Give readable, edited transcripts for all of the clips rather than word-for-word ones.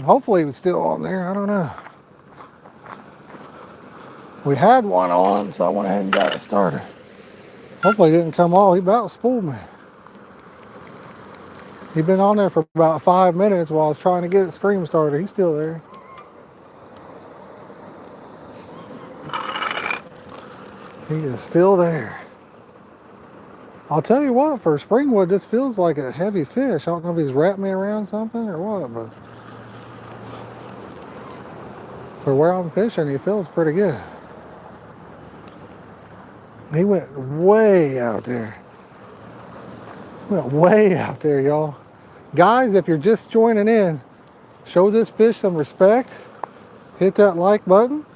Hopefully he was still on there. I don't know. We had one on, so I went ahead and got it started. Hopefully he didn't come off. He about spooled me. He'd been on there for about 5 minutes while I was trying to get it scream started. He's still there. He is still there. I'll tell you what, for Springwood, this feels like a heavy fish. I don't know if he's wrapped me around something or what, but for where I'm fishing, he feels pretty good. He went way out there. Went way out there, y'all. Guys, if you're just joining in, show this fish some respect. Hit that like button.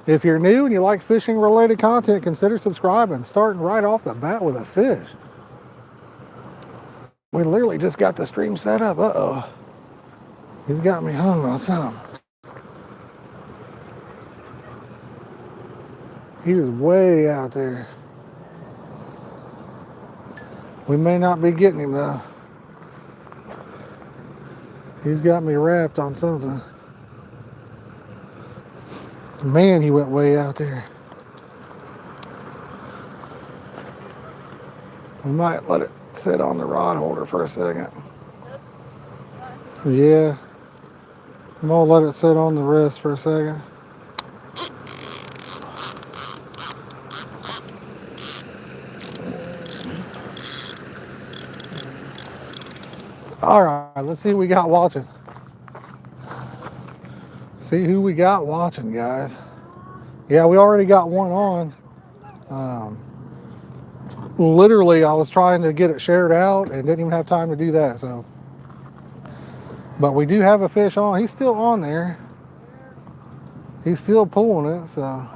If you're new and you like fishing related content, consider subscribing. Starting right off the bat with a fish. We literally just got the stream set up. Uh-oh. He's got me hung on something. He was way out there. We may not be getting him though. He's got me wrapped on something. Man, he went way out there. We might let it sit on the rod holder for a second. Yeah. I'm gonna let it sit on the wrist for a second. All right, let's see who we got watching. See who we got watching, guys. Yeah, we already got one on. Literally, I was trying to get it shared out and didn't even have time to do that. So, but we do have a fish on. He's still on there. He's still pulling it. So, I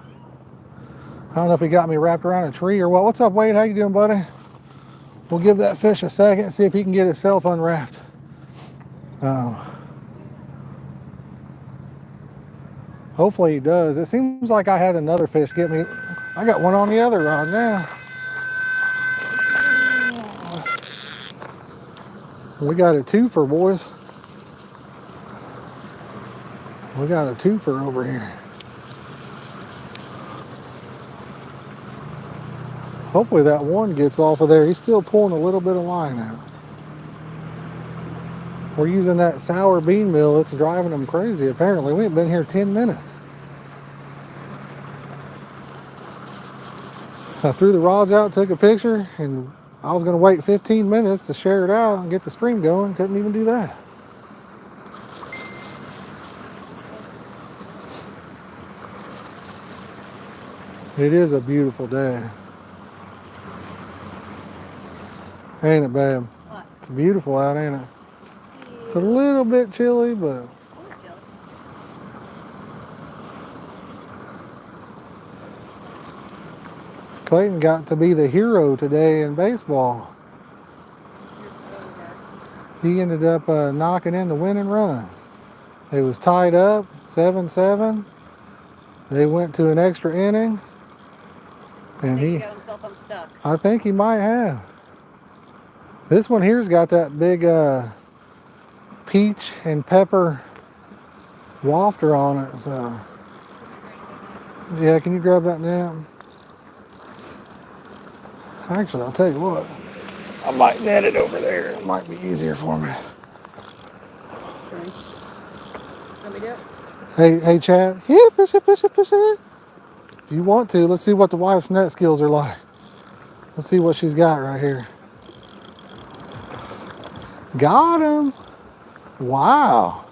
don't know if he got me wrapped around a tree or what. What's up, Wade? How you doing, buddy? We'll give that fish a second, see if he can get himself unwrapped. Hopefully he does. It seems like I had another fish get me. I got one on the other rod now. We got a twofer, boys. We got a twofer over here. Hopefully that one gets off of there. He's still pulling a little bit of line out. We're using that sour bean meal. It's driving them crazy, apparently. We ain't been here 10 minutes. I threw the rods out, took a picture, and I was going to wait 15 minutes to share it out and get the stream going. Couldn't even do that. It is a beautiful day. Ain't it, babe? What? It's beautiful out, ain't it? It's a little bit chilly, but Clayton got to be the hero today in baseball. He ended up knocking in the winning run. It was tied up, 7-7. They went to an extra inning, and he got himself unstuck. I think he might have. This one here's got that big peach and pepper wafter on it. So, yeah, can you grab that now? Actually, I'll tell you what. I might net it over there. It might be easier for me. Okay. Let me do it. Hey, Chad. Here, fish it, fish it, fish it. If you want to, let's see what the wife's net skills are like. Let's see what she's got right here. Got him. Wow.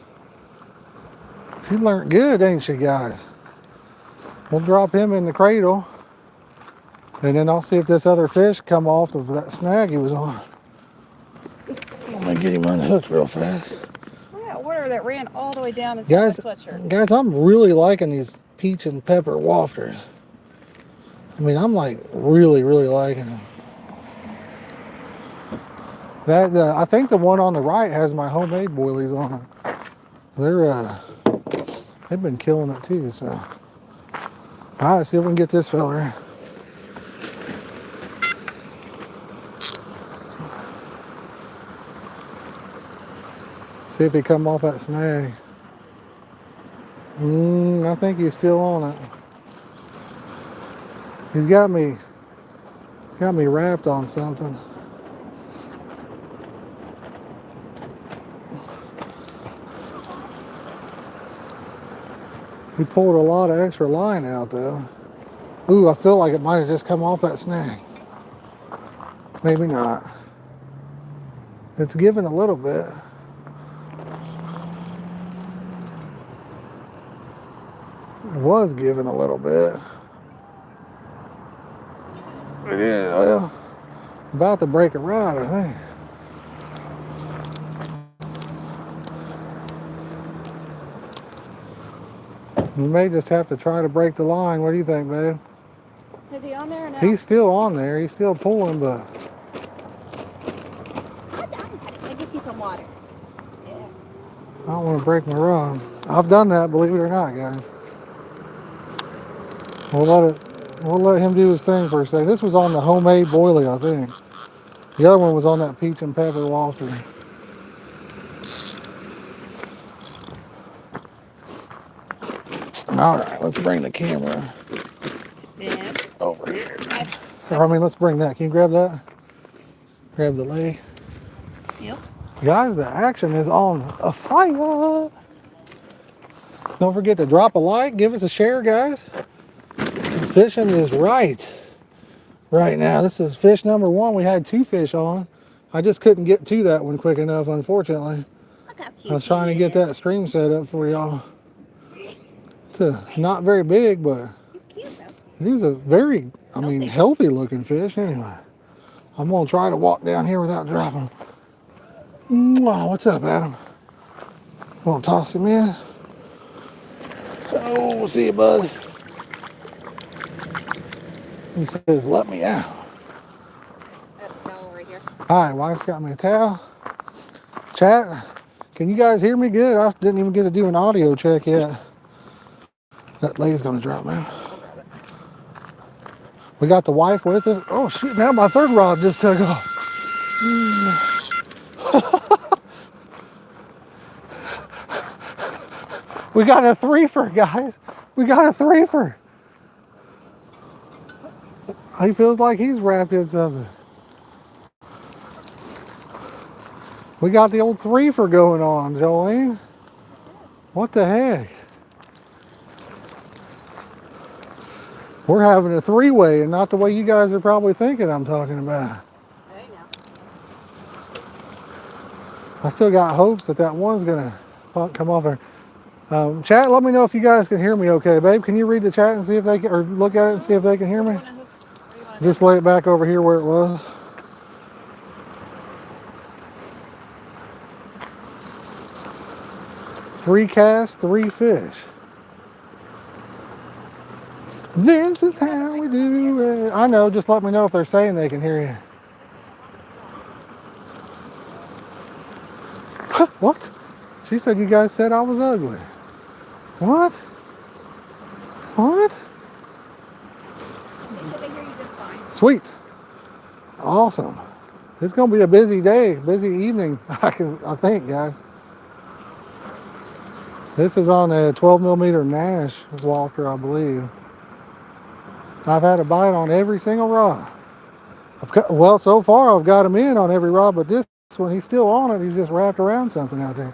She learned good, ain't she, guys? We'll drop him in the cradle. And then I'll see if this other fish come off of that snag he was on. I'm gonna get him unhooked real fast. Yeah, whatever that ran all the way down inside my sweatshirt. Guys, I'm really liking these peach and pepper wafters. I mean, I'm like really, really liking them. That I think the one on the right has my homemade boilies on it. They've been killing it too. So, all right, see if we can get this fella in. See See if he come off that snag. I think he's still on it. He's got me wrapped on something. He pulled a lot of extra line out though. Ooh, I feel like it might have just come off that snag. Maybe not. It's giving a little bit. It was giving a little bit. It is, well, about to break a rod, I think. You may just have to try to break the line. What do you think, babe? Is he on there or no? He's still on there. He's still pulling, but... I get you some water. Yeah. I don't want to break my rod. I've done that, believe it or not, guys. We'll let him do his thing for a second. This was on the homemade boilie, I think. The other one was on that peach and pepper water. All right, let's bring the camera over here. Or, I mean, let's bring that. Can you grab that? Grab the leg. Yep. Guys, the action is on a fire. Don't forget to drop a like, give us a share, guys. Fishing is right now. This is fish number 1. We had 2 fish on. I just couldn't get to that one quick enough, unfortunately. Look how cute I was trying to get that stream set up for y'all. It's not very big, but he's cute, it is a very, healthy looking fish anyway. I'm going to try to walk down here without dropping. What's up, Adam? Want to toss him in? Oh, we'll see you, bud. He says, let me out. Towel right here. All right, wife's got me a towel. Chat, can you guys hear me good? I didn't even get to do an audio check yet. That lady's gonna drop, man. We got the wife with us. Oh shoot, now my third rod just took off. We got a threefer, guys. We got a threefer. He feels like he's wrapped in something. We got the old threefer going on, Jolene. What the heck? We're having a 3-way and not the way you guys are probably thinking I'm talking about. There you go. I still got hopes that one's gonna come off there. Chat, let me know if you guys can hear me okay. Babe, can you read the chat and see if they can, or look at it and see if they can hear me? Just lay it back over here where it was. Three casts, 3 fish. This is how we do it. I know, just let me know if they're saying they can hear you. What? She said you guys said I was ugly. What? What? They said they hear you just fine. Sweet. Awesome. It's gonna be a busy day, busy evening, I think, guys. This is on a 12mm Nash wafter, I believe. I've had a bite on every single rod. Well, so far I've got him in on every rod, but this one, he's still on it. He's just wrapped around something out there.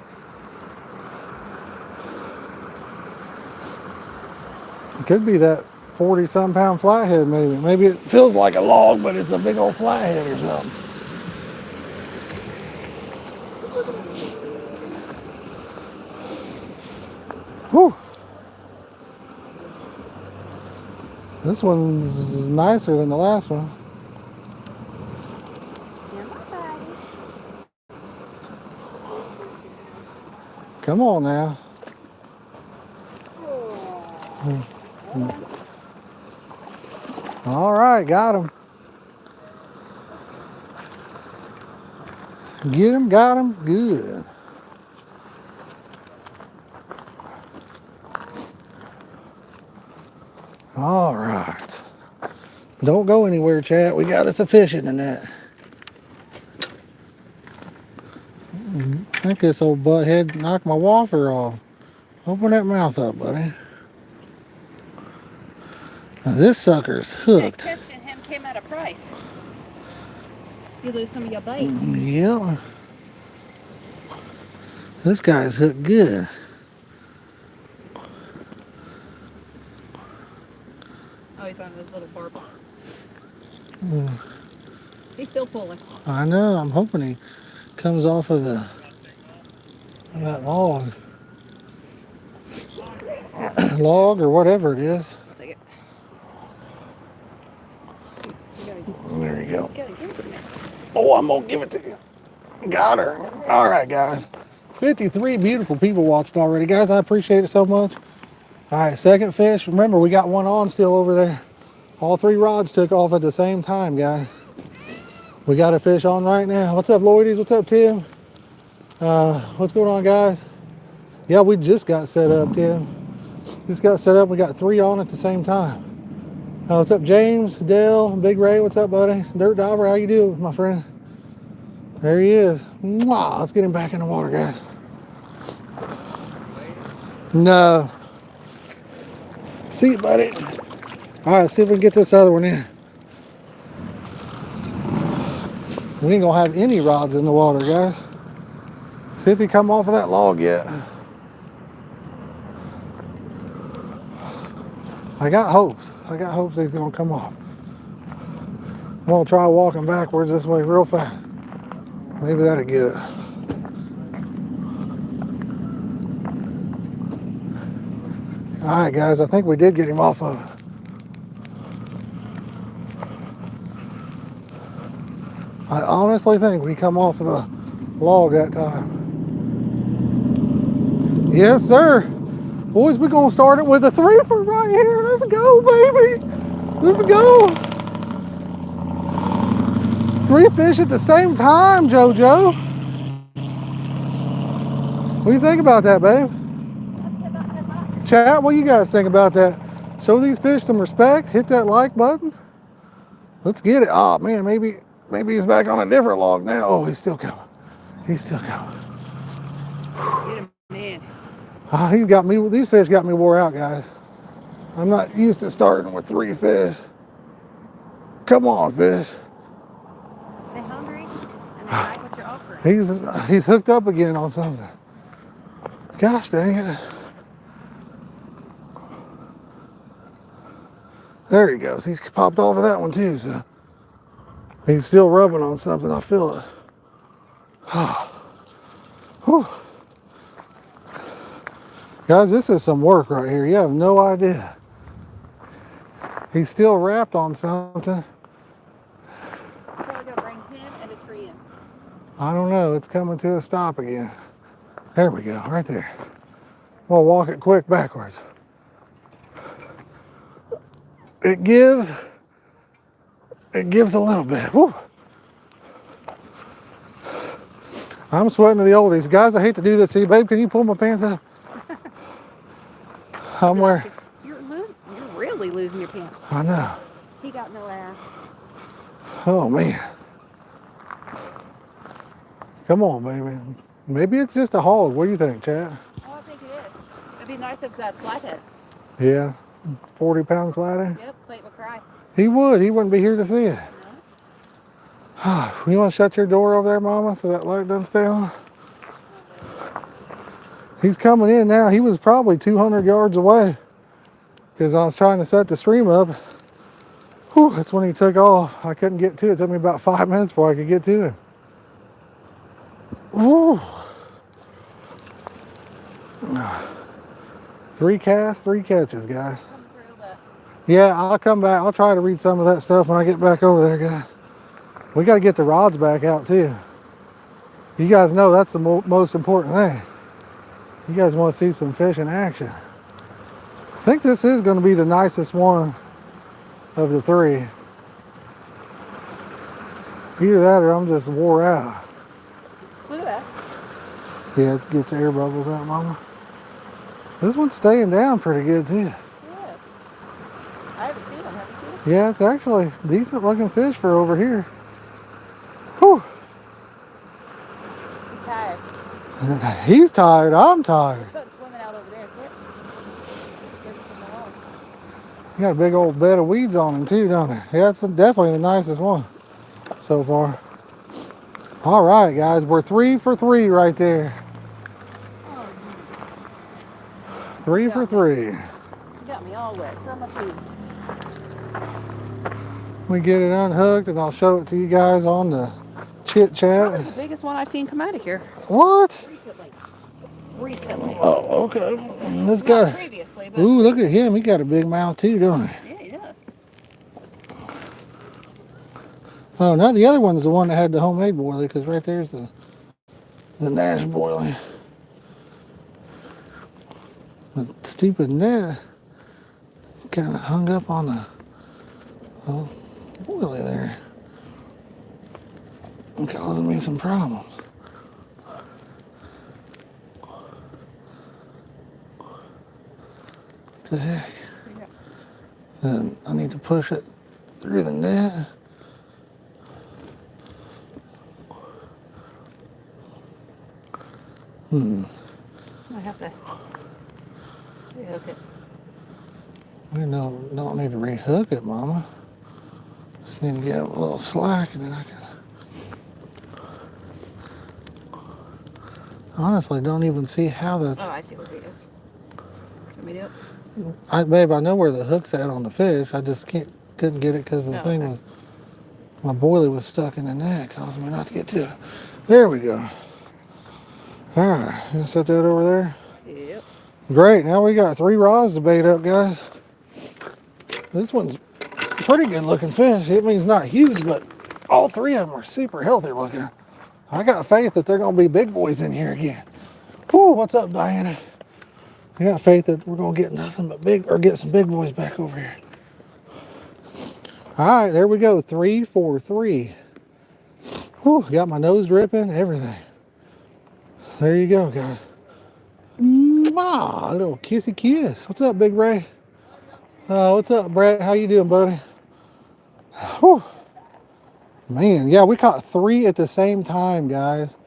It could be that 40-some pound flathead, maybe. Maybe it feels like a log, but it's a big old flathead or something. Whew. This one's nicer than the last one. Come on now. All right, got him. Get him, got him, good. All right. Don't go anywhere, chat. We got us a fishing in that. think this old butthead knocked my wafer off. Open that mouth up, buddy. Now this sucker's hooked. Catching him came at a price. You lose some of your bait. Yeah. This guy's hooked good. Oh, he's on his little barbel. Mm. He's still pulling. I know. I'm hoping he comes off of that log. Log or whatever it is. I'll take it. There you go. You gotta give it to me. Oh, I'm going to give it to you. Got her. All right, guys. 53 beautiful people watching already. Guys, I appreciate it so much. All right, second fish. Remember, we got one on still over there. All 3 rods took off at the same time, guys. We got a fish on right now. What's up, Lloydies? What's up, Tim? What's going on, guys? Yeah, we just got set up, Tim. Just got set up. We got 3 on at the same time. What's up, James, Dale, Big Ray? What's up, buddy? Dirt Diver, how you doing, my friend? There he is. Mwah. Let's get him back in the water, guys. No. See you, buddy. All right, see if we can get this other one in. We ain't gonna have any rods in the water, guys. See if he come off of that log yet. I got hopes. I got hopes he's gonna come off. I'm gonna try walking backwards this way real fast. Maybe that'll get it. All right, guys, I think we did get him off of it. I honestly think we come off of the log that time. Yes, sir. Boys, we're going to start it with a 3-fer right here. Let's go, baby. Let's go. 3 fish at the same time, JoJo. What do you think about that, babe? Chat, what do you guys think about that? Show these fish some respect. Hit that like button. Let's get it. Oh, man, maybe he's back on a different log now. Oh, he's still coming. He's still coming. Get him, man. He's got me. These fish got me wore out, guys. I'm not used to starting with 3 fish. Come on, fish. They hungry and they like what you're offering. He's hooked up again on something. Gosh dang it. There he goes. He's popped off of that one too, so he's still rubbing on something. I feel it. Whew. Guys, this is some work right here. You have no idea. He's still wrapped on something. Probably gonna bring him and a tree in. I don't know. It's coming to a stop again. There we go, right there. I'm gonna walk it quick backwards. It gives a little bit. Woo. I'm sweating to the oldies. Guys, I hate to do this to you. Babe, can you pull my pants up? I'm wearing... You're really losing your pants. I know. He got no ass. Oh, man. Come on, baby. Maybe it's just a hog. What do you think, chat? Oh, I think it is. It'd be nice if it's that flathead. Yeah. 40-pound flathead? Yep, Clayton would cry. He would. He wouldn't be here to see it. No. You want to shut your door over there, Mama, so that light doesn't stay on? He's coming in now. He was probably 200 yards away because I was trying to set the stream up. Whew, that's when he took off. I couldn't get to it. It took me about 5 minutes before I could get to him. Whew. 3 casts, 3 catches, guys. Yeah, I'll come back. I'll try to read some of that stuff when I get back over there, guys. We got to get the rods back out, too. You guys know that's the most important thing. You guys want to see some fish in action. I think this is going to be the nicest one of the 3. Either that or I'm just wore out. Look at that. Yeah, it gets air bubbles out, Mama. This one's staying down pretty good, too. Yeah. I haven't seen them. Have you seen them? Yeah, it's actually decent looking fish for over here. Whew. I'm tired. He's tired. I'm tired. Swimming out over there. You got a big old bed of weeds on him too, don't you? Yeah, it's definitely the nicest one so far. All right, guys, we're 3 for 3 right there. 3 for 3. You got me all wet. So much food. We get it unhooked and I'll show it to you guys on the chit chat. That was the biggest one I've seen come out of here. What? Recently. Oh, okay. This Not guy. previously, but Ooh, look at him. He got a big mouth too, don't he? yeah, he does. Oh, no, the other one's the one that had the homemade boilie, because right there's the Nash boilie. The stupid net kind of hung up on the boilie there. And causing me some problems. What the heck? And I need to push it through the net. I have to rehook it. We don't need to rehook it, Mama. Just need to get a little slack and then I can. Honestly, don't even see how that's. Oh, I see where he is. Let me do it. Babe, I know where the hook's at on the fish. I just couldn't get it because the thing was, my boilie was stuck in the net, causing me not to get to it. There we go. All right, you gonna set that over there? Yep. Great, now we got 3 rods to bait up, guys. This one's a pretty good looking fish. It means not huge, but all 3 of them are super healthy looking. I got faith that they're gonna be big boys in here again. Whew, what's up, Diana? I got faith that we're gonna get nothing but get some big boys back over here. All right, there we go, 3 for 3. Whew, got my nose dripping, everything. There you go, guys. Mwah, a little kissy kiss. What's up, Big Ray? What's up, Brett? How you doing, buddy? Whew. Man, yeah, we caught 3 at the same time, guys.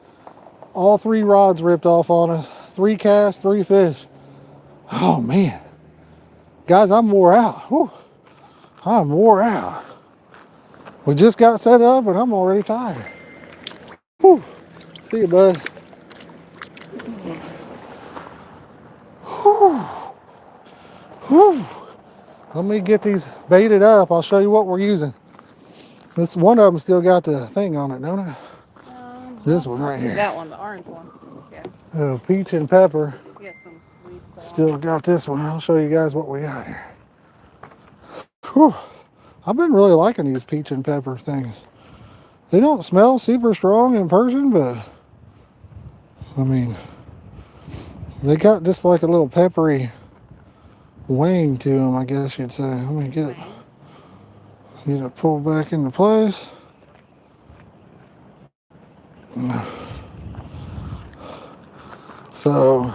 All 3 rods ripped off on us. 3 casts, 3 fish. Oh, man. Guys, I'm wore out. Whew. I'm wore out. We just got set up, and I'm already tired. Whew. See you, bud. Whew. Whew. Let me get these baited up. I'll show you what we're using. This one of them still got the thing on it, don't it? This one right here. That one, the orange one. Yeah. Oh, peach and pepper. Get some weeds. Still got this one. I'll show you guys what we got here. Whew. I've been really liking these peach and pepper things. They don't smell super strong in person, but I mean, they got just like a little peppery wang to them, I guess you'd say. Let me get it pulled back into place. So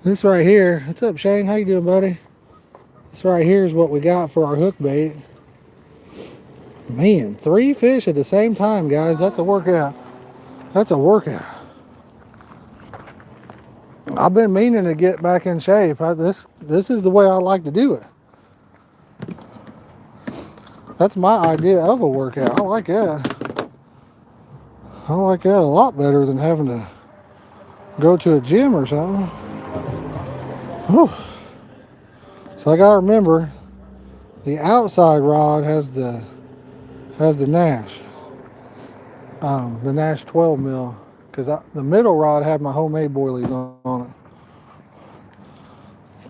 this right here, what's up, Shane? How you doing, buddy? This right here is what we got for our hook bait. Man, 3 fish at the same time, guys. That's a workout. That's a workout. I've been meaning to get back in shape. This is the way I like to do it. That's my idea of a workout. I like that. I like that a lot better than having to go to a gym or something. Whew. So I gotta remember, the outside rod has the Nash, the Nash 12 mil, because the middle rod had my homemade boilies on it.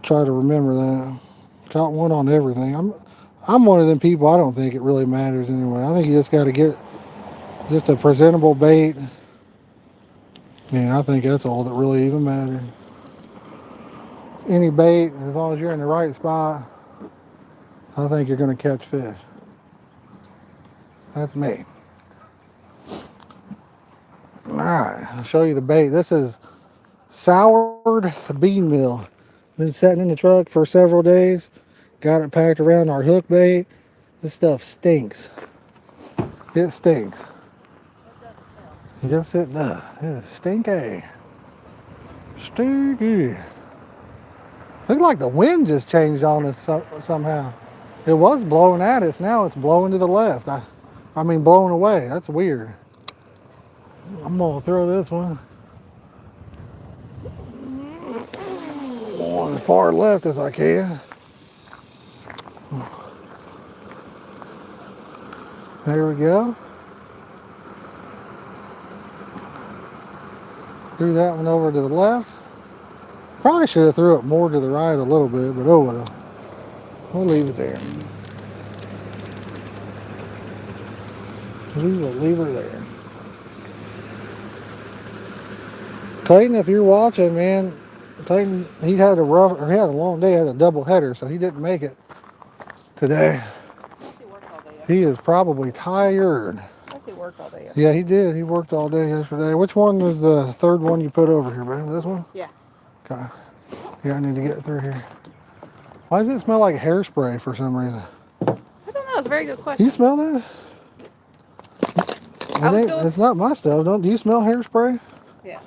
Try to remember that. Caught one on everything. I'm one of them people. I don't think it really matters anyway. I think you just got to get just a presentable bait. I think that's all that really even matters. Any bait, as long as you're in the right spot, I think you're going to catch fish. That's me. All right, I'll show you the bait. This is soured bean meal. Been sitting in the truck for several days. Got it packed around our hook bait. This stuff stinks. It stinks. Yes, it does. It is stinky. Stinky. Look like the wind just changed on us somehow. It was blowing at us. Now it's blowing to the left. I mean, blowing away. That's weird. I'm gonna throw this one on as far left as I can. There we go. Threw that one over to the left. Probably should have threw it more to the right a little bit, but oh well. We'll leave it there. We will leave her there. Clayton, if you're watching, man, Clayton, he had a long day, had a double header, so he didn't make it today. He worked all day yesterday. He is probably tired. He worked all day yesterday. Yeah, he did. He worked all day yesterday. Which one was the third one you put over here, man? This one? Yeah. Okay. Yeah, I need to get through here. Why does it smell like hairspray for some reason? I don't know. It's a very good question. You smell that? It's not my stuff. Do you smell hairspray? Yeah.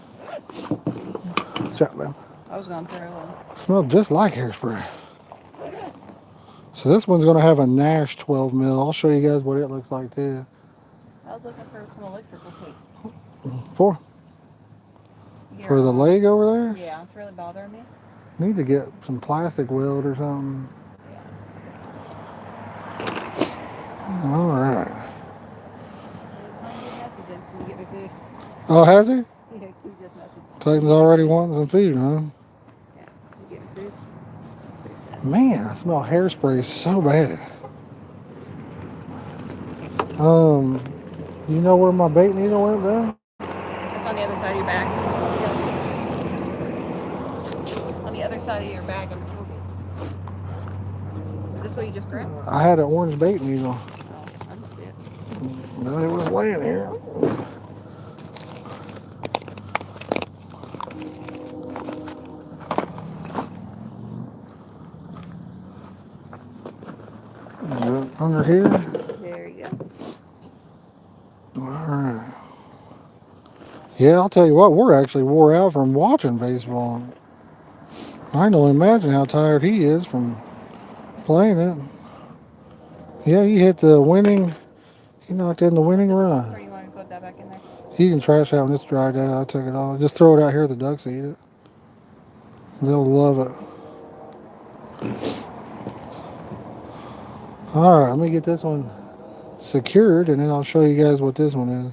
Shut man. I was going through one. Smells just like hairspray. So this one's going to have a Nash 12 mil. I'll show you guys what it looks like too. I was looking for some electrical tape. For the leg over there? Yeah, it's really bothering me. Need to get some plastic weld or something. Yeah. All right. Oh, has he? Yeah, he just messaged. Clayton's already wanting some food, huh? Yeah, you getting food? Man, I smell hairspray so bad. You know where my bait needle went, Ben? It's on the other side of your back. On the other side of your back. Is this what you just grabbed? I had an orange bait needle. Oh, I didn't see it. No, it was laying here. Is it under here? There you go. Alright. Yeah, I'll tell you what, we're actually wore out from watching baseball. I can only imagine how tired he is from playing it. Yeah, he hit the winning, he knocked in the winning run. Or you want to put that back in there? You can trash out when it's dried out. I took it all. Just throw it out here, the ducks eat it. They'll love it. Alright, let me get this one secured and then I'll show you guys what this one is.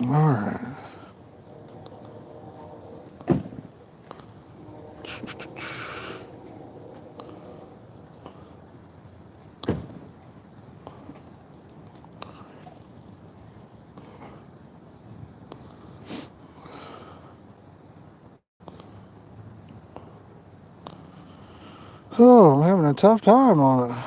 Alright. Oh, I'm having a tough time on it.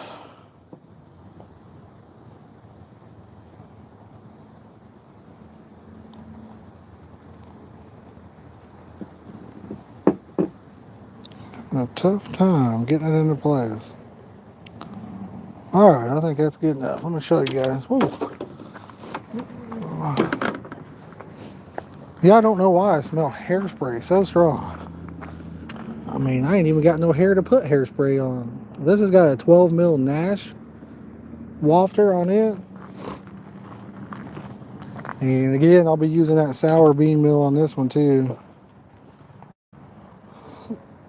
Having a tough time getting it into place. Alright, I think that's good enough. Let me show you guys. Whoa. Yeah, I don't know why I smell hairspray so strong. I mean, I ain't even got no hair to put hairspray on. This has got a 12 mil Nash wafter on it. And again, I'll be using that sour bean mill on this one too.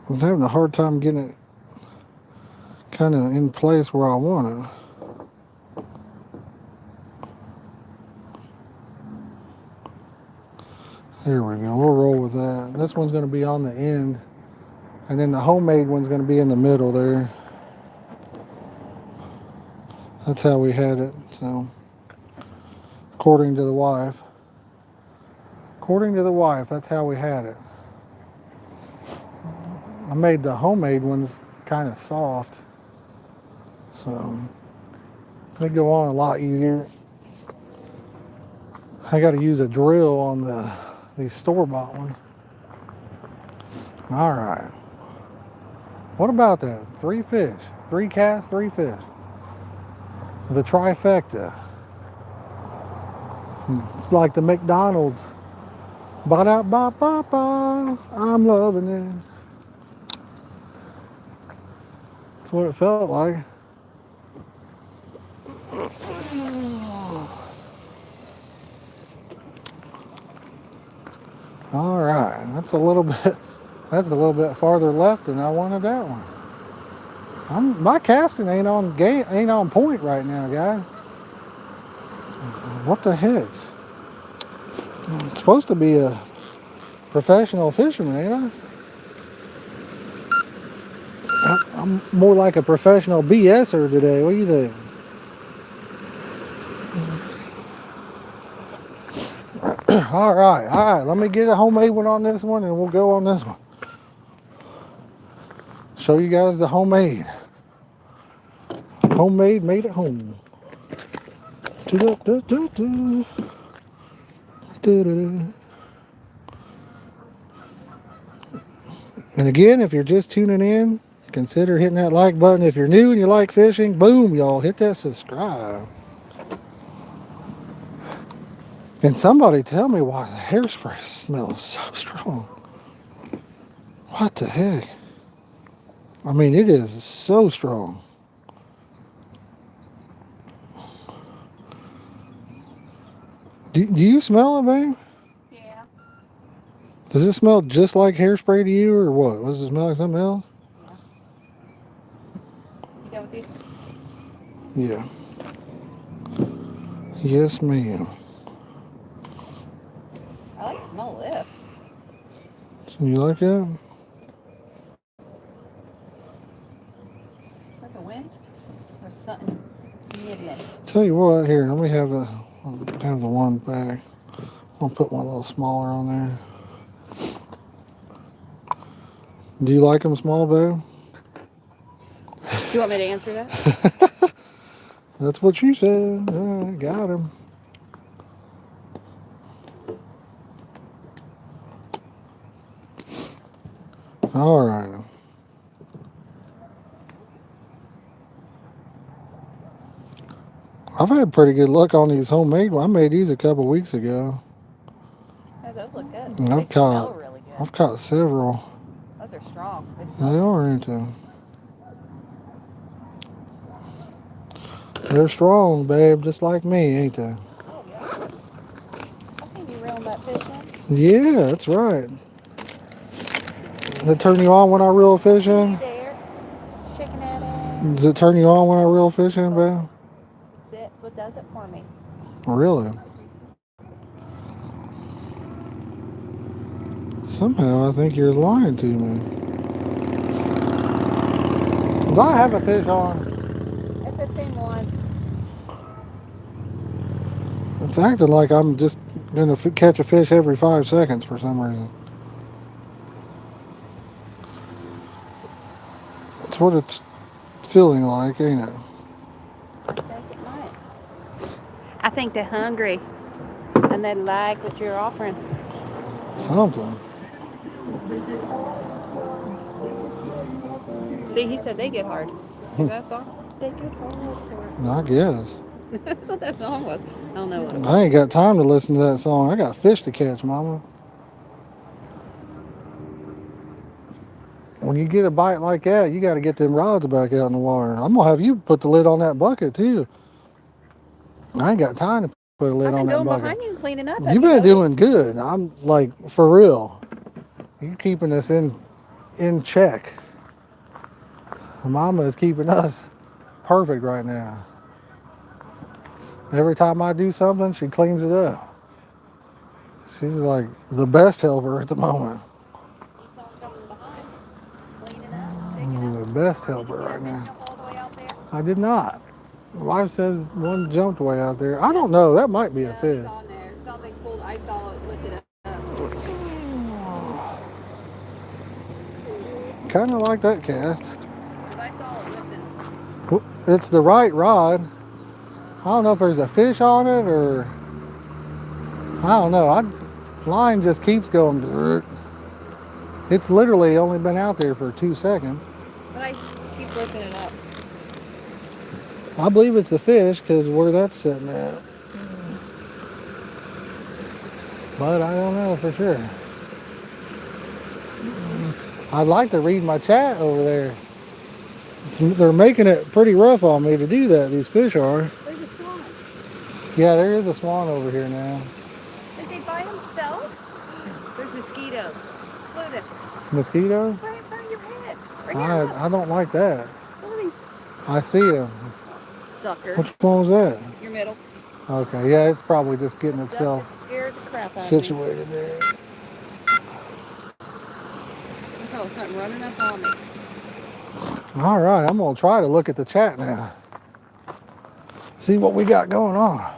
I'm having a hard time getting it kind of in place where I want it. There we go. We'll roll with that. This one's going to be on the end. And then the homemade one's going to be in the middle there. That's how we had it. So, according to the wife. According to the wife, that's how we had it. I made the homemade ones kind of soft. So, they go on a lot easier. I got to use a drill on these store-bought ones. All right. What about that? 3 fish, 3 casts, 3 fish. The trifecta. It's like the McDonald's. Ba-da-ba-ba-ba. I'm loving it. That's what it felt like. All right, that's a little bit farther left than I wanted that one. My casting ain't on point right now, guys. What the heck? I'm supposed to be a professional fisherman, ain't I'm more like a professional BSer today. What do you think? All right. Let me get a homemade one on this one, and we'll go on this one. Show you guys the homemade made at home. And again, if you're just tuning in, consider hitting that like button. If you're new and you like fishing, boom, y'all, hit that subscribe. And somebody tell me why the hairspray smells so strong. What the heck? I mean, it is so strong. Do you smell it, babe? Yeah. Does it smell just like hairspray to you, or what? Does it smell like something else? Yeah. You done with these? Yeah. Yes, ma'am. I like the smell of this. You like that? Like a wind or something nibbling. Tell you what, here, let me have the one back. I'll put one a little smaller on there. Do you like them small, babe? Do you want me to answer that? That's what you said. I got him. All right. I've had pretty good luck on these homemade ones. I made these a couple weeks ago. Yeah, those look good. And They smell really good. I've caught several. Those are strong. They are, ain't they? They're strong, babe, just like me, ain't they? Oh, yeah. I seen you reeling that fish in. Yeah, that's right. Does it turn you on when I reel fish in? There. Shaking that ass. Does it turn you on when I reel fish in, babe? It's what does it for me. Really? Somehow I think you're lying to me. Do I have a fish on? It's the same one. It's acting like I'm just going to catch a fish every 5 seconds for some reason. That's what it's feeling like, ain't it? I think they're hungry and they like what you're offering. Something. See, he said they get hard. That's all. They get hard. I guess. That's what that song was. I don't know what it was. I ain't got time to listen to that song. I got fish to catch, mama. When you get a bite like that, you got to get them rods back out in the water. I'm going to have you put the lid on that bucket, too. I ain't got time to put a lid on that bucket. I've been going behind you and cleaning up. You've been doing good. I'm like, for real. You're keeping us in check. Mama is keeping us perfect right now. Every time I do something, she cleans it up. She's like the best helper at the moment. The best helper right now. I did not. My wife says one jumped way out there. I don't know. That might be a fish. Something pulled. I saw it lifted up. Kind of like that cast. I saw it lifting. It's the right rod. I don't know if there's a fish on it or I don't know. Line just keeps going. It's literally only been out there for 2 seconds. But I keep lifting it up. I believe it's a fish because where that's sitting at. but I don't know for sure. I'd like to read my chat over there. They're making it pretty rough on me to do that, these fish are. There's a swan. Yeah, there is a swan over here now. Did they by themselves? There's mosquitoes. Look at this. Mosquitoes? Right in front of your head. Right here, look. I don't like that. Look at these. I see them. Sucker. Which one was that? Your middle. Okay, yeah, it's probably just getting That itself just scared the crap out of me. situated there. Look how something running up on me. All right, I'm gonna try to look at the chat now. See what we got going on.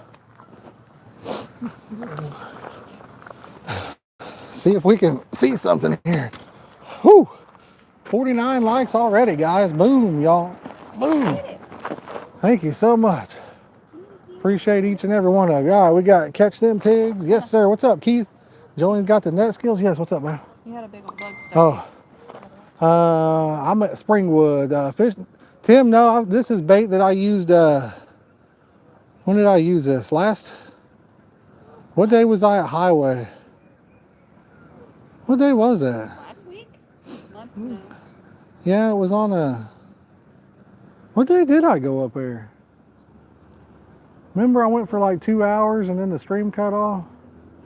See if we can see something here. Whew. 49 likes already, guys. Boom, y'all. Boom. Thank you so much. Appreciate each and every one of you. All right, we got Catch Them Pigs. Yes, sir. What's up, Keith? Joey's got the net skills. Yes, what's up, man? You had a big old bug stuck. Oh. I'm at Springwood. Fish. Tim, no, this is bait that I used. When did I use this? What day was I at Highway? What day was that? Last week? No. Yeah, it was on a... What day did I go up there? Remember I went for like 2 hours and then the stream cut off?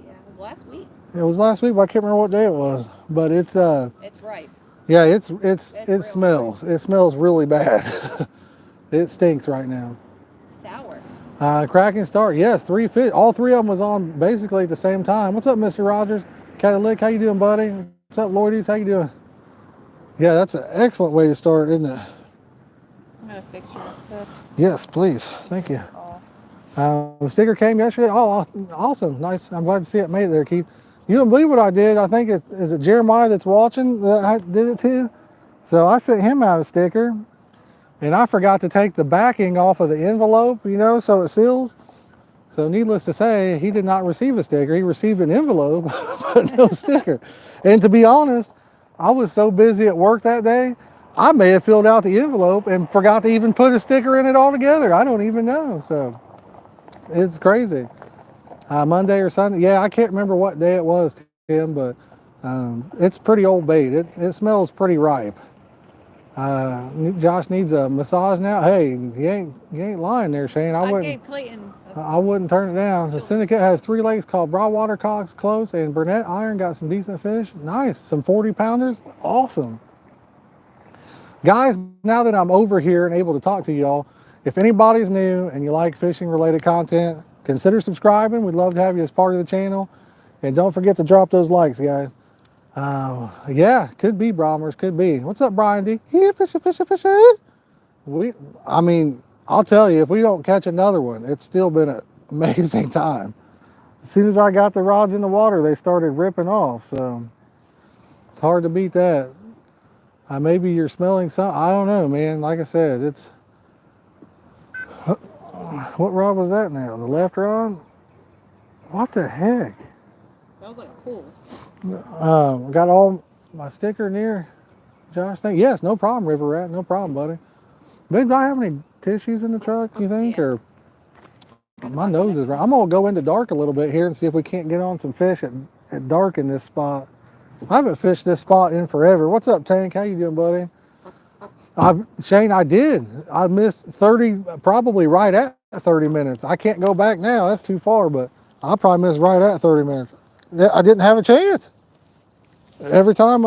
Yeah, it was last week. It was last week, but I can't remember what day it was. But it's... It's right. Yeah, it smells. Really. It smells really bad. It stinks right now. Sour. Cracking start. Yes, 3 fish. All 3 of them was on basically at the same time. What's up, Mr. Rogers? Catalick, how you doing, buddy? What's up, Lloydies? How you doing? Yeah, that's an excellent way to start, isn't it? I'm gonna fix your hook. Yes, please. Thank you. Oh. The sticker came yesterday. Oh, awesome. Nice. I'm glad to see it made it there, Keith. You don't believe what I did. I think is it Jeremiah that's watching that I did it too? So I sent him out a sticker, and I forgot to take the backing off of the envelope, so it seals. So needless to say, he did not receive a sticker. He received an envelope, but no sticker. And to be honest, I was so busy at work that day, I may have filled out the envelope and forgot to even put a sticker in it altogether. I don't even know. So it's crazy. Monday or Sunday. Yeah, I can't remember what day it was, Tim, but it's pretty old bait. It smells pretty ripe. Josh needs a massage now. Hey, you ain't lying there, Shane. I gave Clayton. I wouldn't turn it down. The syndicate has 3 lakes called Broadwater, Cox, Close, and Burnett Iron. Got some decent fish. Nice. Some 40-pounders. Awesome. Guys, now that I'm over here and able to talk to y'all, if anybody's new and you like fishing related content, consider subscribing. We'd love to have you as part of the channel. And don't forget to drop those likes, guys. Yeah, could be Bromers, could be. What's up, Brian D? Yeah, fishy. I'll tell you, if we don't catch another one, it's still been an amazing time. As soon as I got the rods in the water, they started ripping off. So it's hard to beat that. Maybe you're smelling something. I don't know, man. Like I said, it's... What rod was that now? The left rod? What the heck? That was like a pool. Got all my sticker near Josh. Yes, no problem, River Rat. No problem, buddy. Babe, do I have any tissues in the truck, you think? Yeah. Or my nose is right. I'm going to go into dark a little bit here and see if we can't get on some fish at dark in this spot. I haven't fished this spot in forever. What's up, Tank? How you doing, buddy? Shane, I did. I missed 30, probably right at 30 minutes. I can't go back now. That's too far, but I probably missed right at 30 minutes. I didn't have a chance. Every time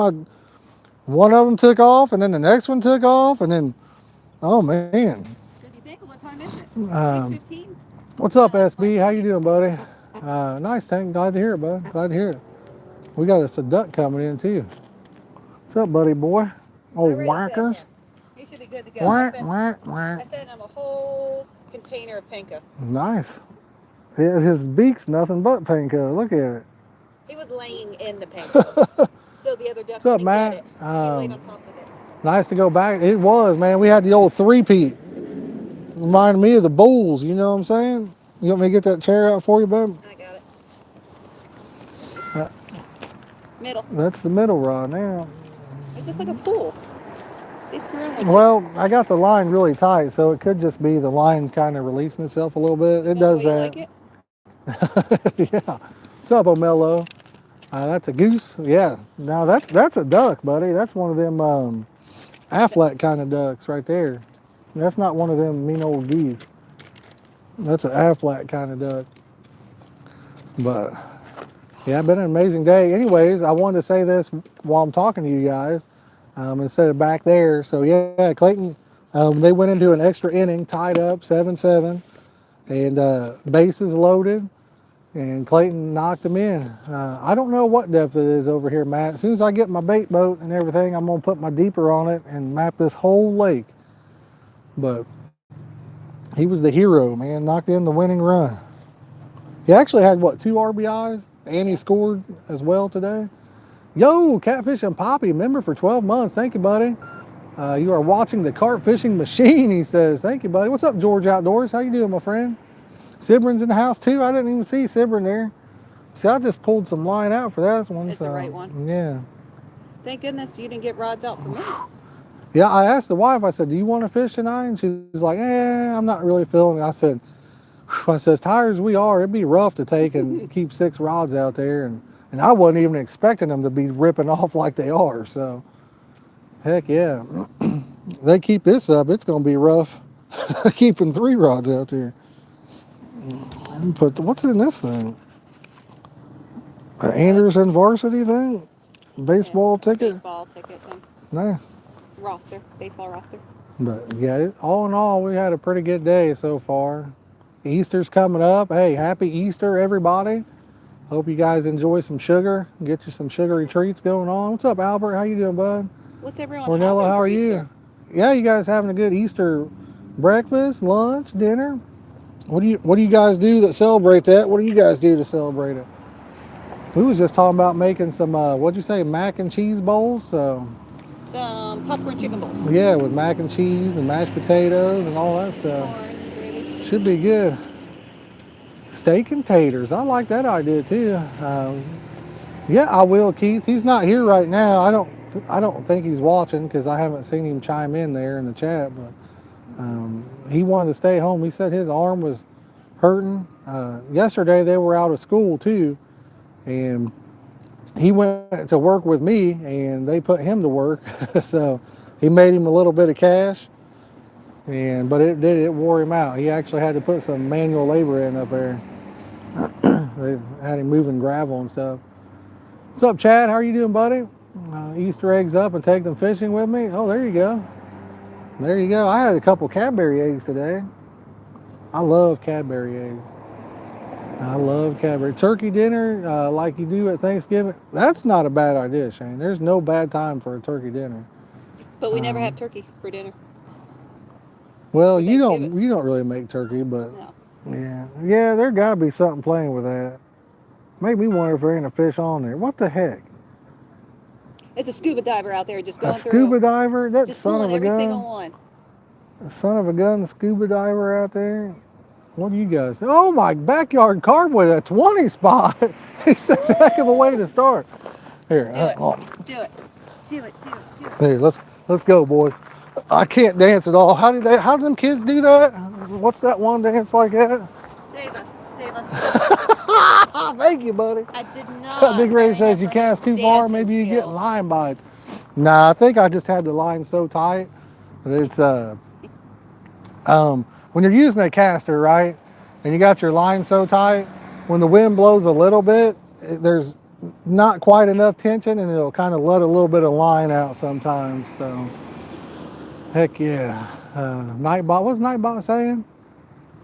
one of them took off, and then the next one took off, and then, oh man. Good, you think? What time is it? 6:15? What's up, SB? How you doing, buddy? Nice, Tank. Glad to hear it, bud. Glad to hear it. We got a duck coming in too. What's up, buddy boy? Oh, whackers. He should be good to go. Whack. I fed him a whole container of panko. Nice. Yeah, his beak's nothing but panko. Look at it. He was laying in the panko. So the other duck What's up, didn't Matt? get it. He laid on top of it. Nice to go back. It was, man. We had the old 3-peat. Reminded me of the Bulls, you know what I'm saying? You want me to get that chair out for you, babe? I got it. Middle. That's the middle rod now. It's just like a pool. They screw in like Well, I got the line really tight, so it could just be the line kind of releasing itself a little bit. It does that. Like it? Yeah. What's up, O'Mello? That's a goose. Yeah. Now that's a duck, buddy. That's one of them Aflac kind of ducks right there. That's not one of them mean old geese. That's an Aflac kind of duck. But yeah, it's been an amazing day. Anyways, I wanted to say this while I'm talking to you guys instead of back there. So yeah, Clayton, they went into an extra inning, tied up 7-7, and bases loaded. And Clayton knocked them in. I don't know what depth it is over here, Matt. As soon as I get my bait boat and everything, I'm going to put my deeper on it and map this whole lake. But he was the hero, man. Knocked in the winning run. He actually had, what, 2 RBIs? And he scored as well today. Yo, Catfish and Poppy, member for 12 months. Thank you, buddy. You are watching the carp fishing machine, he says. Thank you, buddy. What's up, George Outdoors? How you doing, my friend? Sibrin's in the house too. I didn't even see Sibrin there. See, I just pulled some line out for that one. It's the right one. Yeah. Thank goodness you didn't get rods out for me. Yeah, I asked the wife, I said, do you want to fish tonight? And she's like, I'm not really feeling it. I said, as tired as we are, it'd be rough to take and keep 6 rods out there. And I wasn't even expecting them to be ripping off like they are. So, heck yeah. They keep this up, it's going to be rough keeping 3 rods out there. What's in this thing? An Anderson varsity thing? Baseball ticket? Baseball ticket thing. Nice. Roster. Baseball roster. But yeah, all in all, we had a pretty good day so far. Easter's coming up. Hey, happy Easter, everybody. Hope you guys enjoy some sugar. Get you some sugary treats going on. What's up, Albert? How you doing, bud? What's everyone Ornella, having how for are you? Easter? Yeah, you guys having a good Easter breakfast, lunch, dinner? What do you guys do that celebrate that? What do you guys do to celebrate it? We was just talking about making some what'd you say, mac and cheese bowls? Some popcorn chicken bowls. Yeah, with mac and cheese and mashed potatoes and all that stuff. Corn, gravy. Should be good. Steak and taters. I like that idea too. Yeah, I will, Keith. He's not here right now. I don't think he's watching because I haven't seen him chime in there in the chat, but he wanted to stay home. He said his arm was hurting. Yesterday they were out of school too, and he went to work with me and they put him to work. So he made him a little bit of cash, but it wore him out. He actually had to put some manual labor in up there. They had him moving gravel and stuff. What's up, Chad? How are you doing, buddy? Easter eggs up and take them fishing with me. Oh, there you go. There you go. I had a couple Cadbury eggs today. I love Cadbury eggs. I love Cadbury. Turkey dinner like you do at Thanksgiving. That's not a bad idea, Shane. There's no bad time for a turkey dinner. But we never have turkey for dinner. Well, you don't really make turkey, but No. yeah, there gotta be something playing with that. Made me wonder if there ain't a fish on there. What the heck? It's a scuba diver out there just going A through. scuba diver? That Just son of pulling a every gun. single one. A son of a gun scuba diver out there. What do you guys? Oh, my backyard carp with a 20 spot. It's a heck of a way to start. Here, Do it. There, let's go, boys. I can't dance at all. How do them kids do that? What's that one dance like that? Save us. Thank you, buddy. I did not. Big Ray says you cast too far, maybe you get line bites. Nah, I think I just had the line so tight that it's when you're using a caster, right, and you got your line so tight, when the wind blows a little bit, there's not quite enough tension, and it'll kind of let a little bit of line out sometimes. So, heck yeah. Nightbot, what's Nightbot saying?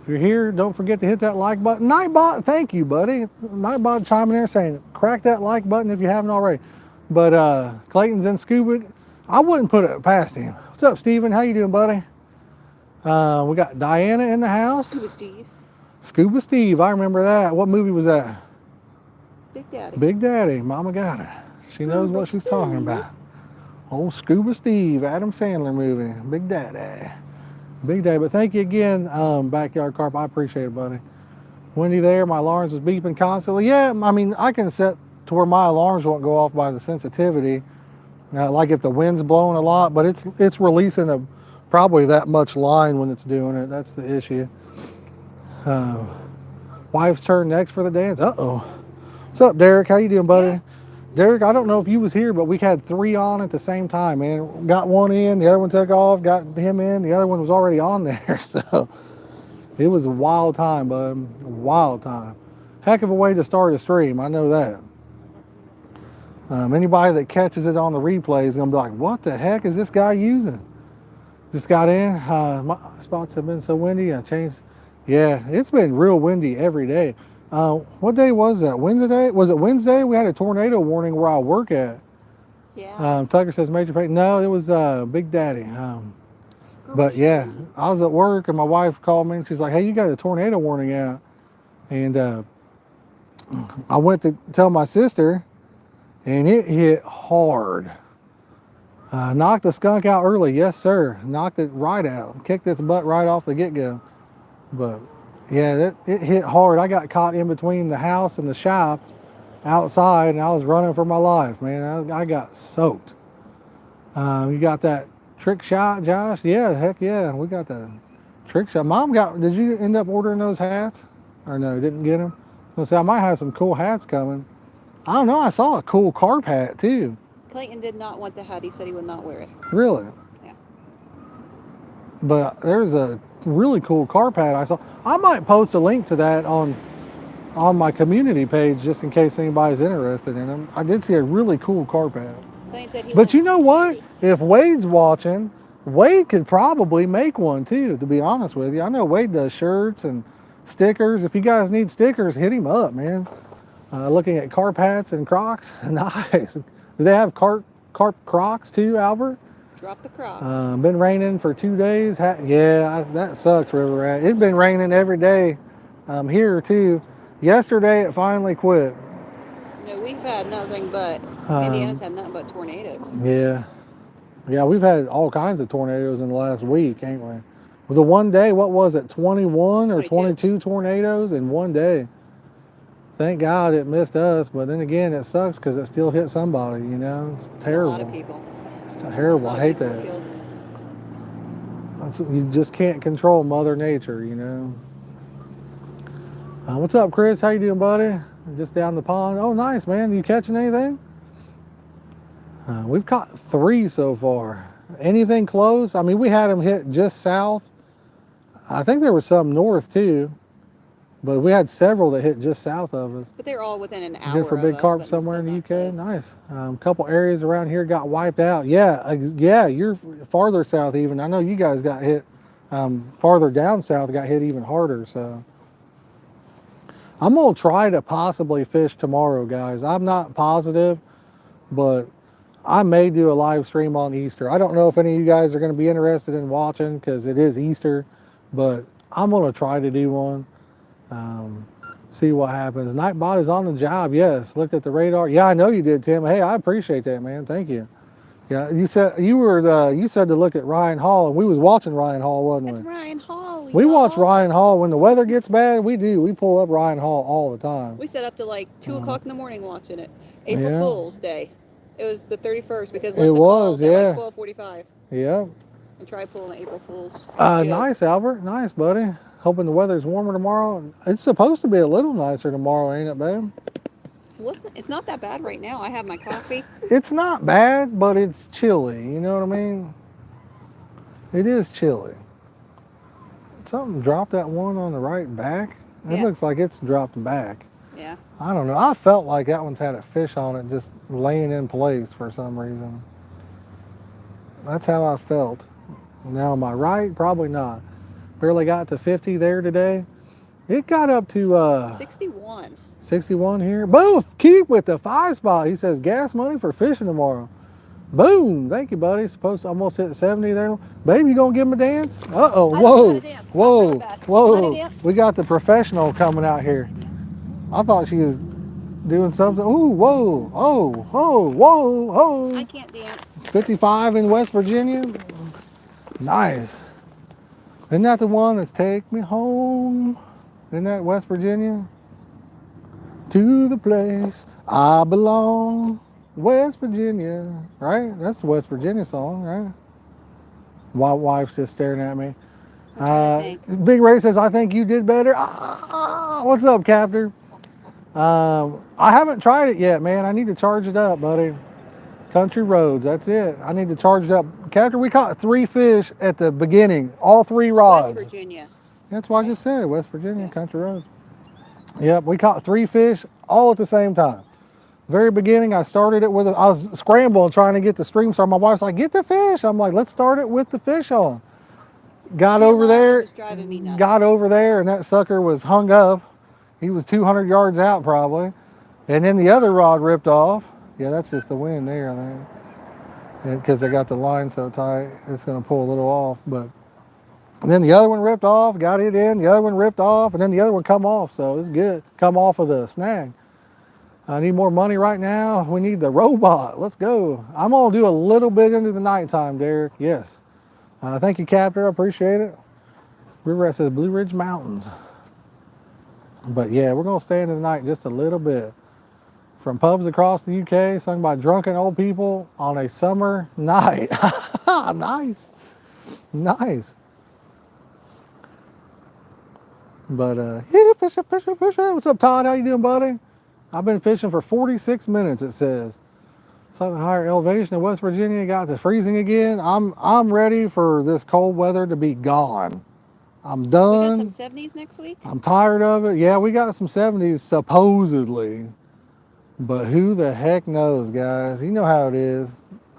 If you're here, don't forget to hit that like button. Nightbot, thank you, buddy. Nightbot chiming in saying, crack that like button if you haven't already. But Clayton's in scuba. I wouldn't put it past him. What's up, Steven? How you doing, buddy? We got Diana in the house. Scuba Steve. Scuba Steve, I remember that. What movie was that? Big Daddy. Big Daddy, Mama got it. She knows what she's talking about. Old Scuba Steve, Adam Sandler movie, Big Daddy. Big Daddy, but thank you again, Backyard Carp. I appreciate it, buddy. Wendy there, my alarms was beeping constantly. Yeah, I mean, I can set to where my alarms won't go off by the sensitivity. Like if the wind's blowing a lot, but it's releasing probably that much line when it's doing it. That's the issue. Wife's turn next for the dance. Uh-oh. What's up, Derek? How you doing, buddy? Yeah. Derek, I don't know if you was here, but we had 3 on at the same time, man. Got one in, the other one took off, got him in, the other one was already on there. So it was a wild time, bud. A wild time. Heck of a way to start a stream, I know that. Anybody that catches it on the replay is going to be like, what the heck is this guy using? Just got in. My spots have been so windy. I changed. Yeah, it's been real windy every day. What day was that? Wednesday? Was it Wednesday? We had a tornado warning where I work at. Yeah. Tucker says major pain. No, it was Big Daddy. But yeah, I was at work and my wife called me and she's like, hey, you got a tornado warning out. And I went to tell my sister and it hit hard. Knocked the skunk out early. Yes, sir. Knocked it right out. Kicked its butt right off the get-go. But yeah, it hit hard. I got caught in between the house and the shop outside and I was running for my life, man. I got soaked. You got that trick shot, Josh? Yeah, heck yeah. We got the trick shot. Did you end up ordering those hats? Or no, didn't get them? I was gonna say, I might have some cool hats coming. I don't know, I saw a cool carp hat too. Clayton did not want the hat. He said he would not wear it. Really? Yeah. But there's a really cool carp hat I saw. I might post a link to that on my community page just in case anybody's interested in them. I did see a really cool carp hat. Clayton said he But you know what? If Wade's watching, Wade could probably make one too, to be honest with you. I know Wade does shirts and stickers. If you guys need stickers, hit him up, man. Looking at carp hats and Crocs. Nice. Do they have carp Crocs too, Albert? Drop the Crocs. Been raining for 2 days. That sucks where we're at. It's been raining every day here too. Yesterday it finally quit. No, we've had nothing but, Indiana's had nothing but tornadoes. Yeah, we've had all kinds of tornadoes in the last week, ain't we? With the one day, what was it, 21 or 22 tornadoes in one day? Thank God it missed us, but then again, it sucks because it still hit somebody, you know? It's terrible. A lot of people. It's terrible. I hate that. You just can't control Mother Nature, you know? What's up, Chris? How you doing, buddy? Just down the pond. Oh, nice, man. You catching anything? We've caught 3 so far. Anything close? I mean, we had them hit just south. I think there was some north, too. But we had several that hit just south of us. But they're all within an hour good for big carp somewhere in the UK. Nice. A couple areas around here got wiped out. Yeah, you're farther south even. I know you guys got hit farther down south, got hit even harder. So I'm going to try to possibly fish tomorrow, guys. I'm not positive, but I may do a live stream on Easter. I don't know if any of you guys are going to be interested in watching because it is Easter, but I'm going to try to do one. See what happens. Nightbot is on the job. Yes. Looked at the radar. Yeah, I know you did, Tim. Hey, I appreciate that, man. Thank you. Yeah, you said you said to look at Ryan Hall, and we was watching Ryan Hall, wasn't we? That's Ryan Hall. We watch Ryan Hall when the weather gets bad. We do. We pull up Ryan Hall all the time. We set up to like 2 o'clock in the morning watching it. April Fool's Day. It was the 31st because Lisa called at like 12:45. Yeah. And try pulling April Fool's. Nice, Albert. Nice, buddy. Hoping the weather's warmer tomorrow. It's supposed to be a little nicer tomorrow, ain't it, babe? It's not that bad right now. I have my coffee. It's not bad, but it's chilly. You know what I mean? It is chilly. Something dropped that one on the right back. It looks like it's dropped back. Yeah. I don't know. I felt like that one's had a fish on it just laying in place for some reason. That's how I felt. Now, am I right? Probably not. Barely got to 50 there today. It got up to 61. 61 here. Boom! Keep with the 5 spot. He says gas money for fishing tomorrow. Boom! Thank you, buddy. Supposed to almost hit 70 there. Babe, you gonna give him a dance? Uh-oh. Whoa. Whoa. Whoa. We got the professional coming out here. I thought she was doing something. Ooh, whoa. Oh, whoa, whoa, whoa. I can't dance. 55 in West Virginia. Nice. Isn't that the one that's Take Me Home? Isn't that West Virginia? To the place I belong, West Virginia, right? That's the West Virginia song, right? My wife's just staring at me. Big Ray says, I think you did better. What's up, Captain? I haven't tried it yet, man. I need to charge it up, buddy. Country roads, that's it. I need to charge it up. Captain, we caught 3 fish at the beginning, all 3 rods. West Virginia. That's why I just said West Virginia, country roads. Yep, we caught 3 fish all at the same time. Very beginning, I started it with, I was scrambling trying to get the stream started. My wife's like, get the fish. I'm like, let's start it with the fish on. Got over there, and that sucker was hung up. He was 200 yards out probably. And then the other rod ripped off. Yeah, that's just the wind there, I think. Because they got the line so tight, it's going to pull a little off. But and then the other one ripped off, got it in. The other one ripped off, and then the other one come off. So it's good. Come off of the snag. I need more money right now. We need the robot. Let's go. I'm going to do a little bit into the nighttime, Derek. Yes. Thank you, Captain. I appreciate it. River Rat says Blue Ridge Mountains. But yeah, we're going to stay into the night just a little bit. From pubs across the UK, sung by drunken old people on a summer night. Nice. Nice. But yeah, fishing. What's up, Todd? How you doing, buddy? I've been fishing for 46 minutes, it says. Slightly higher elevation in West Virginia, got to freezing again. I'm ready for this cold weather to be gone. I'm done. We got some 70s next week? I'm tired of it. Yeah, we got some 70s supposedly. But who the heck knows, guys? You know how it is.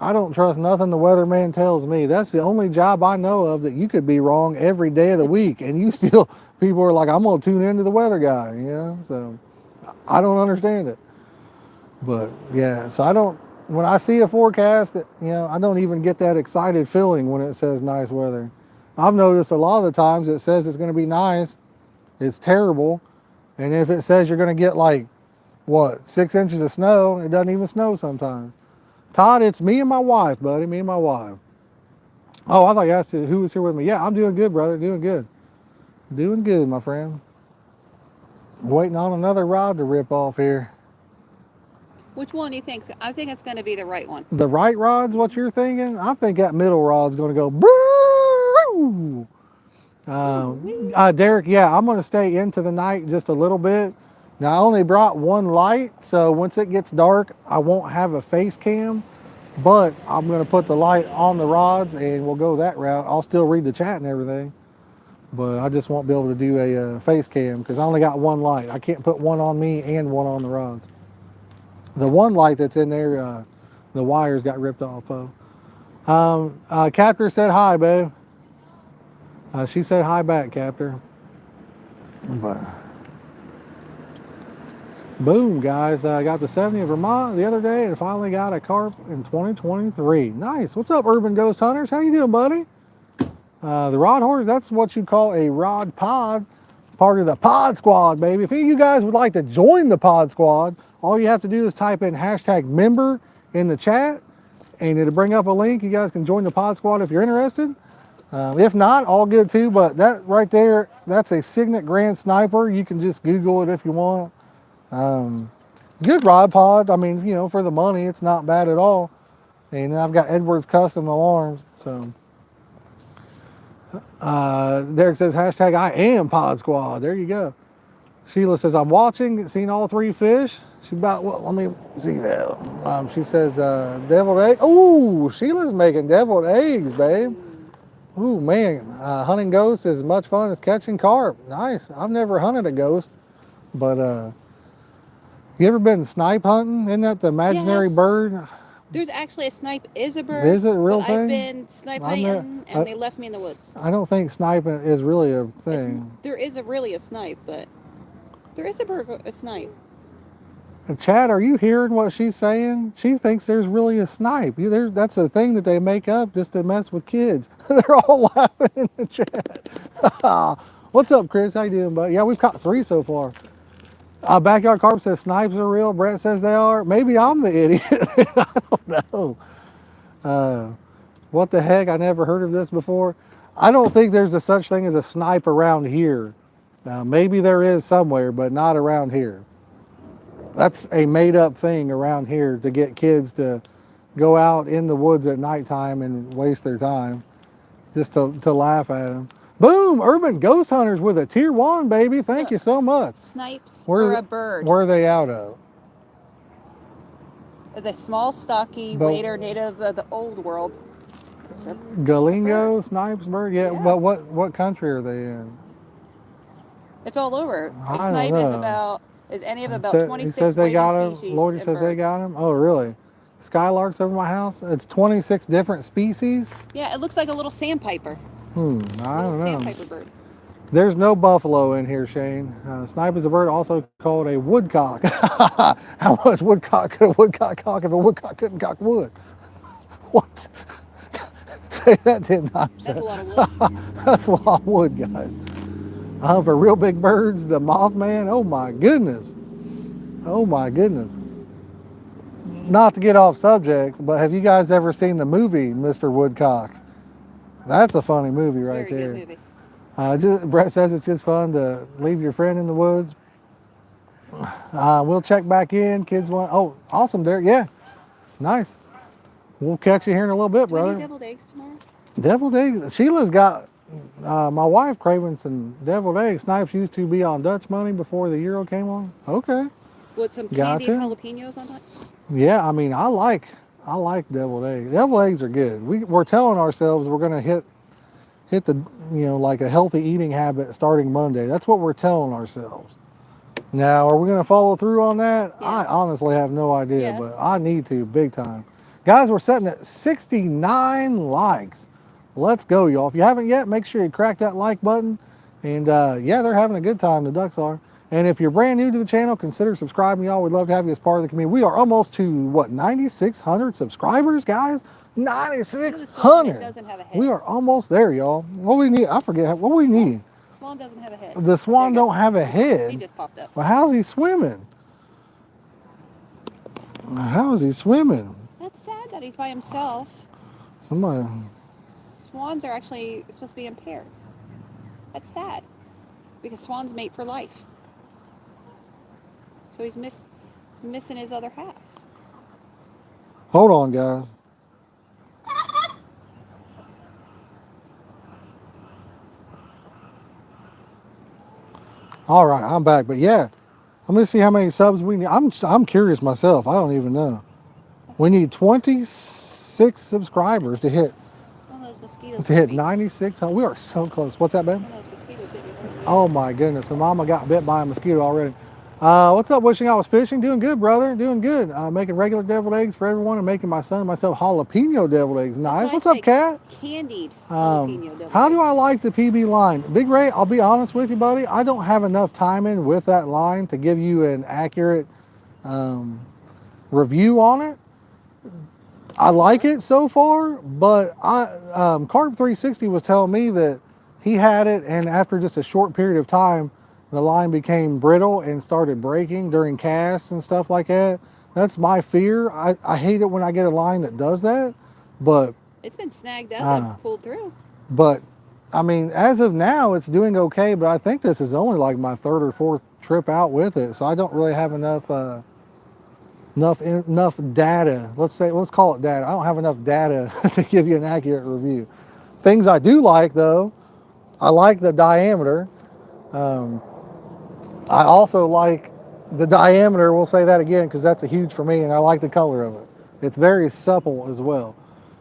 I don't trust nothing the weatherman tells me. That's the only job I know of that you could be wrong every day of the week. And you still, people are like, I'm going to tune into the weather guy. You know? So I don't understand it. But yeah, so I don't, when I see a forecast, I don't even get that excited feeling when it says nice weather. I've noticed a lot of the times it says it's going to be nice, it's terrible. And if it says you're going to get like, 6 inches of snow, it doesn't even snow sometimes. Todd, it's me and my wife, buddy, me and my wife. Oh, I thought you asked who was here with me. Yeah, I'm doing good, brother, doing good. Doing good, my friend. Waiting on another rod to rip off here. Which one do you think? I think it's going to be the right one. The right rod's what you're thinking? I think that middle rod's going to go. Derek, yeah, I'm going to stay into the night just a little bit. Now, I only brought 1 light, so once it gets dark, I won't have a face cam, but I'm going to put the light on the rods and we'll go that route. I'll still read the chat and everything, but I just won't be able to do a face cam because I only got 1 light. I can't put 1 on me and 1 on the rods. The 1 light that's in there, the wires got ripped off of. Captor said hi, babe. She said hi back, Captor. But boom, guys. I got the 70 in Vermont the other day and finally got a carp in 2023. Nice. What's up, Urban Ghost Hunters? How you doing, buddy? The Rod Horse, that's what you call a rod pod. Part of the pod squad, baby. If any of you guys would like to join the pod squad, all you have to do is type in #member in the chat and it'll bring up a link. You guys can join the pod squad if you're interested. If not, all good too. But that right there, that's a Signet Grand Sniper. You can just Google it if you want. Good rod pod. I mean, for the money, it's not bad at all. And I've got Edwards custom alarms. So Derek says #I am pod squad. There you go. Sheila says I'm watching, seen all 3 fish. She about, well, let me see that. She says deviled egg. Oh, Sheila's making deviled eggs, babe. Ooh, man. Hunting ghosts is as much fun as catching carp. Nice. I've never hunted a ghost, but you ever been snipe hunting? Isn't that the imaginary bird? There's actually a snipe is a bird. Is it a real thing? I've been snipe hunting and they left me in the woods. I don't think sniping is really a thing. There is really a snipe, but there is a snipe. Chad, are you hearing what she's saying? She thinks there's really a snipe. That's a thing that they make up just to mess with kids. They're all laughing in the chat. What's up, Chris? How you doing, buddy? Yeah, we've caught 3 so far. Backyard Carp says snipes are real. Brett says they are. Maybe I'm the idiot. I don't know. What the heck? I never heard of this before. I don't think there's a such thing as a snipe around here. Now, maybe there is somewhere, but not around here. That's a made-up thing around here to get kids to go out in the woods at nighttime and waste their time just to laugh at them. Boom! Urban Ghost Hunters with a tier 1, baby. Thank you so much. Snipes Where or a bird. Where are they out of? It's a small, stocky wader native of the old world. Galingo, snipes, bird? Yeah, but what country are they in? It's all over. I A don't snipe know. is any of about 26 He says they got them. species. Lordy says they got them. Oh, really? Skylarks over my house? It's 26 different species? Yeah, it looks like a little sandpiper. I don't know. Sandpiper bird. There's no buffalo in here, Shane. Snipe is a bird also called a woodcock. How much woodcock could a woodcock cock if a woodcock couldn't cock wood? What? Say that 10 times. That's a lot of wood. That's a lot of wood, guys. For real big birds, the Mothman, oh my goodness. Oh my goodness. Not to get off subject, but have you guys ever seen the movie Mr. Woodcock? That's a funny movie right there. Very good movie. Brett says it's just fun to leave your friend in the woods. We'll check back in. Kids want. Oh, awesome, Derek. Yeah, nice. We'll catch you here in a little bit, brother. Do we need deviled eggs tomorrow? Deviled eggs. Sheila's got my wife craving some deviled eggs. Snipes used to be on Dutch money before the euro came on. Okay. With some candied jalapenos on top. Yeah, I mean, I like deviled eggs. Deviled eggs are good. We're telling ourselves we're gonna hit the like a healthy eating habit starting Monday. That's what we're telling ourselves. Now, are we gonna follow through on that? Yes. I honestly have no idea, but I need to big time. Guys, we're sitting at 69 likes. Let's go, y'all. If you haven't yet, make sure you crack that like button. And yeah, they're having a good time. The ducks are. And if you're brand new to the channel, consider subscribing, y'all. We'd love to have you as part of the community. We are almost to, what, 9,600 subscribers, guys? 9,600. Doesn't have a head. We are almost there, y'all. What we need, I forget, what we need? Swan doesn't have a head. The swan don't have a head? He just popped up. Well, how's he swimming? How is he swimming? That's sad that he's by himself. Somebody. Swans are actually supposed to be in pairs. That's sad. Because swans mate for life. So he's missing his other half. Hold on, guys. All right, I'm back. But yeah, I'm gonna see how many subs we need. I'm curious myself. I don't even know. We need 26 subscribers to hit. To hit 96. We are so close. What's that, babe? Oh my goodness. And Mama got bit by a mosquito already. What's up? Wishing I was fishing. Doing good, brother. Doing good. Making regular deviled eggs for everyone and making my son and myself jalapeno deviled eggs. Nice. What's up, Kat? Candied jalapeno deviled eggs. How do I like the PB line? Big Ray, I'll be honest with you, buddy. I don't have enough time in with that line to give you an accurate review on it. I like it so far, but Carp 360 was telling me that he had it, and after just a short period of time, the line became brittle and started breaking during casts and stuff like that. That's my fear. I hate it when I get a line that does that, but it's been snagged up and pulled through. But I mean, as of now, it's doing okay. But I think this is only like my third or fourth trip out with it, so I don't really have enough data. Let's call it data. I don't have enough data to give you an accurate review. Things I do like though, I like the diameter. I also like the diameter. We'll say that again because that's a huge for me, and I like the color of it. It's very supple as well.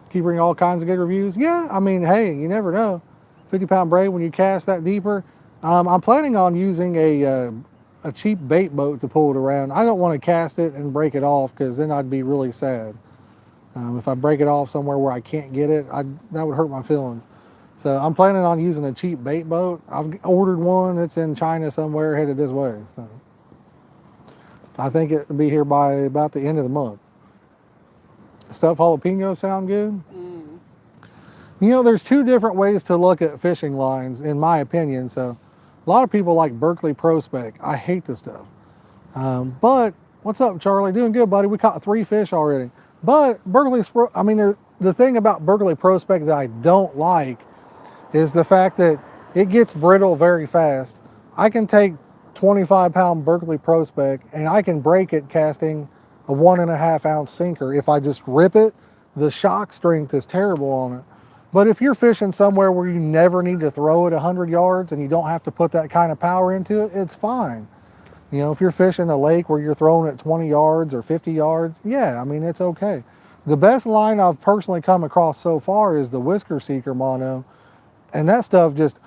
Keep bringing all kinds of good reviews. Yeah, I mean, hey, you never know. 50-pound braid when you cast that deeper. I'm planning on using a cheap bait boat to pull it around. I don't want to cast it and break it off because then I'd be really sad. If I break it off somewhere where I can't get it, that would hurt my feelings. So I'm planning on using a cheap bait boat. I've ordered one. It's in China somewhere, headed this way. So I think it'll be here by about the end of the month. Stuffed jalapenos sound good? You know, there's two different ways to look at fishing lines, in my opinion. So a lot of people like Berkeley Pro Spec. I hate this stuff. But what's up, Charlie? Doing good, buddy. We caught 3 fish already. But Berkeley, I mean, the thing about Berkeley Pro Spec that I don't like is the fact that it gets brittle very fast. I can take 25-pound Berkeley Pro Spec and I can break it casting a 1.5-ounce sinker. If I just rip it, the shock strength is terrible on it. But if you're fishing somewhere where you never need to throw it 100 yards and you don't have to put that kind of power into it, it's fine. You know, if you're fishing a lake where you're throwing it 20 yards or 50 yards, yeah, I mean, it's okay. The best line I've personally come across so far is the Whisker Seeker mono. And that stuff just,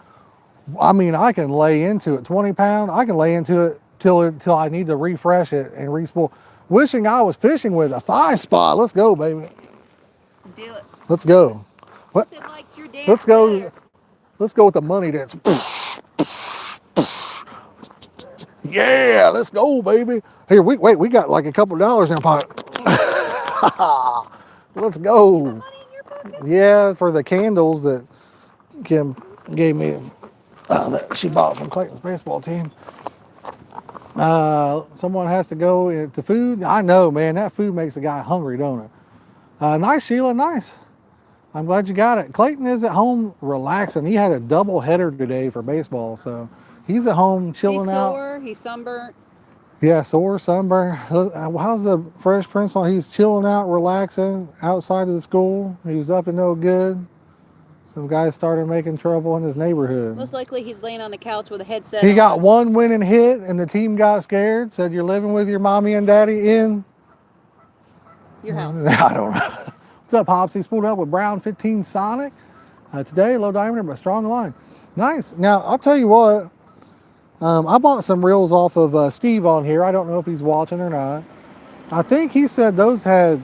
I mean, I can lay into it 20 pound. I can lay into it till I need to refresh it and respool. Wishing I was fishing with a thigh spot. Let's go, baby. Do it. Let's go. What? Like your Let's go. Let's go with the money dance. Yeah, let's go, baby. Here, we got like a couple dollars in our pocket. Let's go. Yeah, for the candles that Kim gave me, that she bought from Clayton's baseball team. Someone has to go to food. I know, man, that food makes a guy hungry, don't it? Nice, Sheila, nice. I'm glad you got it. Clayton is at home relaxing. He had a double header today for baseball, so he's at home chilling out. He's sore, he's sunburnt. Yeah, sore, sunburn. How's the Fresh Prince on? He's chilling out, relaxing outside of the school. He was up and no good. Some guys started making trouble in his neighborhood. Most likely he's laying on the couch with a headset He on. got one winning hit, and the team got scared, said, "You're living with your mommy and daddy in your house." I don't know. What's up, Hops? He's pulled up with Brown 15 Sonic. Today, low diameter, but strong line. Nice. Now, I'll tell you what. I bought some reels off of Steve on here. I don't know if he's watching or not. I think he said those had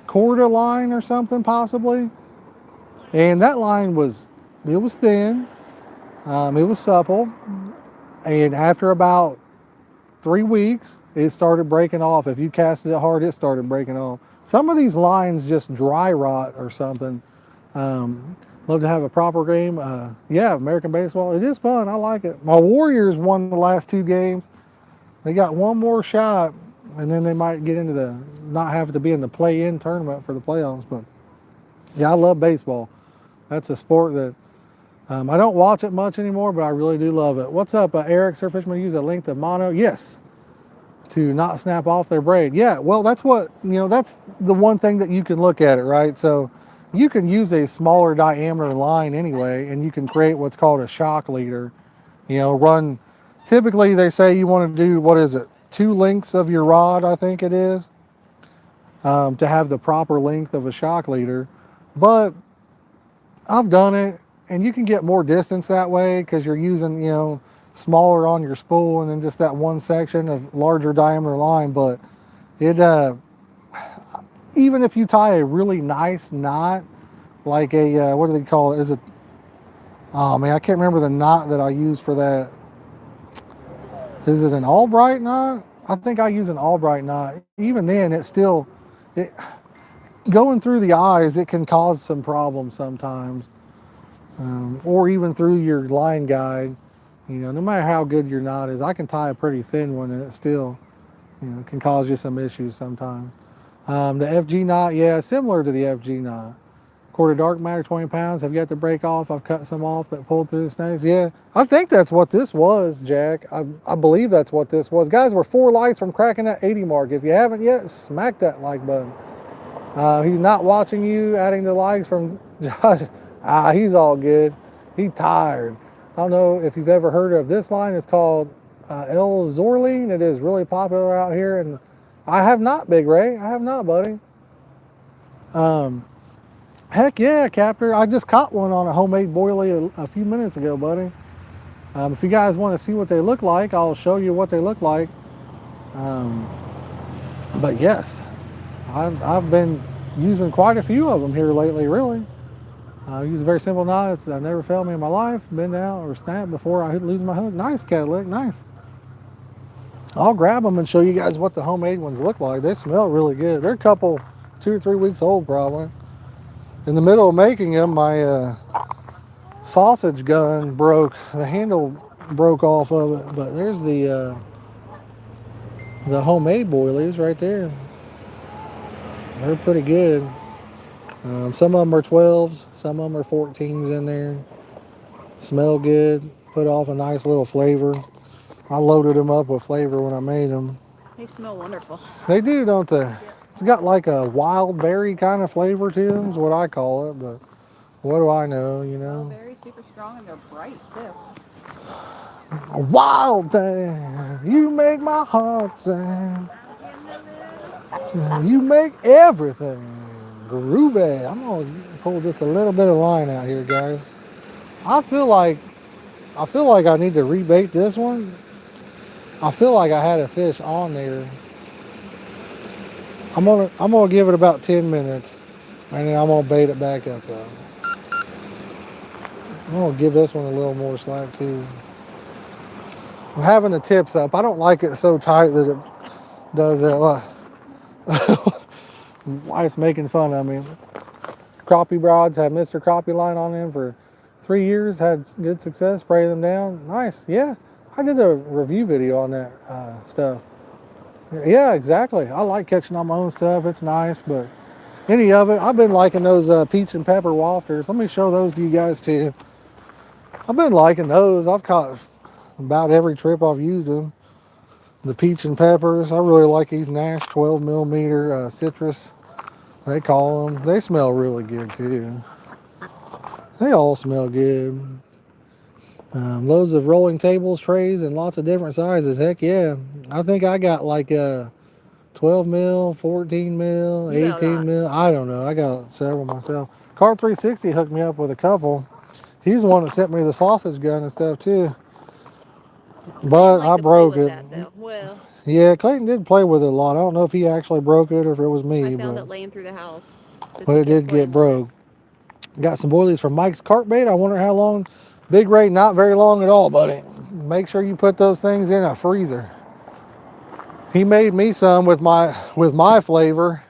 quarter line or something, possibly. And that line was thin. It was supple. And after about 3 weeks, it started breaking off. If you casted it hard, it started breaking off. Some of these lines just dry rot or something. Love to have a proper game. Yeah, American baseball. It is fun. I like it. My Warriors won the last 2 games. They got one more shot, and then they might get into the, not have to be in the play-in tournament for the playoffs. But yeah, I love baseball. That's a sport that I don't watch it much anymore, but I really do love it. What's up, Eric? Surfisherman use a length of mono? Yes. To not snap off their braid. Yeah, well, that's what, that's the one thing that you can look at it, right? So you can use a smaller diameter line anyway, and you can create what's called a shock leader. Run, typically they say you want to do, 2 lengths of your rod, I think it is, to have the proper length of a shock leader. But I've done it, and you can get more distance that way because you're using, smaller on your spool and then just that one section of larger diameter line. But it even if you tie a really nice knot, like a what do they call it? Oh man, I can't remember the knot that I use for that. Is it an Albright knot? I think I use an Albright knot. Even then, going through the eyes, it can cause some problems sometimes, or even through your line guide. No matter how good your knot is, I can tie a pretty thin one and it still, can cause you some issues sometimes. The FG knot, yeah, similar to the FG knot. Quarter dark matter, 20 pounds. Have yet to break off. I've cut some off that pulled through the snakes. Yeah, I think that's what this was, Jack. I believe that's what this was. Guys, we're 4 likes from cracking that 80 mark. If you haven't yet, smack that like button. He's not watching you, adding the likes from Josh. He's all good. He's tired. I don't know if you've ever heard of this line. It's called El Zorline. It is really popular out here, and I have not, Big Ray. I have not, buddy. Heck yeah, Captor. I just caught one on a homemade boilie a few minutes ago, buddy. If you guys want to see what they look like, I'll show you what they look like. But yes, I've been using quite a few of them here lately, really. I use a very simple knot. It's never failed me in my life. Bend out or snap before I lose my hook. Nice, Cadillac, nice. I'll grab them and show you guys what the homemade ones look like. They smell really good. They're a couple, 2 or 3 weeks old probably. In the middle of making them, my sausage gun broke. The handle broke off of it. But there's the homemade boilies right there. They're pretty good. Some of them are 12s, some of them are 14s in there. Smell good, put off a nice little flavor. I loaded them up with flavor when I made them. They smell wonderful. They do, don't they? It's got like a wild berry kind of flavor to them, is what I call it. But What do I know, you know? Very super strong and they're bright too. A wild thing, you make my heart sing. You make everything groovy. I'm gonna pull just a little bit of line out here, guys. I feel like I need to rebait this one. I feel like I had a fish on there. I'm gonna give it about 10 minutes, and then I'm gonna bait it back up though. I'm gonna give this one a little more slack too. I'm having the tips up. I don't like it so tight that it does that. Wife's making fun of me. Crappie rods had Mr. Crappie line on them for 3 years. Had good success. Spray them down. Nice. Yeah, I did a review video on that stuff. Yeah, exactly. I like catching on my own stuff. It's nice, but any of it. I've been liking those peach and pepper wafters. Let me show those to you guys too. I've been liking those. I've caught about every trip I've used them. The peach and peppers. I really like these Nash 12 millimeter citrus. They call them. They smell really good too. They all smell good. Loads of rolling tables, trays, and lots of different sizes. Heck yeah. I think I got like 12 mil, 14 mil, 18 mil. I don't know. I got several myself. Carp 360 hooked me up with a couple. He's the one that sent me the sausage gun and stuff too. But I broke it. Well, yeah, Clayton did play with it a lot. I don't know if he actually broke it or if it was me. I found it laying through the house. But it did get broke. Got some boilies from Mike's Carp Bait. I wonder how long. Big rate, not very long at all, buddy. Make sure you put those things in a freezer. He made me some with my flavor.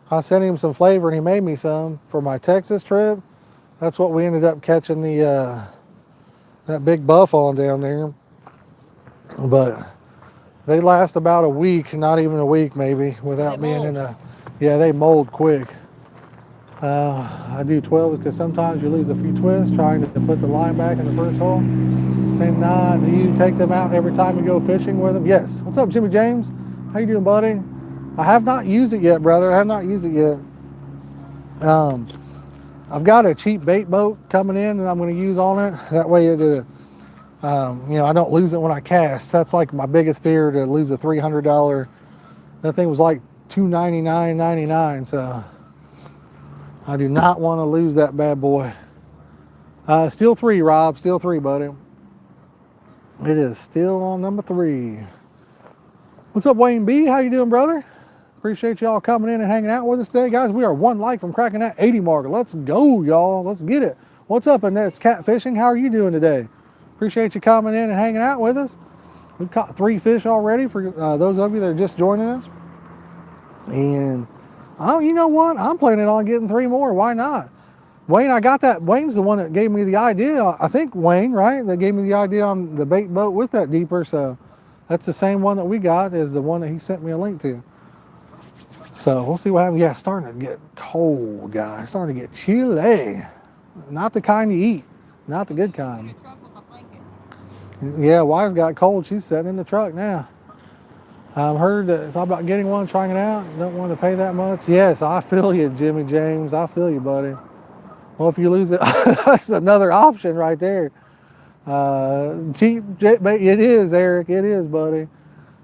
I sent him some flavor and he made me some for my Texas trip. That's what we ended up catching that big buff on down there. But they last about a week, not even a week maybe, without being in a, yeah, they mold quick. I do 12 because sometimes you lose a few twists trying to put the line back in the first hole. Same knot. Do you take them out every time you go fishing with them? Yes. What's up, Jimmy James? How you doing, buddy? I have not used it yet, brother. I have not used it yet. I've got a cheap bait boat coming in that I'm going to use on it. That way it, I don't lose it when I cast. That's like my biggest fear, to lose a $300. That thing was like $299.99, so I do not want to lose that bad boy. Still 3, Rob. Still 3, buddy. It is still on number 3. What's up, Wayne B? How you doing, brother? Appreciate y'all coming in and hanging out with us today. Guys, we are 1 like from cracking that 80 mark. Let's go, y'all. Let's get it. What's up, and that's Catfishing. How are you doing today? Appreciate you coming in and hanging out with us. We've caught 3 fish already for those of you that are just joining us. And you know what? I'm planning on getting 3 more. Why not? Wayne, I got that. Wayne's the one that gave me the idea. I think Wayne, right? That gave me the idea on the bait boat with that deeper. So that's the same one that we got, is the one that he sent me a link to. So we'll see what happens. Yeah, it's starting to get cold, guys. It's starting to get chilly. Not the kind you eat. Not the good kind. Yeah, wife's got cold. She's sitting in the truck now. I've heard that, thought about getting one, trying it out. Don't want to pay that much. Yes, I feel you, Jimmy James. I feel you, buddy. Well, if you lose it, that's another option right there. Cheap jet bait. It is, Eric. It is, buddy.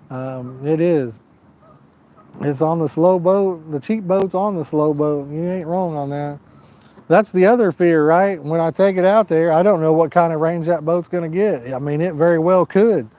It is. It's on the slow boat. The cheap boat's on the slow boat. You ain't wrong on that. That's the other fear, right? When I take it out there, I don't know what kind of range that boat's going to get. I mean, it very well could.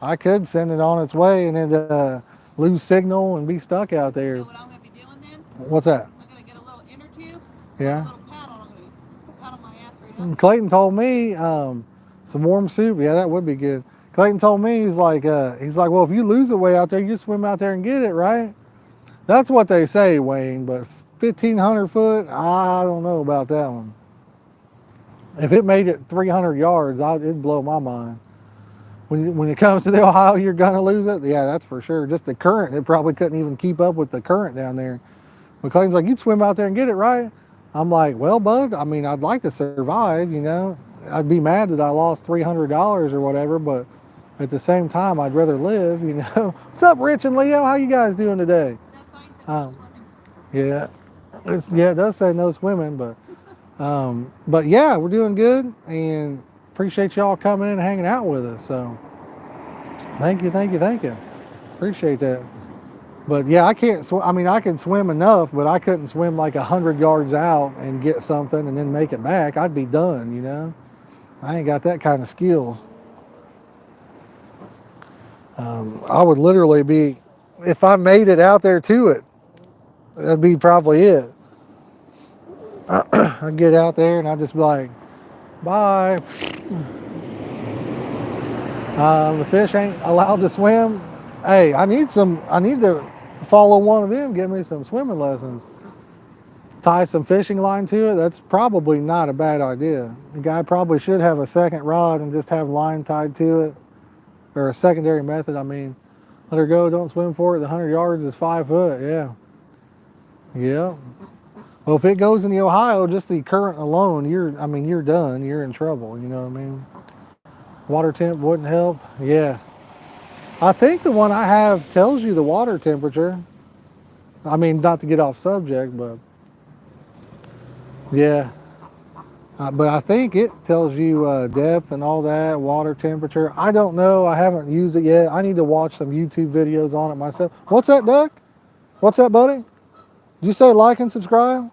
I could send it on its way and then lose signal and be stuck out there. You know what I'm going to be doing then? What's that? I'm going to get a little inner tube. Yeah. A little paddle. I'm going to paddle my ass right now. Clayton told me some warm soup. Yeah, that would be good. Clayton told me, he's like, well, if you lose it way out there, you just swim out there and get it, right? That's what they say, Wayne, but 1,500 foot, I don't know about that one. If it made it 300 yards, it'd blow my mind. When it comes to the Ohio, you're gonna lose it. Yeah, that's for sure. Just the current, it probably couldn't even keep up with the current down there. But Clayton's like, you'd swim out there and get it, right? I'm like, well, bud, I mean, I'd like to survive, you know. I'd be mad that I lost $300 or whatever, but at the same time, I'd rather live, you know. What's up, Rich and Leo? How you guys doing today? That sign says no swimming. Yeah, it does say no swimming, but But yeah, we're doing good, and appreciate y'all coming in and hanging out with us. So thank you, thank you, thank you. Appreciate that. But yeah, I can't swim. I mean, I can swim enough, but I couldn't swim like 100 yards out and get something and then make it back. I'd be done, you know. I ain't got that kind of skill. I would literally be, if I made it out there to it, that'd be probably it. I'd get out there and I'd just be like, bye. The fish ain't allowed to swim. Hey, I need to follow one of them, give me some swimming lessons. Tie some fishing line to it. That's probably not a bad idea. The guy probably should have a second rod and just have line tied to it, or a secondary method. I mean, let her go, don't swim for it. The 100 yards is 5 foot. Yeah. Yeah. Well, if it goes in the Ohio, just the current alone, you're done. You're in trouble. You know what I mean? Water temp wouldn't help. Yeah. I think the one I have tells you the water temperature. I mean, not to get off subject, but yeah. But I think it tells you depth and all that, water temperature. I don't know. I haven't used it yet. I need to watch some YouTube videos on it myself. What's that, Doug? What's that, buddy? Did you say like and subscribe?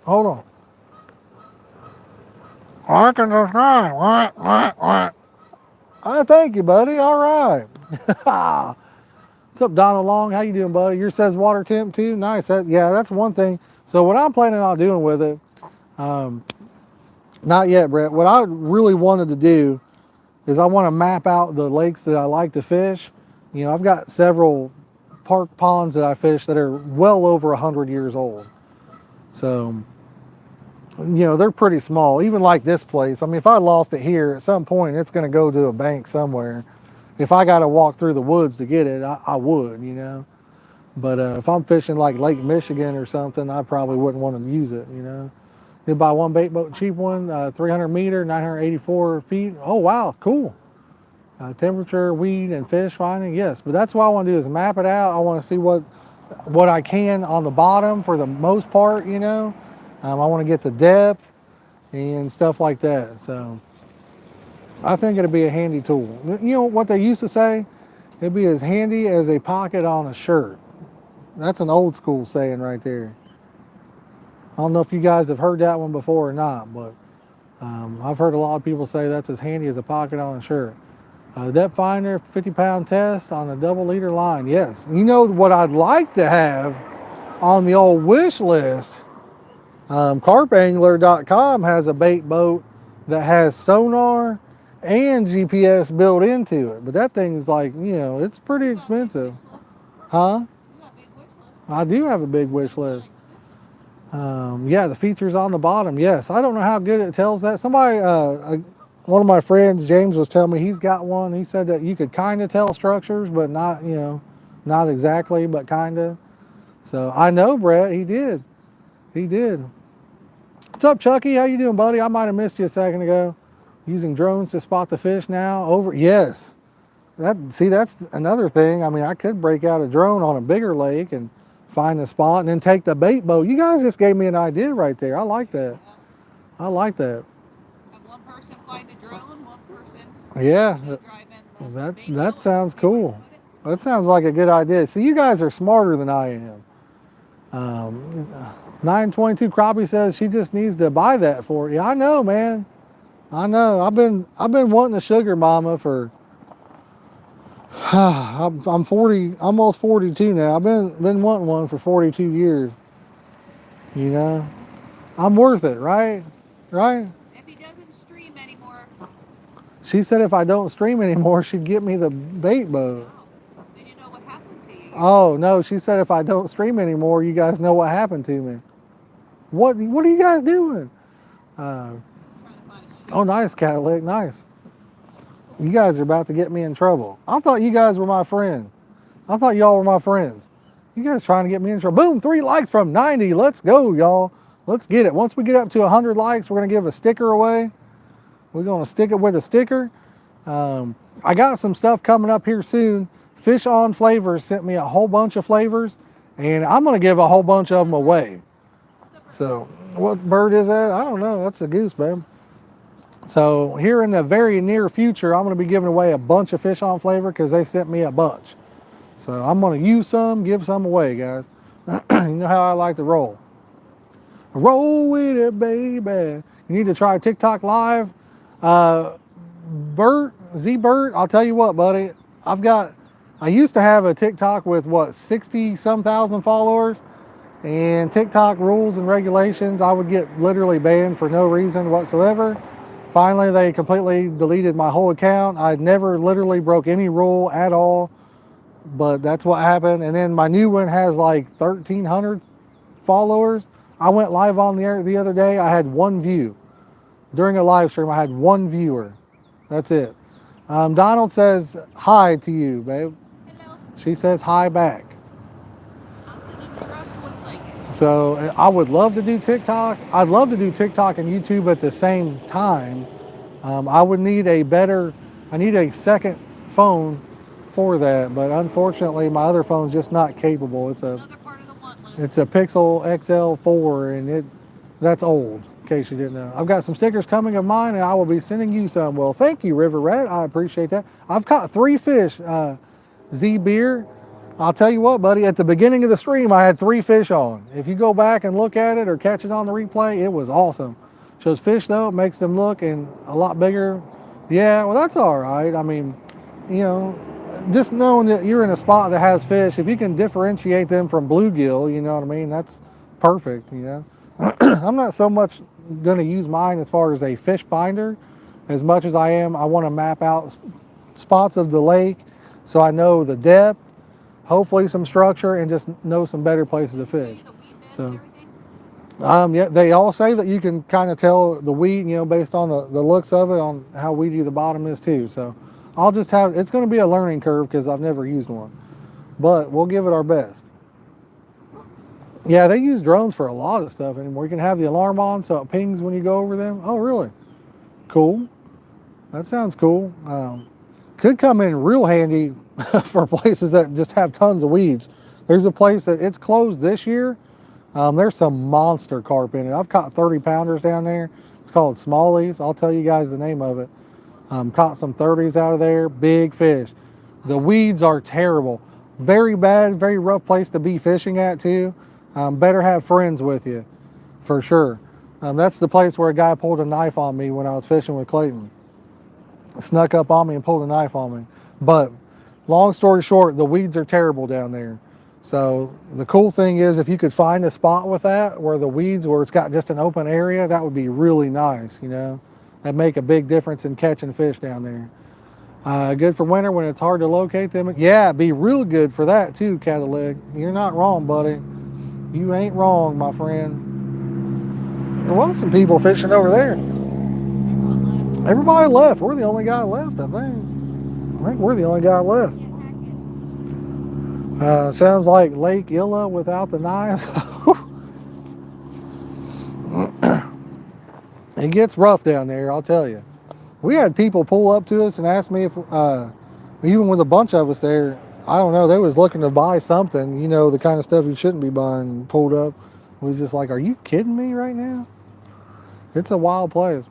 Hold on. Like and subscribe. What? Thank you, buddy. All right. What's up, Donald Long? How you doing, buddy? Yours says water temp too. Nice. Yeah, that's one thing. So what I'm planning on doing with it, not yet, Brett. What I really wanted to do is I want to map out the lakes that I like to fish. You know, I've got several park ponds that I fish that are well over 100 years old. So, you know, they're pretty small. Even like this place. I mean, if I lost it here, at some point it's going to go to a bank somewhere. If I got to walk through the woods to get it, I would, you know. But if I'm fishing like Lake Michigan or something, I probably wouldn't want to use it, you know. Did buy one bait boat, cheap one, 300 meter, 984 feet. Oh, wow, cool. Temperature, weed, and fish finding, yes. But that's what I want to do is map it out. I want to see what I can on the bottom for the most part, you know. I want to get the depth and stuff like that. So I think it'd be a handy tool. You know what they used to say? It'd be as handy as a pocket on a shirt. That's an old school saying right there. I don't know if you guys have heard that one before or not, but I've heard a lot of people say that's as handy as a pocket on a shirt. Depth finder, 50-pound test on a double leader line. Yes. You know what I'd like to have on the old wish list? Carpangler.com has a bait boat that has sonar and GPS built into it. But that thing's like, you know, it's pretty expensive. Huh? I do have a big wish list. Yeah, the features on the bottom. Yes, I don't know how good it tells that. Somebody, one of my friends, James, was telling me he's got one. He said that you could kind of tell structures, but not, you know, not exactly, but kind of. So I know, Brett, he did. He did. What's up, Chucky? How you doing, buddy? I might have missed you a second ago. Using drones to spot the fish now. Over. Yes. That's another thing. I mean, I could break out a drone on a bigger lake and find the spot and then take the bait boat. You guys just gave me an idea right there. I like that. I like that. Have one person fly the drone, one person yeah, drive in that sounds cool. That sounds like a good idea. So you guys are smarter than I am. 922 Crappie says she just needs to buy that for it. Yeah, I know, man. I know. I've been wanting a sugar mama for I'm 40, almost 42 now. I've been wanting one for 42 years. You know, I'm worth it, right? Right? If he doesn't stream anymore. She said if I don't stream anymore, she'd get me the bait boat. Oh, did you know what happened to you? Oh no, she said if I don't stream anymore, you guys know what happened to me. What are you guys doing? Oh, nice, Cadillac, nice. You guys are about to get me in trouble. I thought you guys were my friend. I thought y'all were my friends. You guys trying to get me in trouble. Boom, 3 likes from 90. Let's go, y'all. Let's get it. Once we get up to 100 likes, we're going to give a sticker away. We're going to stick it with a sticker. I got some stuff coming up here soon. Fish On Flavors sent me a whole bunch of flavors, and I'm going to give a whole bunch of them away. What's up, So what bird is that? I don't know. That's a goose, babe. So here in the very near future, I'm going to be giving away a bunch of fish on flavor because they sent me a bunch. So I'm going to use some, give some away, guys. You know how I like to roll. Roll with it, baby. You need to try TikTok live. Bert, Z-Bert, I'll tell you what, buddy. I used to have a TikTok with what, 60 some thousand followers, and TikTok rules and regulations, I would get literally banned for no reason whatsoever. Finally, they completely deleted my whole account. I never literally broke any rule at all, but that's what happened. And then my new one has like 1,300 followers. I went live on the other day. I had one view. During a live stream, I had one viewer. That's it. Donald says hi to you, babe. Hello. She says hi back. I'm sitting in the truck with blanket. So I would love to do TikTok. I'd love to do TikTok and YouTube at the same time. I would need I need a second phone for that, but unfortunately my other phone's just not capable. Another part of the want list. It's a Pixel XL4 and that's old, in case you didn't know. I've got some stickers coming of mine and I will be sending you some. Well, thank you, River Rat. I appreciate that. I've caught 3 fish, Z-Beer. I'll tell you what, buddy, at the beginning of the stream, I had 3 fish on. If you go back and look at it or catch it on the replay, it was awesome. Shows fish, though, it makes them look and a lot bigger. Yeah, well, that's all right. I mean, you know, just knowing that you're in a spot that has fish, if you can differentiate them from bluegill, you know what I mean, that's perfect, you know. I'm not so much going to use mine as far as a fish finder as much as I want to map out spots of the lake so I know the depth, hopefully some structure, and just know some better places to fish. So, yeah, they all say that you can kind of tell the weed, you know, based on the looks of it, on how weedy the bottom is too. So I'll just it's going to be a learning curve because I've never used one, but we'll give it our best. Yeah, they use drones for a lot of stuff anymore. You can have the alarm on so it pings when you go over them. Oh, really? Cool. That sounds cool. Could come in real handy for places that just have tons of weeds. There's a place that it's closed this year. There's some monster carp in it. I've caught 30 pounders down there. It's called Smallies. I'll tell you guys the name of it. Caught some 30s out of there. Big fish. The weeds are terrible. Very bad, very rough place to be fishing at too. Better have friends with you, for sure. That's the place where a guy pulled a knife on me when I was fishing with Clayton. Snuck up on me and pulled a knife on me. But long story short, the weeds are terrible down there. So the cool thing is if you could find a spot with that where it's got just an open area, that would be really nice, you know. That'd make a big difference in catching fish down there. Good for winter when it's hard to locate them. Yeah, it'd be real good for that too, Cadillac. You're not wrong, buddy. You ain't wrong, my friend. There was some people fishing over there. Everybody left. We're the only guy left, I think we're the only guy left. Sounds like Lake Illa without the knife. It gets rough down there, I'll tell you. We had people pull up to us and ask me if, even with a bunch of us there, I don't know, they was looking to buy something, you know, the kind of stuff you shouldn't be buying, pulled up. We was just like, are you kidding me right now? It's a wild place.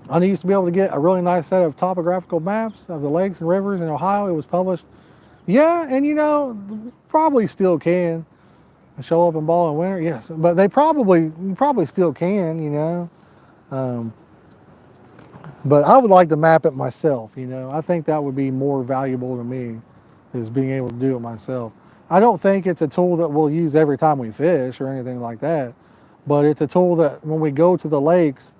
I used to be able to get a really nice set of topographical maps of the lakes and rivers in Ohio. It was published. Yeah, and you know, probably still can. Show up and ball in winter, yes. But you probably still can, you know. But I would like to map it myself, you know. I think that would be more valuable to me, is being able to do it myself. I don't think it's a tool that we'll use every time we fish or anything like that, but it's a tool that when we go to the lakes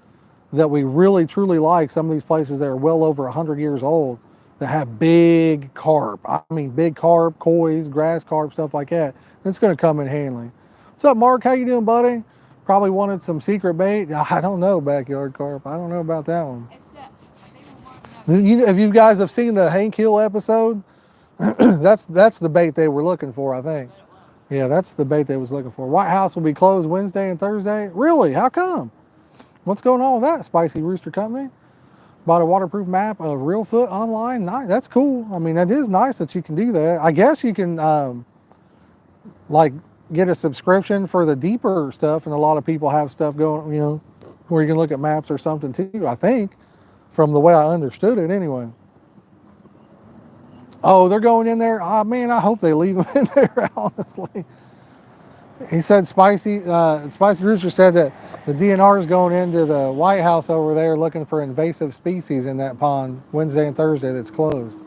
that we really truly like, some of these places that are well over 100 years old that have big carp. I mean big carp, koi's, grass carp, stuff like that. It's going to come in handy. What's up, Mark? How you doing, buddy? Probably wanted some secret bait. I don't know, backyard carp. I don't know about that one. If you guys have seen the Hank Hill episode, that's the bait they were looking for, I think. Yeah, that's the bait they was looking for. White House will be closed Wednesday and Thursday. Really? How come? What's going on with that, Spicy Rooster Company? Bought a waterproof map of Reelfoot online. Nice. That's cool. I mean, that is nice that you can do that. I guess you can, like, get a subscription for the deeper stuff, and a lot of people have stuff going, where you can look at maps or something too, I think, from the way I understood it anyway. Oh, they're going in there? Oh, man, I hope they leave them in there, honestly. He said Spicy Rooster said that the DNR is going into the White House over there looking for invasive species in that pond Wednesday and Thursday that's closed.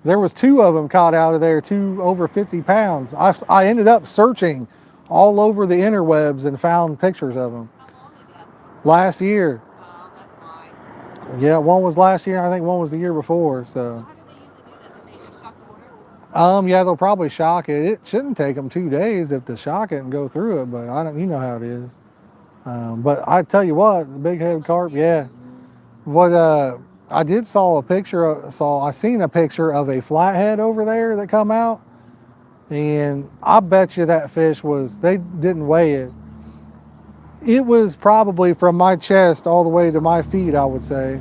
There was 2 of them caught out of there, 2 over 50 pounds. I ended up searching all over the interwebs and found pictures of them. How long ago? Last year. Oh, that's why. Yeah, one was last year. I think one was the year before. So. How do they usually do that? Do they just shock water? Yeah, they'll probably shock it. It shouldn't take them 2 days if to shock it and go through it, but I don't. You know how it is. But I tell you what, the big-headed carp, yeah. What I did saw a picture. I seen a picture of a flathead over there that come out, and I bet you that fish was. They didn't weigh it. It was probably from my chest all the way to my feet. I would say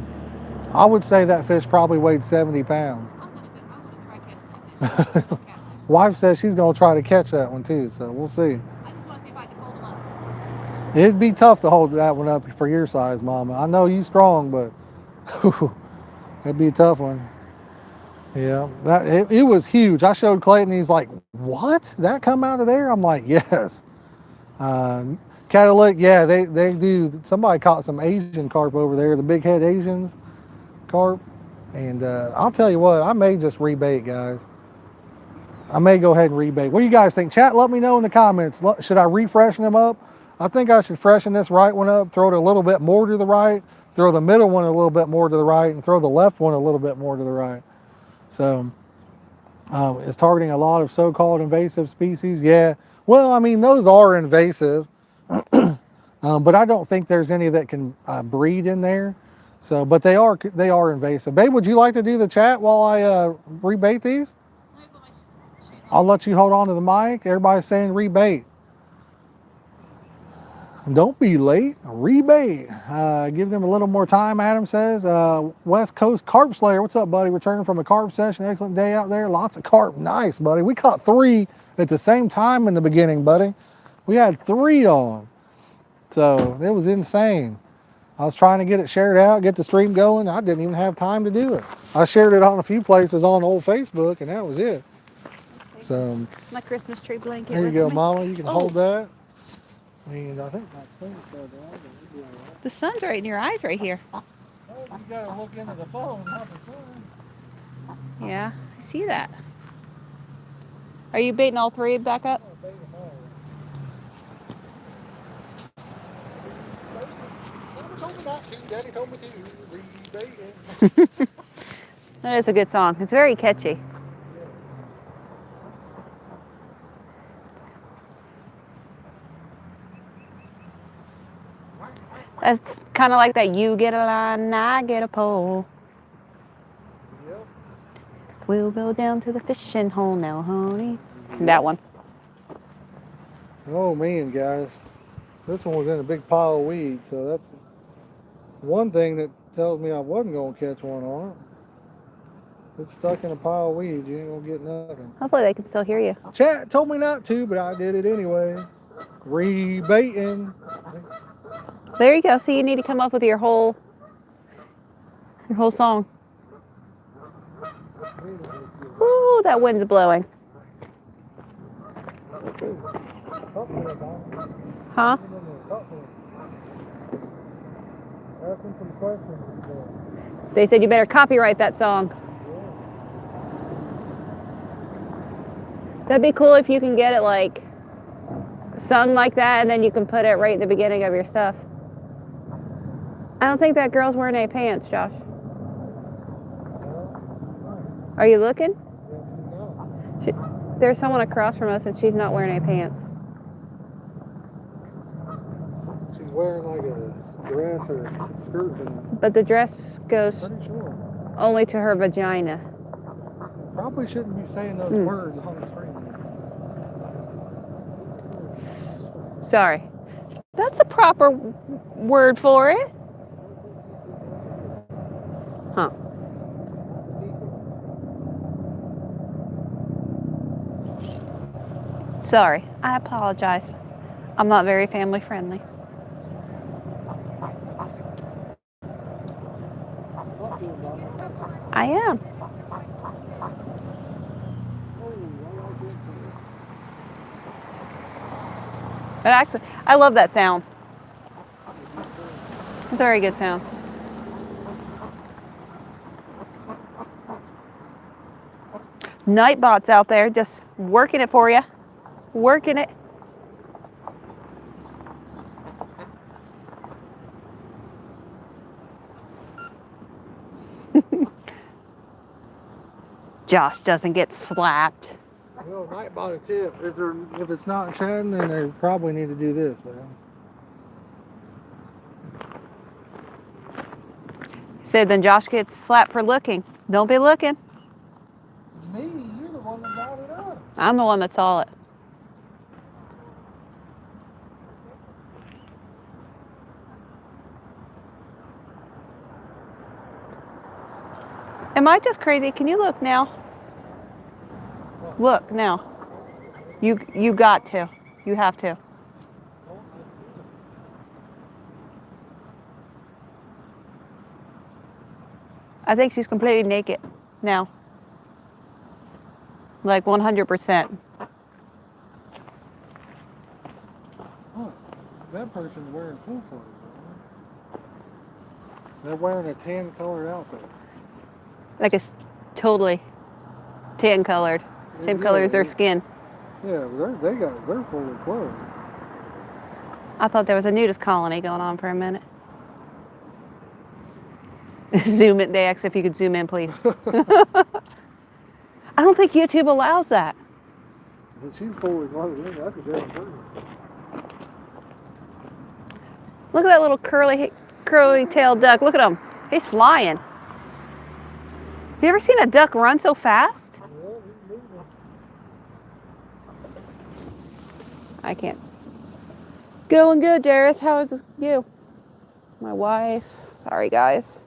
that fish probably weighed 70 pounds. I'm gonna try catching that fish. Wife says she's gonna try to catch that one too, so we'll see. I just want to see if I can hold them up. It'd be tough to hold that one up for your size, Mama. I know you strong, but it'd be a tough one. Yeah, it was huge. I showed Clayton. He's like, "What? That come out of there?" I'm like, "Yes." Cadillac, yeah, they do. Somebody caught some Asian carp over there, the big head Asians carp, and I'll tell you what, I may just rebait, guys. I may go ahead and rebait. What do you guys think? Chat, let me know in the comments. Should I refreshen them up? I think I should freshen this right one up, throw it a little bit more to the right, throw the middle one a little bit more to the right, and throw the left one a little bit more to the right. So it's targeting a lot of so-called invasive species. Yeah, well, I mean, those are invasive, but I don't think there's any that can breed in there. So, but they are invasive. Babe, would you like to do the chat while I rebait these? I'll let you hold on to the mic. Everybody's saying rebait. Don't be late. Rebait. Give them a little more time, Adam says. West Coast Carp Slayer. What's up, buddy? Returning from a carp session. Excellent day out there. Lots of carp. Nice, buddy. We caught 3 at the same time in the beginning, buddy. We had 3 on. So it was insane. I was trying to get it shared out, get the stream going. I didn't even have time to do it. I shared it on a few places on old Facebook, and that was it. So my Christmas tree blanket. There you go, Mama. You can hold that. And I think the sun's right in your eyes right here. Well, you gotta look into the phone, not the sun. Yeah, I see that. Are you baiting all 3 back up? Daddy told me to. That is a good song. It's very catchy. That's kind of like that. You get a line, I get a pole. Yep. We'll go down to the fishing hole now, honey. That one. Oh man, guys, this one was in a big pile of weeds, so that's one thing that tells me I wasn't gonna catch one on it. It's stuck in a pile of weeds. You ain't gonna get nothing. Hopefully they can still hear you. Chat told me not to, but I did it anyway. Rebaiting. There you go. See, you need to come up with your whole song. Ooh, that wind's blowing. Huh? Asking some questions. They said you better copyright that song. That'd be cool if you can get it like sung like that, and then you can put it right at the beginning of your stuff. I don't think that girl's wearing any pants, Josh. Are you looking? There's someone across from us and she's not wearing any pants. She's wearing like a dress or a skirt. But the dress goes Pretty sure. only to her vagina. Probably shouldn't be saying those words on the screen. Sorry. That's a proper word for it. Huh. Sorry, I apologize. I'm not very family friendly. I am. But actually, I love that sound. It's a very good sound. Nightbot's out there just working it for you. Working it. Josh doesn't get slapped. Well, Nightbot a tip. If it's not chatting, then they probably need to do this, man. So then Josh gets slapped for looking. Don't be looking. Me? You're the one that brought it up. I'm the one that saw it. Am I just crazy? Can you look now? Look now. You got to. You have to. I think she's completely naked now. Like 100%. Oh, that person's wearing full colors. They're wearing a tan colored outfit. Like it's totally tan colored. Same color as their skin. Yeah, they're fully clothed. I thought there was a nudist colony going on for a minute. Zoom it, Dax, if you could zoom in, please. I don't think YouTube allows that. She's fully clothed. That's a different thing. Look at that little curly-tailed duck. Look at him. He's flying. You ever seen a duck run so fast? I can't. Going good, Jairus. How is you? My wife. Sorry, guys.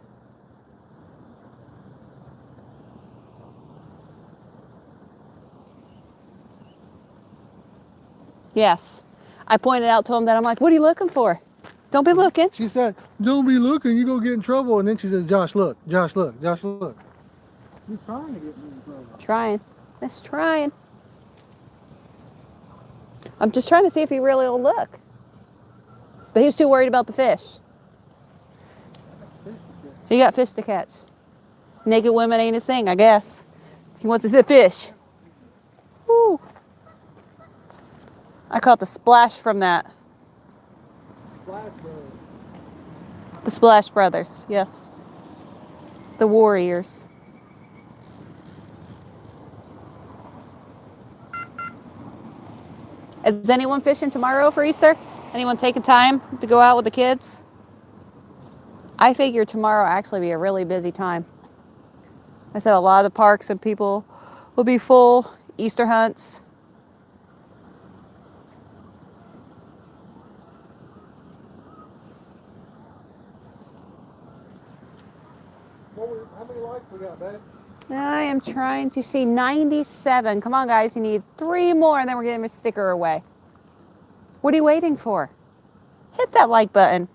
Yes. I pointed out to him that I'm like, what are you looking for? Don't be looking. She said, don't be looking, you're going to get in trouble. And then she says, Josh, look. Josh, look. Josh, look. He's trying to get me in trouble. Trying. Just trying. I'm just trying to see if he really will look. But he was too worried about the fish. He got fish to catch. Naked women ain't his thing, I guess. He wants to see the fish. Woo. I caught the splash from that. Splash Brothers. The Splash Brothers, yes. The Warriors. Is anyone fishing tomorrow for Easter? Anyone taking time to go out with the kids? I figure tomorrow actually be a really busy time. I said a lot of the parks and people will be full. Easter hunts. How many likes we got, babe? I am trying to see 97. Come on, guys. You need 3 more, and then we're getting a sticker away. What are you waiting for? Hit that like button.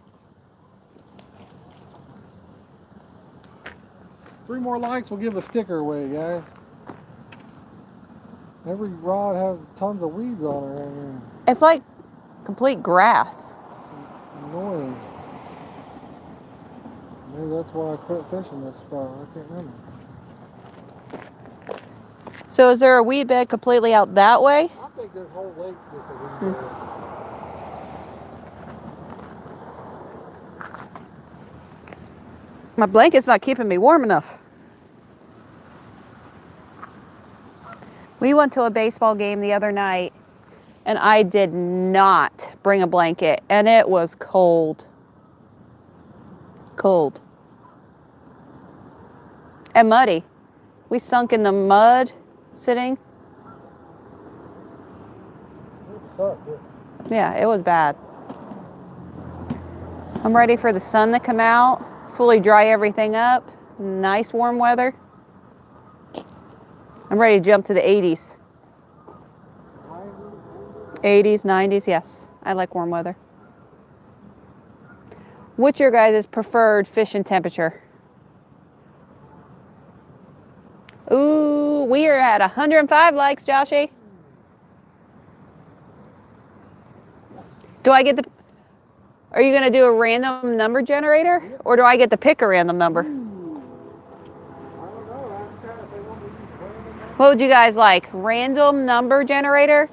3 more likes, we'll give a sticker away, guys. Every rod has tons of weeds on it right here. It's like complete grass. It's annoying. Maybe that's why I quit fishing this spot. I can't remember. So is there a weed bed completely out that way? I think this whole lake's just a weed bed. My blanket's not keeping me warm enough. We went to a baseball game the other night, and I did not bring a blanket, and it was cold. Cold. And muddy. We sunk in the mud sitting. It sucked. Yeah, it was bad. I'm ready for the sun to come out, fully dry everything up. Nice warm weather. I'm ready to jump to the 80s. I 80s, 90s, yes. I like warm weather. What's your guys' preferred fishing temperature? Ooh, we are at 105 likes, Joshy. Do I get the... Are you going to do a random number generator? Or do I get to pick a random number? What would you guys like? Random number generator?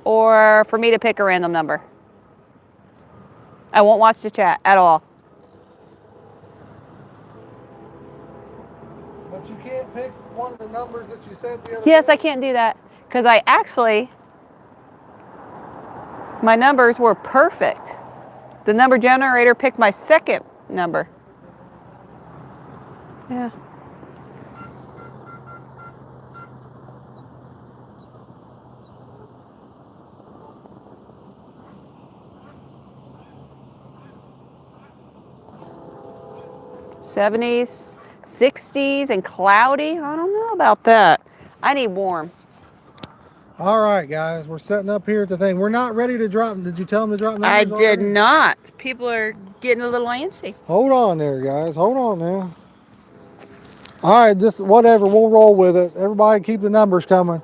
Or for me to pick a random number? I won't watch the chat at all. But you can't pick one of the numbers that you said the other Yes, day? I can't do that. Because I actually... My numbers were perfect. The number generator picked my second number. Yeah. '70s, '60s, and cloudy. I don't know about that. I need warm. All right, guys, we're setting up here at the thing. We're not ready to drop. Did you tell them to drop numbers I did already? not. People are getting a little antsy. Hold on there, guys. Hold on now. All right, just whatever. We'll roll with it. Everybody keep the numbers coming.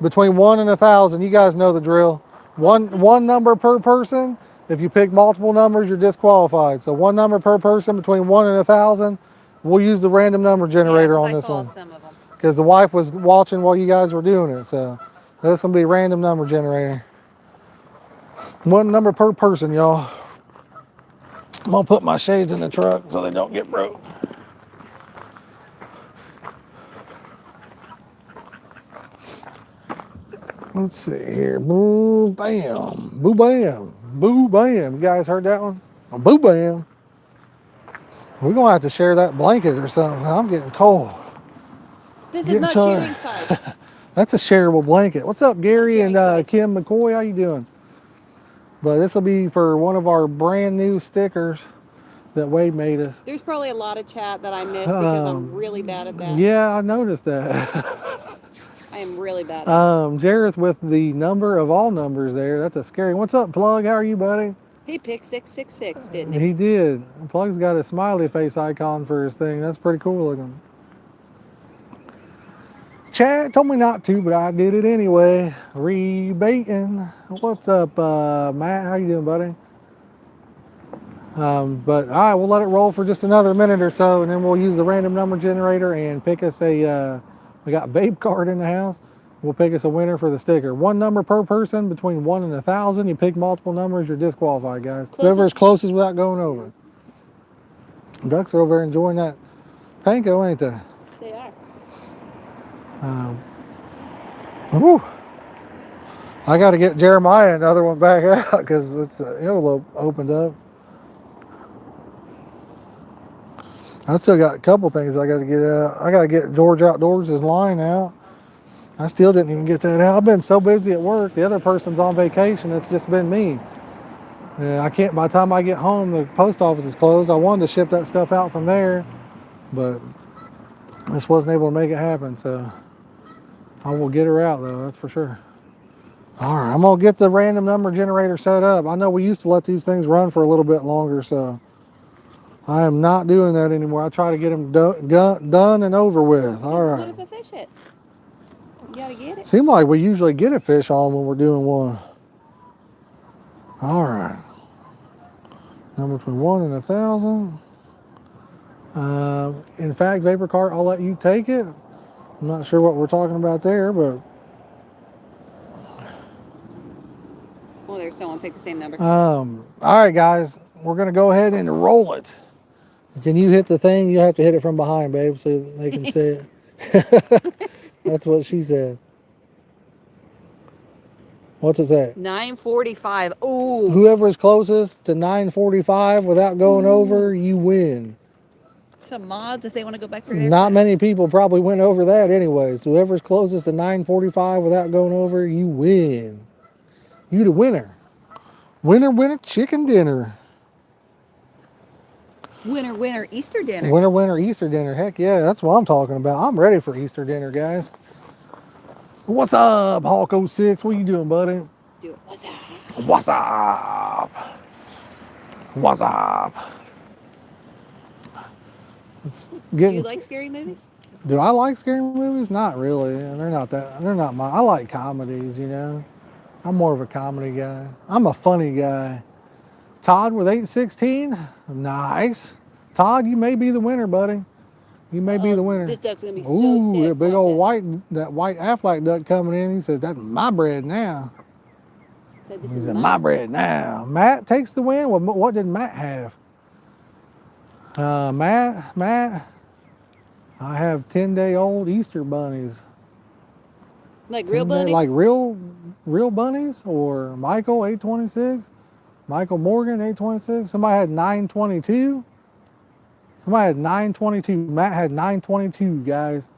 Between 1 and 1,000, you guys know the drill. One number per person. If you pick multiple numbers, you're disqualified. So one number per person between 1 and 1,000. We'll use the random number generator on this one. Because the wife was watching while you guys were doing it. So this will be random number generator. One number per person, y'all. I'm gonna put my shades in the truck so they don't get broke. Let's see here. Boo bam. Boo bam. Boo bam. You guys heard that one? Boo bam. We're gonna have to share that blanket or something. I'm getting cold. This Getting is not tired. sharing size. That's a shareable blanket. What's up, Gary and size. Kim McCoy? How you doing? But this will be for one of our brand new stickers that Wade made us. There's probably a lot of chat that I missed because I'm really bad at that. Yeah, I noticed that. I am really bad at it. Jareth with the number of all numbers there. That's a scary. What's up, Plug? How are you, buddy? He picked 666, didn't he? He did. Plug's got a smiley face icon for his thing. That's pretty cool looking. Chat told me not to, but I did it anyway. Rebaiting. What's up, Matt? How you doing, buddy? But all right, we'll let it roll for just another minute or so, and then we'll use the random number generator and pick us a. We got vape card in the house. We'll pick us a winner for the sticker. One number per person between 1 and 1,000. You pick multiple numbers, you're disqualified, guys. Whoever's closest without going over. Ducks are over there enjoying that panko, ain't they? They are. Whew. I got to get Jeremiah another one back out because it's the envelope opened up. I still got a couple things I got to get out. I got to get George Outdoors' line out. I still didn't even get that out. I've been so busy at work. The other person's on vacation. It's just been me. And I can't, by the time I get home, the post office is closed. I wanted to ship that stuff out from there, but I just wasn't able to make it happen. So I will get her out though, that's for sure. All right, I'm gonna get the random number generator set up. I know we used to let these things run for a little bit longer, so I am not doing that anymore. I try to get them done and over with. All right. What if a fish hits? You gotta get it. Seems like we usually get a fish on when we're doing one. All right. Number between 1 and 1,000. In fact, Vapor Cart, I'll let you take it. I'm not sure what we're talking about there, but. Well, there's someone picked the same number. All right, guys, we're gonna go ahead and roll it. Can you hit the thing? You have to hit it from behind, babe, so they can see it. That's what she said. What's it say? 945. Ooh. Whoever is closest to 945 without going over, you win. Some mods if they want to go back through there. Not many people probably went over that anyways. Whoever's closest to 945 without going over, you win. You the winner. Winner, winner, chicken dinner. Winner, winner, Easter dinner. Winner, winner, Easter dinner. Heck yeah, that's what I'm talking about. I'm ready for Easter dinner, guys. What's up, Hawk 06? What you doing, buddy? Do it. What's up? What's up? What's up? It's Do getting. you like scary movies? Do I like scary movies? Not really. They're not that. They're not my. I like comedies. You know, I'm more of a comedy guy. I'm a funny guy. Todd with 816. Nice. Todd, you may be the winner, buddy. You may be the winner. This duck's gonna be so Ooh, thick. that big Watch old it. that white Aflac duck coming in. He says, "That's my bread now." Said, this He is said, mine. "My bread now." Matt takes the win. Well, what did Matt have? Matt, I have 10-day-old Easter bunnies. Like real 10-day bunnies? Like real bunnies, or Michael 826, Michael Morgan 826. Somebody had 922. Somebody had 922. Matt had 922, guys.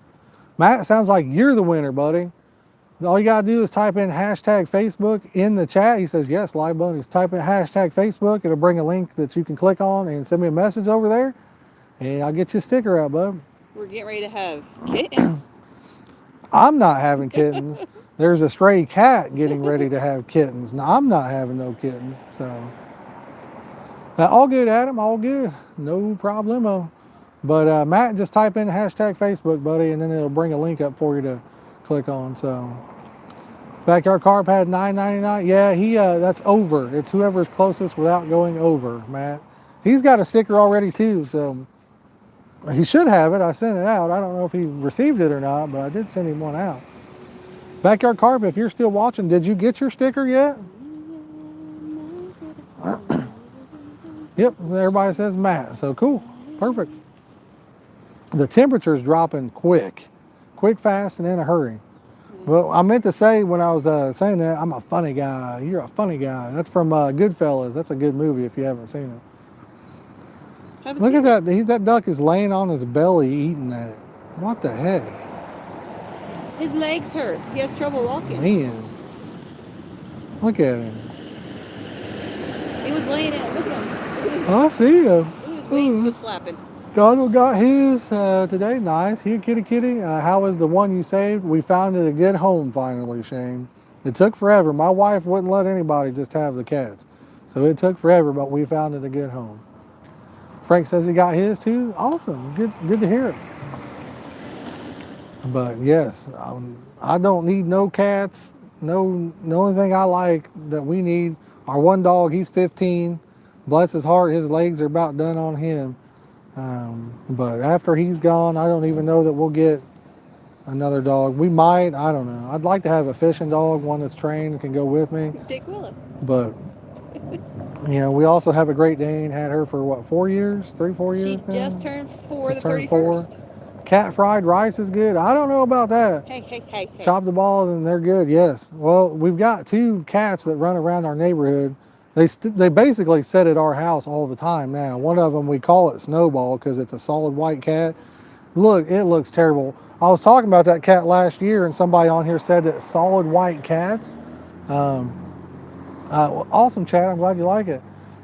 Matt, sounds like you're the winner, buddy. All you gotta do is type in hashtag Facebook in the chat. He says, yes, live bunnies. Type in hashtag Facebook. It'll bring a link that you can click on and send me a message over there. And I'll get you a sticker out, bud. We're getting ready to have kittens. I'm not having kittens. There's a stray cat getting ready to have kittens. Now, I'm not having no kittens. So, all good, Adam. All good. No problemo. But Matt, just type in hashtag Facebook, buddy, and then it'll bring a link up for you to click on. So, Backyard Carp had $9.99. Yeah, that's over. It's whoever's closest without going over, Matt. He's got a sticker already too, so he should have it. I sent it out. I don't know if he received it or not, but I did send him one out. Backyard Carp, if you're still watching, did you get your sticker yet? Yep, everybody says Matt, so cool, perfect. The temperature's dropping quick, fast, and in a hurry. Well, I meant to say when I was saying that, I'm a funny guy. You're a funny guy. That's from Goodfellas. That's a good movie if you haven't seen it. Look at that. That duck is laying on his belly eating that. What the heck? His legs hurt. He has trouble walking. Man. Look at him. He was laying in it. Look at him. I see him. His wings just flapping. Donald got his today. Nice. Here, kitty. How was the one you saved? We found it a good home finally, Shane. It took forever. My wife wouldn't let anybody just have the cats. So it took forever, but we found it a good home. Frank says he got his too. Awesome. Good to hear it. But yes, I don't need no cats. No, the only thing I like that we need, our one dog, he's 15. Bless his heart, his legs are about done on him. But after he's gone, I don't even know that we'll get another dog. We might, I don't know. I'd like to have a fishing dog, one that's trained and can go with me. Dick Willow. But, we also have a Great Dane, had her for what, 4 years? 4 years She now? just turned 4 Just the turned 31st. Cat fried rice is good. I don't know about that. Hey. Chop the balls and they're good, yes. Well, we've got 2 cats that run around our neighborhood. They basically sit at our house all the time now. One of them, we call it Snowball because it's a solid white cat. Look, it looks terrible. I was talking about that cat last year and somebody on here said that solid white cats, awesome chat, I'm glad you like it.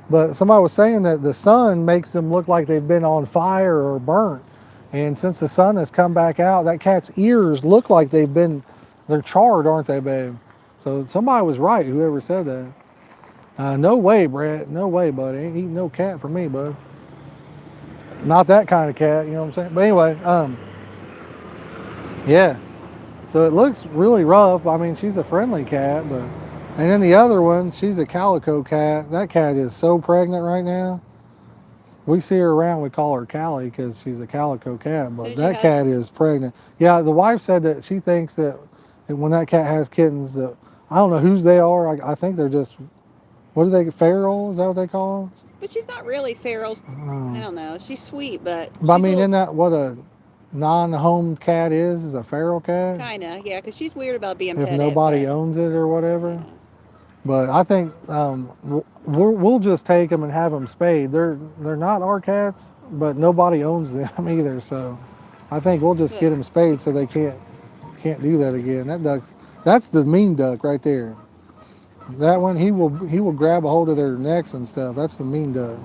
But somebody was saying that the sun makes them look like they've been on fire or burnt. And since the sun has come back out, that cat's ears look like they're charred, aren't they, babe? So somebody was right, whoever said that. No way, Brett. No way, buddy. Ain't eating no cat for me, bud. Not that kind of cat, you know what I'm saying? But anyway, yeah. So it looks really rough. I mean, she's a friendly cat, but... And then the other one, she's a calico cat. That cat is so pregnant right now. We see her around, we call her Callie because she's a calico cat, but that cat is pregnant. Yeah, the wife said that she thinks that when that cat has kittens, that I don't know whose they are. I think they're just, what do they, feral? Is that what they call them? But she's not really feral. I don't know. She's sweet, but I mean, isn't that what a non-home cat is a feral cat? Kinda, yeah, because she's weird about being If petted. nobody owns it or whatever. But I think we'll just take them and have them spayed. They're not our cats, but nobody owns them either. So I think we'll just get them spayed so they can't do that again. That's the mean duck right there. That one, he will grab a hold of their necks and stuff. That's the mean duck.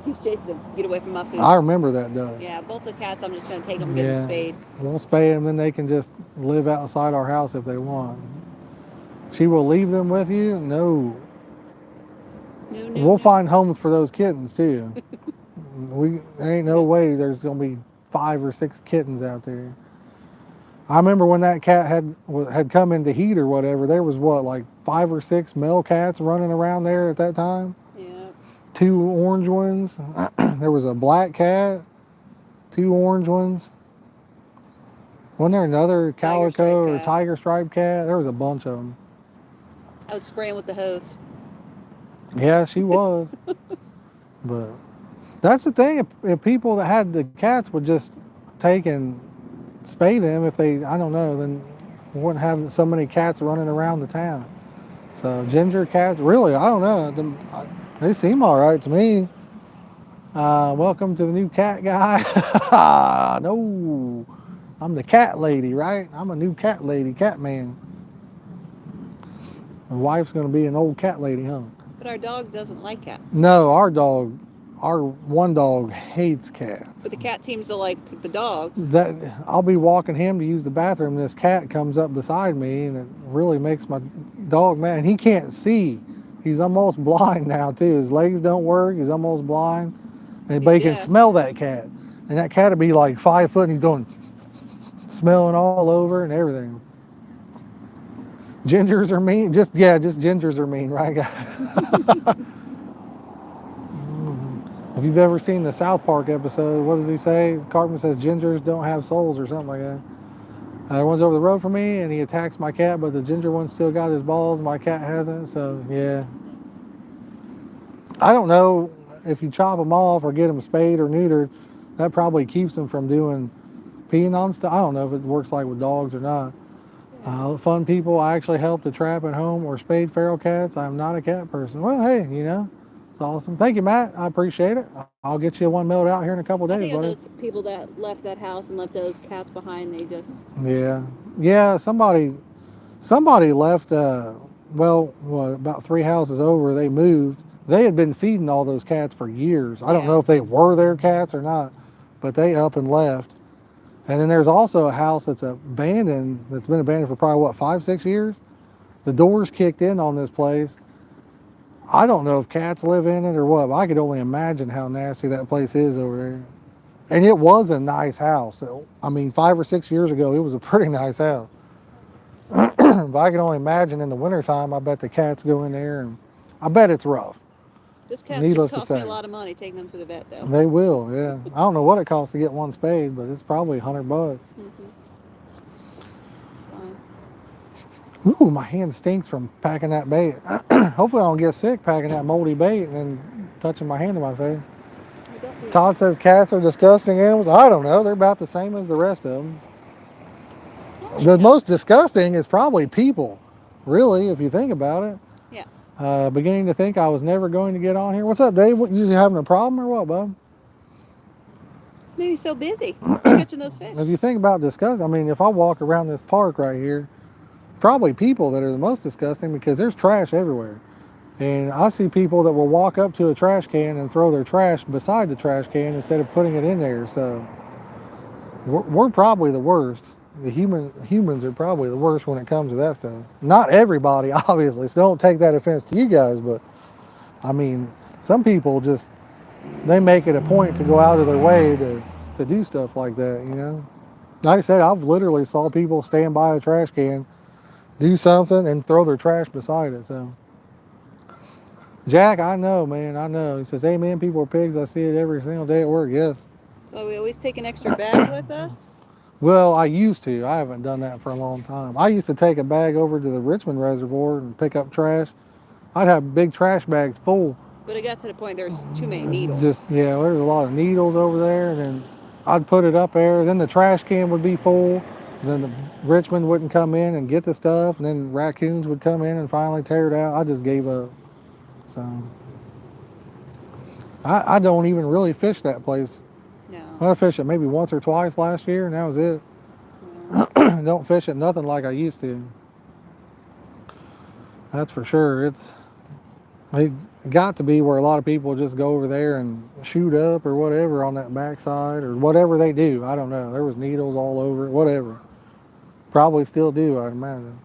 He's chasing them. Get away from my food. I remember that though. Yeah, both the cats, I'm just going to take them and get them spayed. We'll spay them, then they can just live outside our house if they want. She will leave them with you? No. We'll find homes for those kittens too. There ain't no way there's gonna be 5 or 6 kittens out there. I remember when that cat had come into heat or whatever, there was what, like 5 or 6 male cats running around there at that time? Yeah. 2 orange ones. There was a black cat, 2 orange ones. Wasn't there another calico or tiger stripe cat? There was a bunch of them. I would spray them with the hose. Yeah, she was. But that's the thing. If people that had the cats would just take and spay them, if they, I don't know, then we wouldn't have so many cats running around the town. So ginger cats, really, I don't know. They seem all right to me. Welcome to the new cat guy. No, I'm the cat lady, right? I'm a new cat lady, cat man. My wife's going to be an old cat lady, huh? But our dog doesn't like cats. No, our one dog hates cats. But the cat seems to like the dogs. I'll be walking him to use the bathroom, and this cat comes up beside me, and it really makes my dog mad. And he can't see. He's almost blind now, too. His legs don't work. He's almost blind. But he can smell that cat. And that cat would be like 5 foot, and he's going, smelling all over and everything. Gingers are mean. Just gingers are mean, right, guys? If you've ever seen the South Park episode, what does he say? Cartman says gingers don't have souls or something like that. One's over the road from me, and he attacks my cat, but the ginger one still got his balls. My cat hasn't, so yeah. I don't know if you chop them off or get them spayed or neutered, that probably keeps them from peeing on stuff. I don't know if it works like with dogs or not. Fun people, I actually helped to trap at home or spayed feral cats. I'm not a cat person. Well, hey, it's awesome. Thank you, Matt. I appreciate it. I'll get you one mailed out here in a couple days. I think it was those people that left that house and left those cats behind. They just... Yeah. Somebody left. About 3 houses over, they moved. They had been feeding all those cats for years. I don't know if they were their cats or not, but they up and left. And then there's also a house that's been abandoned for probably, 5-6 years? The doors kicked in on this place. I don't know if cats live in it or what, but I could only imagine how nasty that place is over there. And it was a nice house. 5 or 6 years ago, it was a pretty nice house. But I can only imagine in the wintertime, I bet the cats go in there, and I bet it's rough. This cat just cost me a lot of money taking them to the vet, though. They will, yeah. I don't know what it costs to get one spayed, but it's probably $100. Mm-hmm. It's fine. Ooh, my hand stinks from packing that bait. Hopefully I don't get sick packing that moldy bait and then touching my hand to my face. Todd says cats are disgusting animals. I don't know. They're about the same as the rest of them. The most disgusting is probably people, really, if you think about it. Yes. Beginning to think I was never going to get on here. What's up, Dave? You having a problem or what, bub? Maybe so busy catching those fish. If you think about disgusting, if I walk around this park right here, probably people that are the most disgusting because there's trash everywhere. And I see people that will walk up to a trash can and throw their trash beside the trash can instead of putting it in there. So we're probably the worst. The humans are probably the worst when it comes to that stuff. Not everybody, obviously, so don't take that offense to you guys, but some people just, they make it a point to go out of their way to do stuff like that, Like I said, I've literally saw people stand by a trash can, do something, and throw their trash beside it, so. Jack, I know, man, I know. He says, hey, man, people are pigs. I see it every single day at work, yes. So we always take an extra bag with us? Well, I used to. I haven't done that for a long time. I used to take a bag over to the Richmond Reservoir and pick up trash. I'd have big trash bags full. But it got to the point there's too many needles. There's a lot of needles over there, and then I'd put it up there. Then the trash can would be full. And then the Richmond wouldn't come in and get the stuff, and then raccoons would come in and finally tear it out. I just gave up. So I don't even really fish that place. No. I fished it maybe once or twice last year, and that was it. Yeah. Don't fish it nothing like I used to. That's for sure. It got to be where a lot of people just go over there and shoot up or whatever on that backside or whatever they do. I don't know. There was needles all over it, whatever. Probably still do, I'd imagine.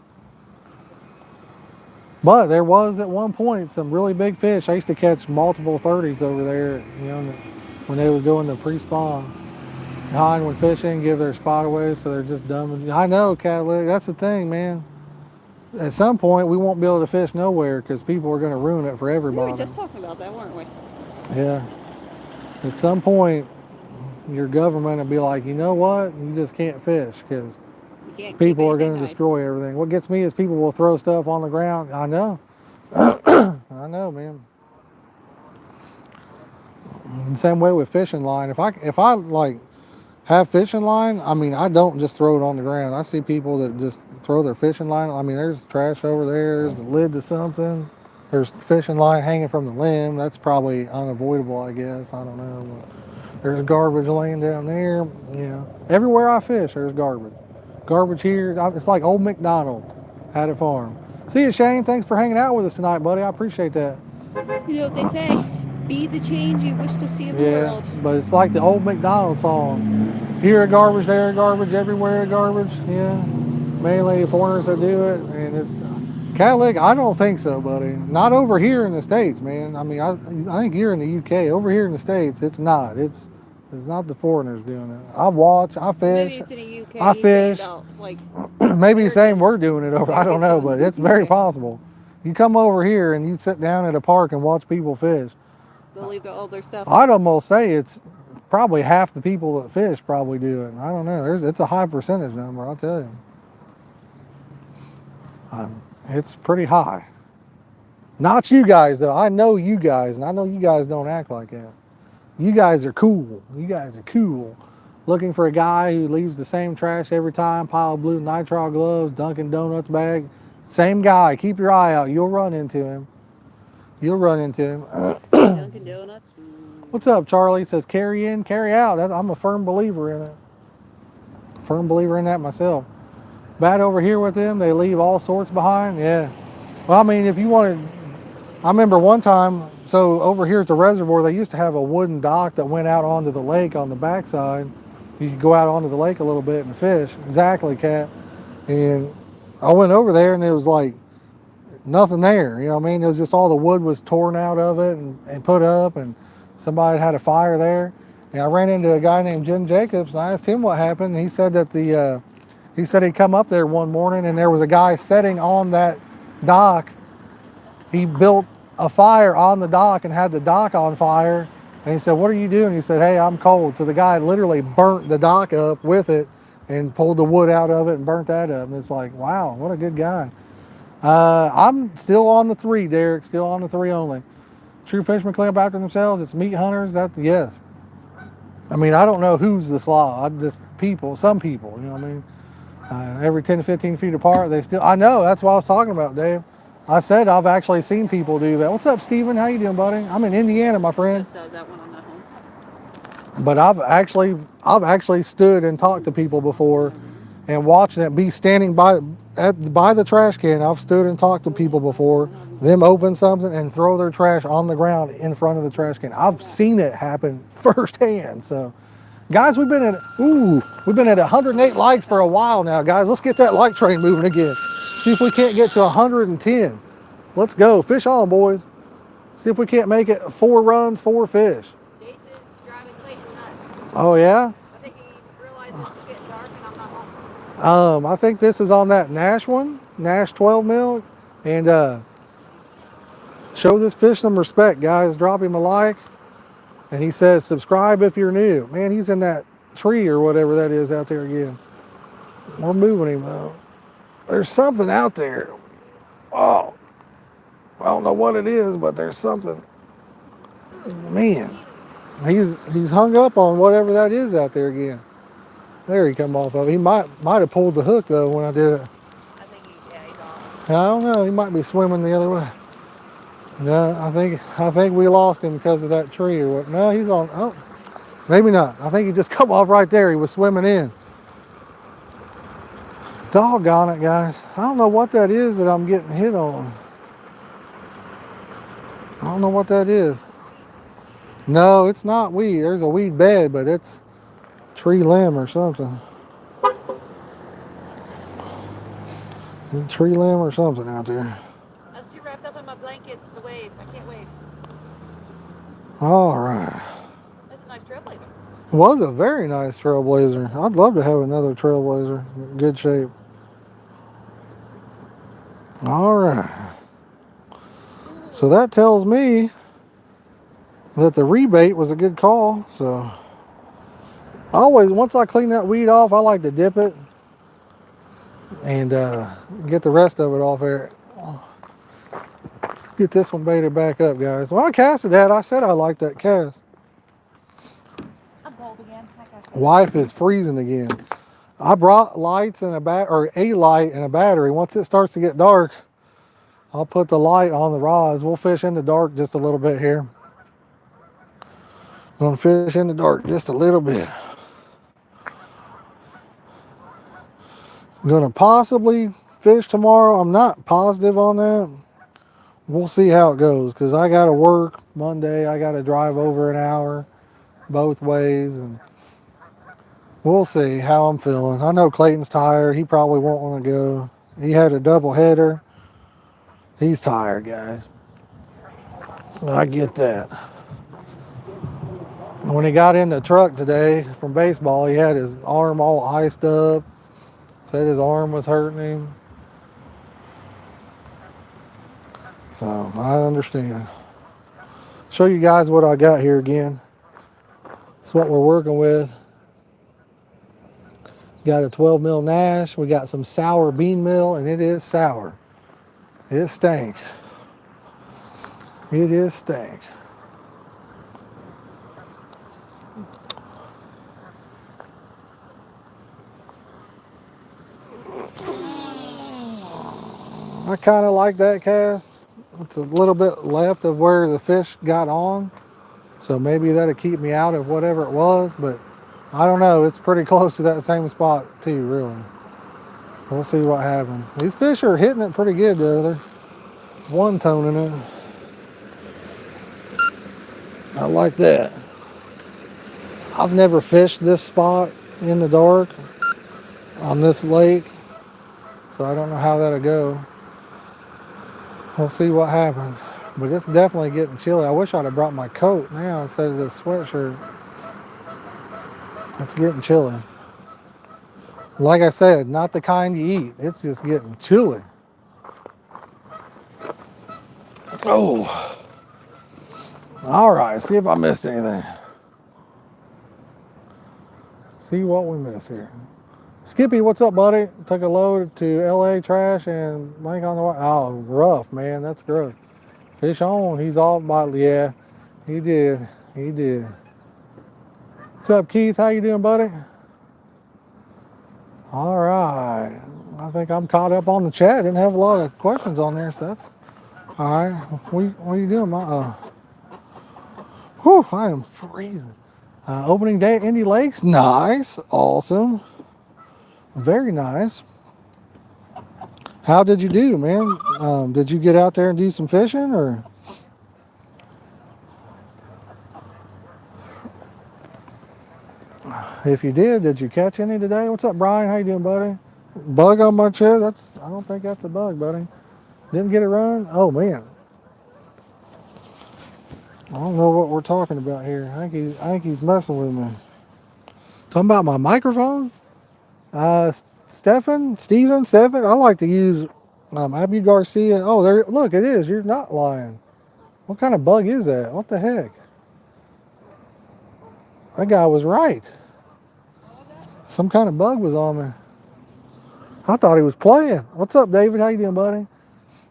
But there was at one point some really big fish. I used to catch multiple 30s over there, you know, when they would go into pre-spawn. Behind when fishing, give their spot away, so they're just dumb. I know, Cadillac. That's the thing, man. At some point, we won't be able to fish nowhere because people are going to ruin it for We everybody. were just talking about that, weren't we? Yeah. At some point, your government will be like, you know what? You just can't fish because people are going to destroy everything. What gets me is people will throw stuff on the ground. I know. I know, man. Same way with fishing line. If I like have fishing line, I mean, I don't just throw it on the ground. I see people that just throw their fishing line. I mean, there's trash over there. There's the lid to something. There's fishing line hanging from the limb. That's probably unavoidable, I guess. I don't know. But there's garbage laying down there. Yeah. Everywhere I fish, there's garbage. Garbage here. It's like old McDonald had a farm. See you, Shane. Thanks for hanging out with us tonight, buddy. I appreciate that. You know what they say? Be the change you wish to see in the world. Yeah, but it's like the old McDonald song. Here garbage, there garbage, everywhere garbage. Yeah, mainly foreigners that do it, and it's Catholic. I don't think so, buddy. Not over here in the States, man. I mean, I think you're in the UK. Over here in the States, it's not. It's not the foreigners doing it. I watch, I fish. Maybe it's in the UK. I fish. About, like, Maybe he's saying we're doing it over. I don't know, but it's very possible. You come over here and you sit down at a park and watch people fish. They'll leave all their stuff. I'd almost say it's probably half the people that fish probably do it. I don't know. It's a high percentage number, I'll tell you. It's pretty high. Not you guys, though. I know you guys, and I know you guys don't act like that. You guys are cool. You guys are cool. Looking for a guy who leaves the same trash every time, pile of blue nitrile gloves, Dunkin' Donuts bag. Same guy. Keep your eye out. You'll run into him. You'll run into him. Dunkin' Donuts. What's up, Charlie? Says carry in, carry out. I'm a firm believer in it. Firm believer in that myself. Bad over here with them, they leave all sorts behind. Yeah. Well, I mean, if you wanted, I remember one time, so over here at the reservoir, they used to have a wooden dock that went out onto the lake on the backside. You could go out onto the lake a little bit and fish. Exactly, Kat. And I went over there and it was like nothing there. You know what I mean? It was just all the wood was torn out of it and put up, and somebody had a fire there. And I ran into a guy named Jim Jacobs and I asked him what happened. And he said that he said he'd come up there one morning and there was a guy sitting on that dock. He built a fire on the dock and had the dock on fire. And he said, "What are you doing?" He said, "Hey, I'm cold." So the guy literally burnt the dock up with it and pulled the wood out of it and burnt that up. And it's like, wow, what a good guy. I'm still on the 3, Derek, still on the 3 only. True fishermen clean up after themselves. It's meat hunters. Yes. I mean, I don't know who's the slaw. Some people, you know what I mean? Every 10 to 15 feet apart, I know, that's what I was talking about, Dave. I said I've actually seen people do that. What's up, Steven? How you doing, buddy? I'm in Indiana, my friend. Just does that when I'm not home. But I've actually stood and talked to people before and watched them be standing by the trash can. I've stood and talked to people before, them open something and throw their trash on the ground in front of the trash can. I've seen it happen firsthand. So, guys, we've been at 108 likes for a while now, guys. Let's get that like train moving again. See if we can't get to 110. Let's go. Fish on, boys. See if we can't make it 4 runs, 4 fish. Jason's driving Clayton nuts. Oh, yeah? I think he realizes it's getting dark and I'm not home. I think this is on that Nash one, Nash 12 mil. And show this fish some respect, guys. Drop him a like. And he says, subscribe if you're new. Man, he's in that tree or whatever that is out there again. We're moving him, though. There's something out there. Oh, I don't know what it is, but there's something. Man, he's hung up on whatever that is out there again. There he come off of. He might have pulled the hook, though, when I did it. I think he's off. I don't know. He might be swimming the other way. No, I think we lost him because of that tree or what. No, he's on. Oh, maybe not. I think he just come off right there. He was swimming in. Doggone it, guys. I don't know what that is that I'm getting hit on. I don't know what that is. No, it's not weed. There's a weed bed, but it's tree limb or something. Tree limb or something out there. I was too wrapped up in my blankets to wave. I can't wave. All right. That's a nice trailblazer. It was a very nice trailblazer. I'd love to have another trailblazer in good shape. All right. So that tells me that the rebait was a good call. So always, once I clean that weed off, I like to dip it and get the rest of it off there. Get this one baited back up, guys. When I casted that, I said I liked that cast. I'm cold again. Wife is freezing again. I brought lights and a light and a battery. Once it starts to get dark, I'll put the light on the rods. We'll fish in the dark just a little bit here. I'm gonna fish in the dark just a little bit. I'm gonna possibly fish tomorrow. I'm not positive on that. We'll see how it goes because I gotta work Monday. I gotta drive over an hour both ways, and we'll see how I'm feeling. I know Clayton's tired. He probably won't want to go. He had a double header. He's tired, guys. I get that. When he got in the truck today from baseball, he had his arm all iced up. Said his arm was hurting him. So I understand. Show you guys what I got here again. That's what we're working with. Got a 12 mil Nash. We got some sour bean meal, and it is sour. It stank. It is stank. I kind of like that cast. It's a little bit left of where the fish got on. So maybe that'll keep me out of whatever it was, but I don't know. It's pretty close to that same spot too, really. We'll see what happens. These fish are hitting it pretty good though. There's one toning it. I like that. I've never fished this spot in the dark on this lake, so I don't know how that'll go. We'll see what happens. But it's definitely getting chilly. I wish I'd have brought my coat now instead of this sweatshirt. It's getting chilly. Like I said, not the kind you eat. It's just getting chilly. Oh. All right, see if I missed anything. See what we missed here. Skippy, what's up, buddy? Took a load to LA trash and Mike on the way. Oh, rough, man. That's gross. Fish on. He's off by, yeah, he did. He did. What's up, Keith? How you doing, buddy? All right. I think I'm caught up on the chat. Didn't have a lot of questions on there, so that's all right. What are you doing, whew, I am freezing. Opening day at Indy Lakes. Nice. Awesome. Very nice. How did you do, man? Did you get out there and do some fishing, or? If you did you catch any today? What's up, Brian? How you doing, buddy? Bug on my chest? I don't think that's a bug, buddy. Didn't get a run? Oh, man. I don't know what we're talking about here. I think he's messing with me. Talking about my microphone? Stephen, I like to use Abu Garcia. Oh, there, look, it is. You're not lying. What kind of bug is that? What the heck? That guy was right. Some kind of bug was on me. I thought he was playing. What's up, David? How you doing, buddy?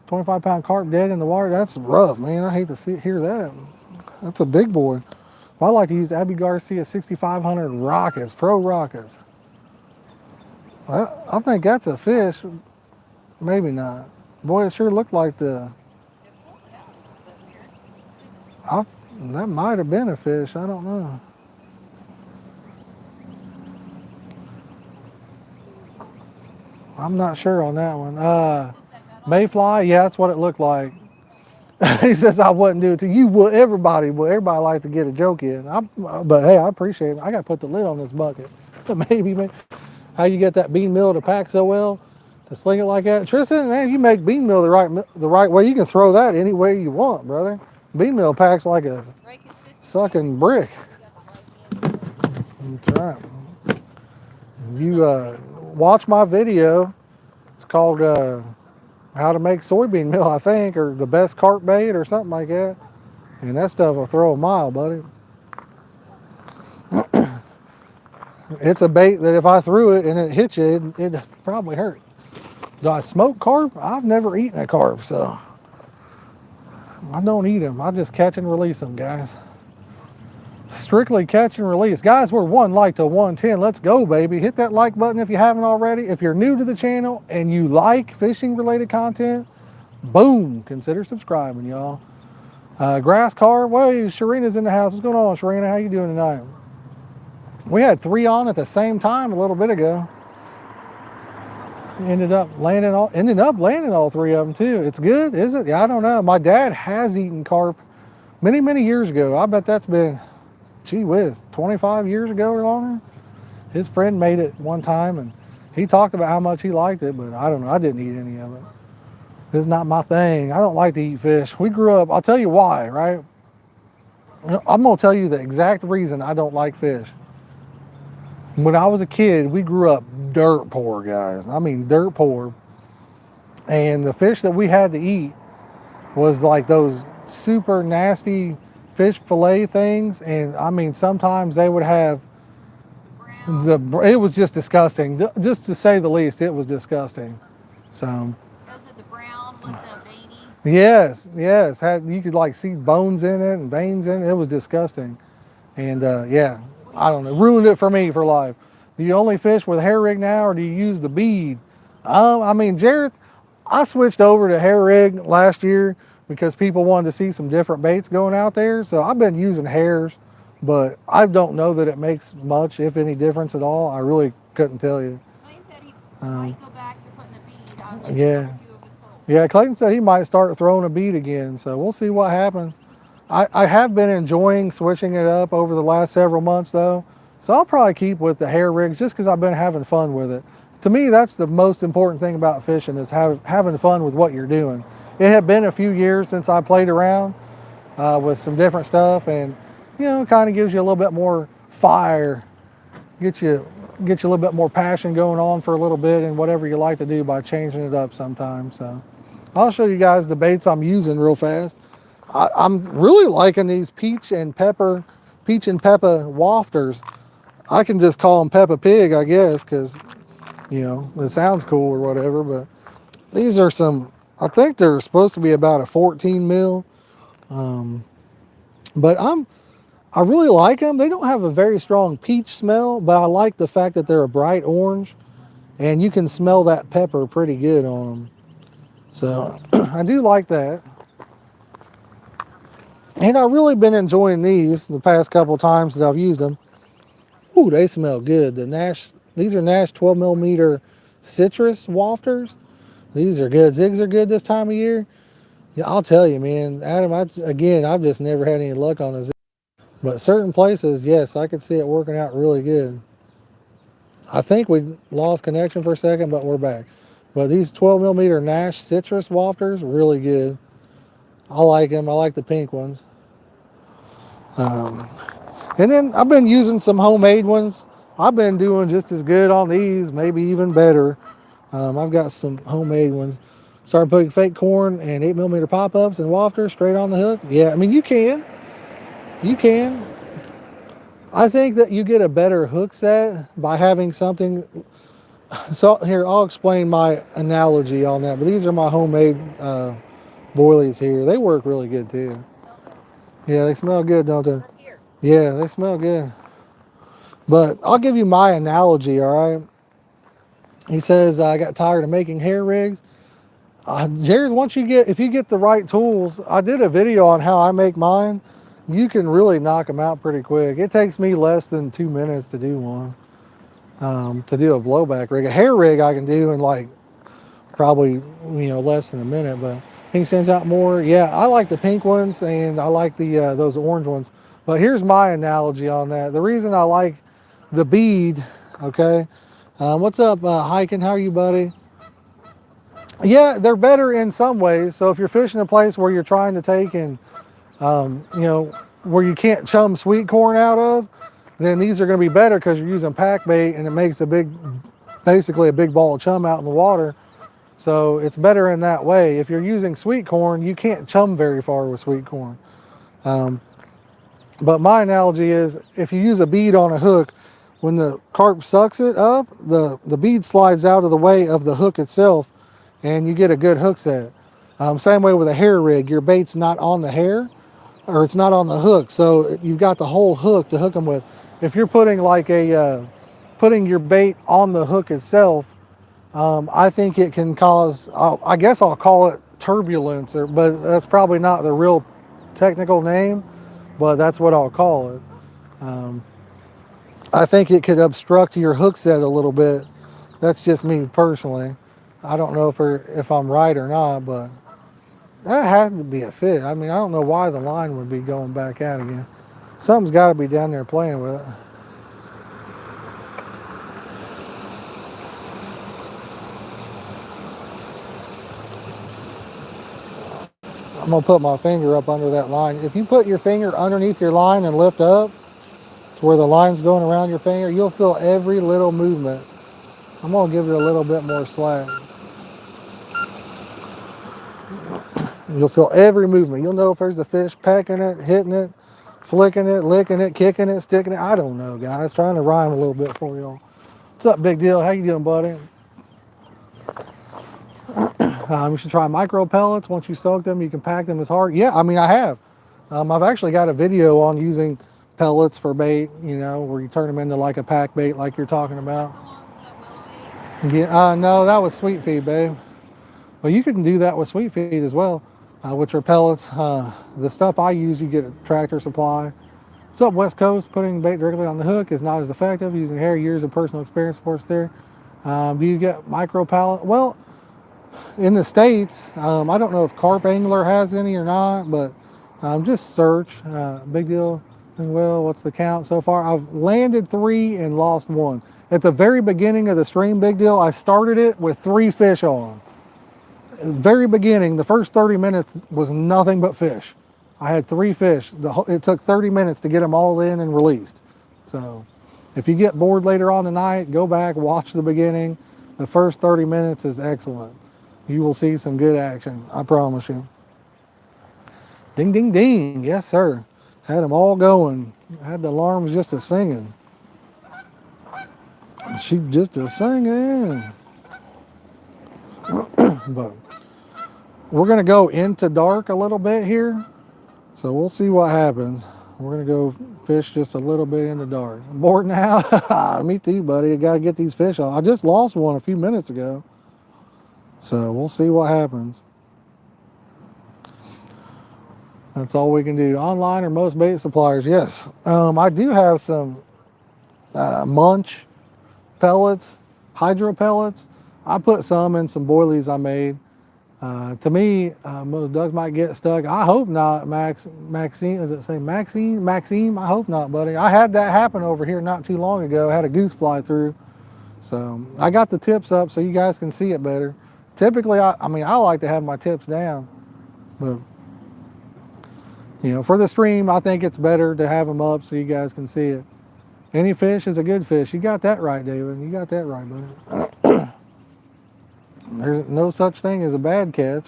25-pound carp dead in the water. That's rough, man. I hate to hear that. That's a big boy. Well, I like to use Abu Garcia 6500 rockets, pro rockets. Well, I think that's a fish. Maybe not. Boy, it sure looked like that might have been a fish. I don't know. I'm not sure on that one. Mayfly, yeah, that's what it looked like. He says I wouldn't do it to you. Will everybody like to get a joke in. But hey, I appreciate it. I got to put the lid on this bucket. Maybe how you get that bean meal to pack so well, to sling it like that. Tristan, man, you make bean meal the right way. You can throw that any way you want, brother. Bean meal packs like a sucking brick. That's right. You watch my video. It's called how to make soybean meal, I think, or the best carp bait or something like that. And that stuff will throw a mile, buddy. It's a bait that if I threw it and it hit you, it'd probably hurt. Do I smoke carp? I've never eaten a carp, so I don't eat them. I just catch and release them, guys. Strictly catch and release. Guys, we're 1 like to 110. Let's go, baby. Hit that like button if you haven't already. If you're new to the channel and you like fishing related content, boom, consider subscribing, y'all. Grass carp, well, Sharina's in the house. What's going on, Sharina? How you doing tonight? We had 3 on at the same time a little bit ago. Ended up landing all 3 of them too. It's good, is it? Yeah, I don't know. My dad has eaten carp many years ago. I bet that's been, gee whiz, 25 years ago or longer. His friend made it one time and he talked about how much he liked it, but I don't know. I didn't eat any of it. It's not my thing. I don't like to eat fish. We grew up, I'll tell you why, right? I'm gonna tell you the exact reason I don't like fish. When I was a kid, we grew up dirt poor, guys. I mean, dirt poor. And the fish that we had to eat was like those super nasty fish fillet things. And I mean, sometimes they would have it was just disgusting. Just to say the least, it was disgusting. So. Those are the brown with the veiny. Yes. You could like see bones in it and veins in it. It was disgusting. And yeah. I don't know, ruined it for me for life. Do you only fish with hair rig now or do you use the bead? I mean, Jared, I switched over to hair rig last year because people wanted to see some different baits going out there. So I've been using hairs, but I don't know that it makes much, if any difference at all. I really couldn't tell you. Clayton said he might go back to putting a bead on yeah. 2 of his poles. Yeah, Clayton said he might start throwing a bead again. So we'll see what happens. I have been enjoying switching it up over the last several months though. So I'll probably keep with the hair rigs just because I've been having fun with it. To me, that's the most important thing about fishing is having fun with what you're doing. It had been a few years since I played around with some different stuff and, you know, kind of gives you a little bit more fire, get you a little bit more passion going on for a little bit and whatever you like to do by changing it up sometimes. So I'll show you guys the baits I'm using real fast. I'm really liking these peach and pepper wafters. I can just call them Peppa Pig, I guess, because, you know, it sounds cool or whatever. But these are some, I think they're supposed to be about a 14 mil. But I really like them. They don't have a very strong peach smell, but I like the fact that they're a bright orange. And you can smell that pepper pretty good on them. So I do like that. And I've really been enjoying these the past couple times that I've used them. Ooh, they smell good. These are Nash 12 millimeter citrus wafters. These are good. Zigs are good this time of year. Yeah, I'll tell you, man, Adam, I've just never had any luck on a zig. But certain places, yes, I could see it working out really good. I think we lost connection for a second, but we're back. But these 12 millimeter Nash citrus wafters, really good. I like them. I like the pink ones. And then I've been using some homemade ones. I've been doing just as good on these, maybe even better. I've got some homemade ones. Started putting fake corn and 8 millimeter pop-ups and wafters straight on the hook. Yeah, I mean, you can. You can. I think that you get a better hook set by having something. So here, I'll explain my analogy on that. But these are my homemade boilies here. They work really good too. Yeah, they smell good, don't they? Yeah, they smell good. But I'll give you my analogy, all right? He says, I got tired of making hair rigs. Jared, if you get the right tools, I did a video on how I make mine. You can really knock them out pretty quick. It takes me less than 2 minutes to do one, to do a blowback rig. A hair rig I can do in like probably, less than a minute, but He sends out more. Yeah, I like the pink ones and I like the those orange ones. But here's my analogy on that. The reason I like the bead, okay. What's up, hiking? How are you, buddy? Yeah, they're better in some ways. So if you're fishing a place where you're trying to take and you know, where you can't chum sweet corn out of, then these are going to be better because you're using pack bait and it makes basically a big ball of chum out in the water. So it's better in that way. If you're using sweet corn, you can't chum very far with sweet corn. But my analogy is if you use a bead on a hook, when the carp sucks it up, the bead slides out of the way of the hook itself and you get a good hook set. Same way with a hair rig, your bait's not on the hair or it's not on the hook. So you've got the whole hook to hook them with. If you're putting like putting your bait on the hook itself, I think it can cause, I guess I'll call it turbulence, but that's probably not the real technical name, but that's what I'll call it. I think it could obstruct your hook set a little bit. That's just me personally. I don't know if I'm right or not, but that had to be a fit. I mean, I don't know why the line would be going back out again. Something's got to be down there playing with it. I'm gonna put my finger up under that line. If you put your finger underneath your line and lift up to where the line's going around your finger, you'll feel every little movement. I'm gonna give it a little bit more slack. You'll feel every movement. You'll know if there's a fish pecking it, hitting it, flicking it, licking it, kicking it, sticking it. I don't know, guys. Trying to rhyme a little bit for y'all. What's up, big deal? How you doing, buddy? You should try micro pellets. Once you soak them, you can pack them as hard. Yeah, I mean, I have. I've actually got a video on using pellets for bait, you know, where you turn them into like a pack bait like you're talking about. Yeah, no, that was sweet feed, babe. Well, you can do that with sweet feed as well, which are pellets. The stuff I use, you get a Tractor Supply. What's up, West Coast? Putting bait directly on the hook is not as effective. Using hair, years of personal experience supports there. Do you get micro pellet? Well, in the States, I don't know if Carp Angler has any or not, but just search. Big deal. Well, what's the count so far? I've landed 3 and lost 1. At the very beginning of the stream, big deal, I started it with 3 fish on. At the very beginning, the first 30 minutes was nothing but fish. I had 3 fish. It took 30 minutes to get them all in and released. So if you get bored later on tonight, go back, watch the beginning. The first 30 minutes is excellent. You will see some good action, I promise you. Ding, ding, ding. Yes, sir. Had them all going. Had the alarms just a singing. She just a singing. But we're going to go into dark a little bit here. So we'll see what happens. We're going to go fish just a little bit in the dark. I'm bored now. Me too, buddy. I got to get these fish on. I just lost one a few minutes ago. So we'll see what happens. That's all we can do. Online or most bait suppliers, yes. I do have some munch pellets, hydro pellets. I put some in some boilies I made. To me, most ducks might get stuck. I hope not, Maxine, does it say Maxime? I hope not, buddy. I had that happen over here not too long ago. I had a goose fly through. So I got the tips up so you guys can see it better. Typically, I like to have my tips down, but you know, for the stream, I think it's better to have them up so you guys can see it. Any fish is a good fish. You got that right, David. You got that right, buddy. There's no such thing as a bad catch.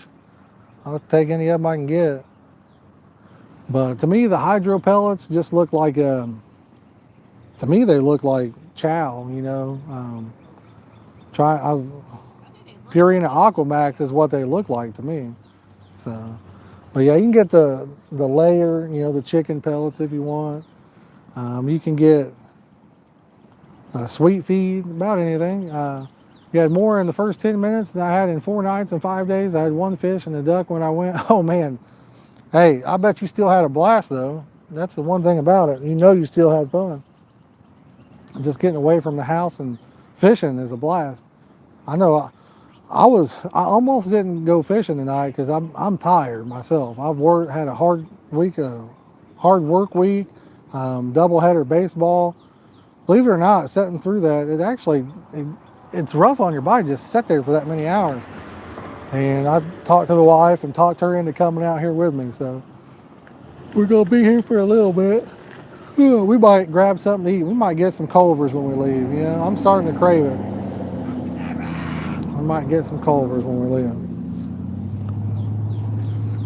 I'll take any of them I can get. But to me, the hydro pellets just look like, to me, they look like chow, you know. Purina Aquamax is what they look like to me. So, but yeah, you can get the layer, you know, the chicken pellets if you want. You can get sweet feed, about anything. You had more in the first 10 minutes than I had in 4 nights and 5 days. I had 1 fish and a duck when I went. Oh man, hey, I bet you still had a blast though. That's the one thing about it. You know you still had fun. Just getting away from the house and fishing is a blast. I know I almost didn't go fishing tonight because I'm tired myself. Had a hard week, hard work week, doubleheader baseball. Believe it or not, sitting through that, it's rough on your body just sit there for that many hours. And I talked to the wife and talked her into coming out here with me. So we're gonna be here for a little bit. We might grab something to eat. We might get some Culvers when we leave. You know, I'm starting to crave it. We might get some Culvers when we're leaving.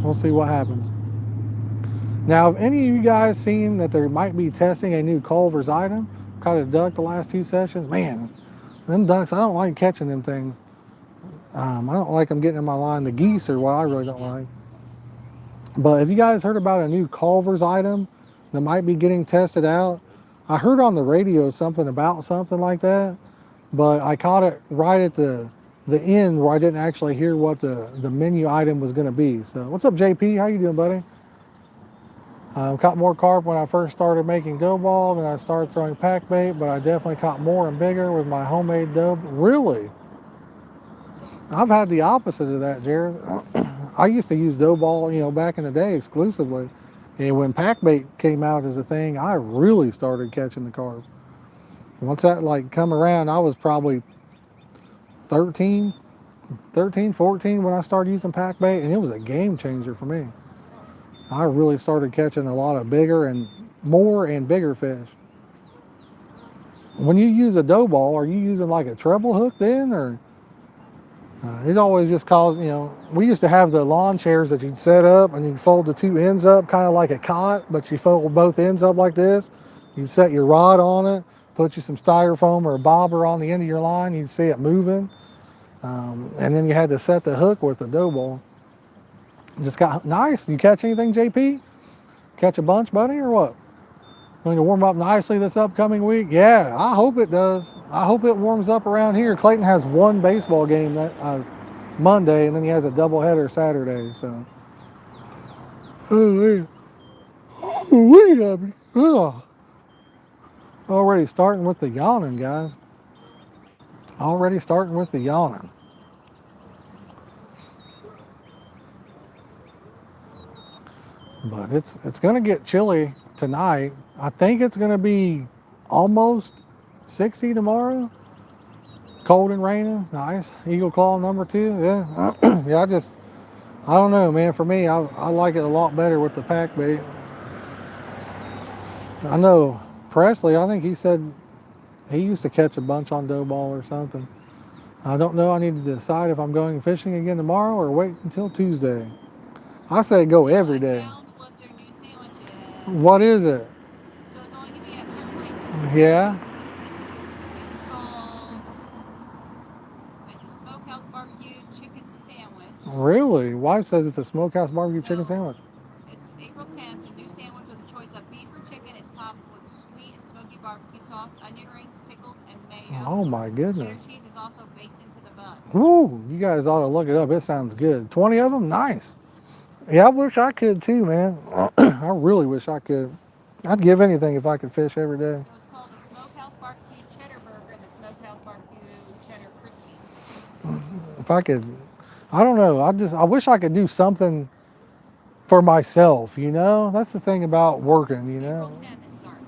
We'll see what happens. Now, have any of you guys seen that there might be testing a new Culver's item? Caught a duck the last 2 sessions. Man, them ducks, I don't like catching them things. I don't like them getting in my line. The geese are what I really don't like. But have you guys heard about a new Culver's item that might be getting tested out? I heard on the radio something about something like that, but I caught it right at the end where I didn't actually hear what the menu item was going to be. So what's up, JP? How you doing, buddy? Caught more carp when I first started making dough ball, then I started throwing pack bait, but I definitely caught more and bigger with my homemade dough. Really? I've had the opposite of that, Jared. I used to use dough ball, back in the day exclusively. And when pack bait came out as a thing, I really started catching the carp. Once that come around, I was probably 13, 14 when I started using pack bait, and it was a game changer for me. I really started catching a lot of more and bigger fish. When you use a dough ball, are you using like a treble hook then, or it always just caused, we used to have the lawn chairs that you'd set up and you'd fold the 2 ends up kind of like a cot, but you fold both ends up like this. You'd set your rod on it, put you some styrofoam or a bobber on the end of your line, you'd see it moving. And then you had to set the hook with the dough ball. Just got nice. You catch anything, JP? Catch a bunch, buddy, or what? Going to warm up nicely this upcoming week? Yeah, I hope it does. I hope it warms up around here. Clayton has 1 baseball game that Monday, and then he has a doubleheader Saturday. So, already starting with the yawning, guys. Already starting with the yawning. But it's going to get chilly tonight. I think it's going to be almost 60 tomorrow. Cold and raining. Nice. Eagle Claw number 2. Yeah. Yeah, I don't know, man. For me, I like it a lot better with the pack bait. I know Presley, I think he said he used to catch a bunch on dough ball or something. I don't know. I need to decide if I'm going fishing again tomorrow or wait until Tuesday. I say go every day. What is it? So it's only going to be at certain places. Yeah. It's a smokehouse barbecue chicken sandwich. Really? Wife says it's a smokehouse barbecue chicken sandwich. It's April 10th, a new sandwich with a choice of beef or chicken. It's topped with sweet and smoky barbecue sauce, onion rings, pickles, and mayo. Oh my goodness. Cheddar cheese is also baked into the bun. Woo, you guys ought to look it up. It sounds good. 20 of them? Nice. Yeah, I wish I could too, man. I really wish I could. I'd give anything if I could fish every day. So it's called the Smokehouse Barbecue Cheddar Burger and the Smokehouse Barbecue Cheddar Crispy. If I could, I don't know. I wish I could do something for myself, That's the thing about working, April 10th it starts.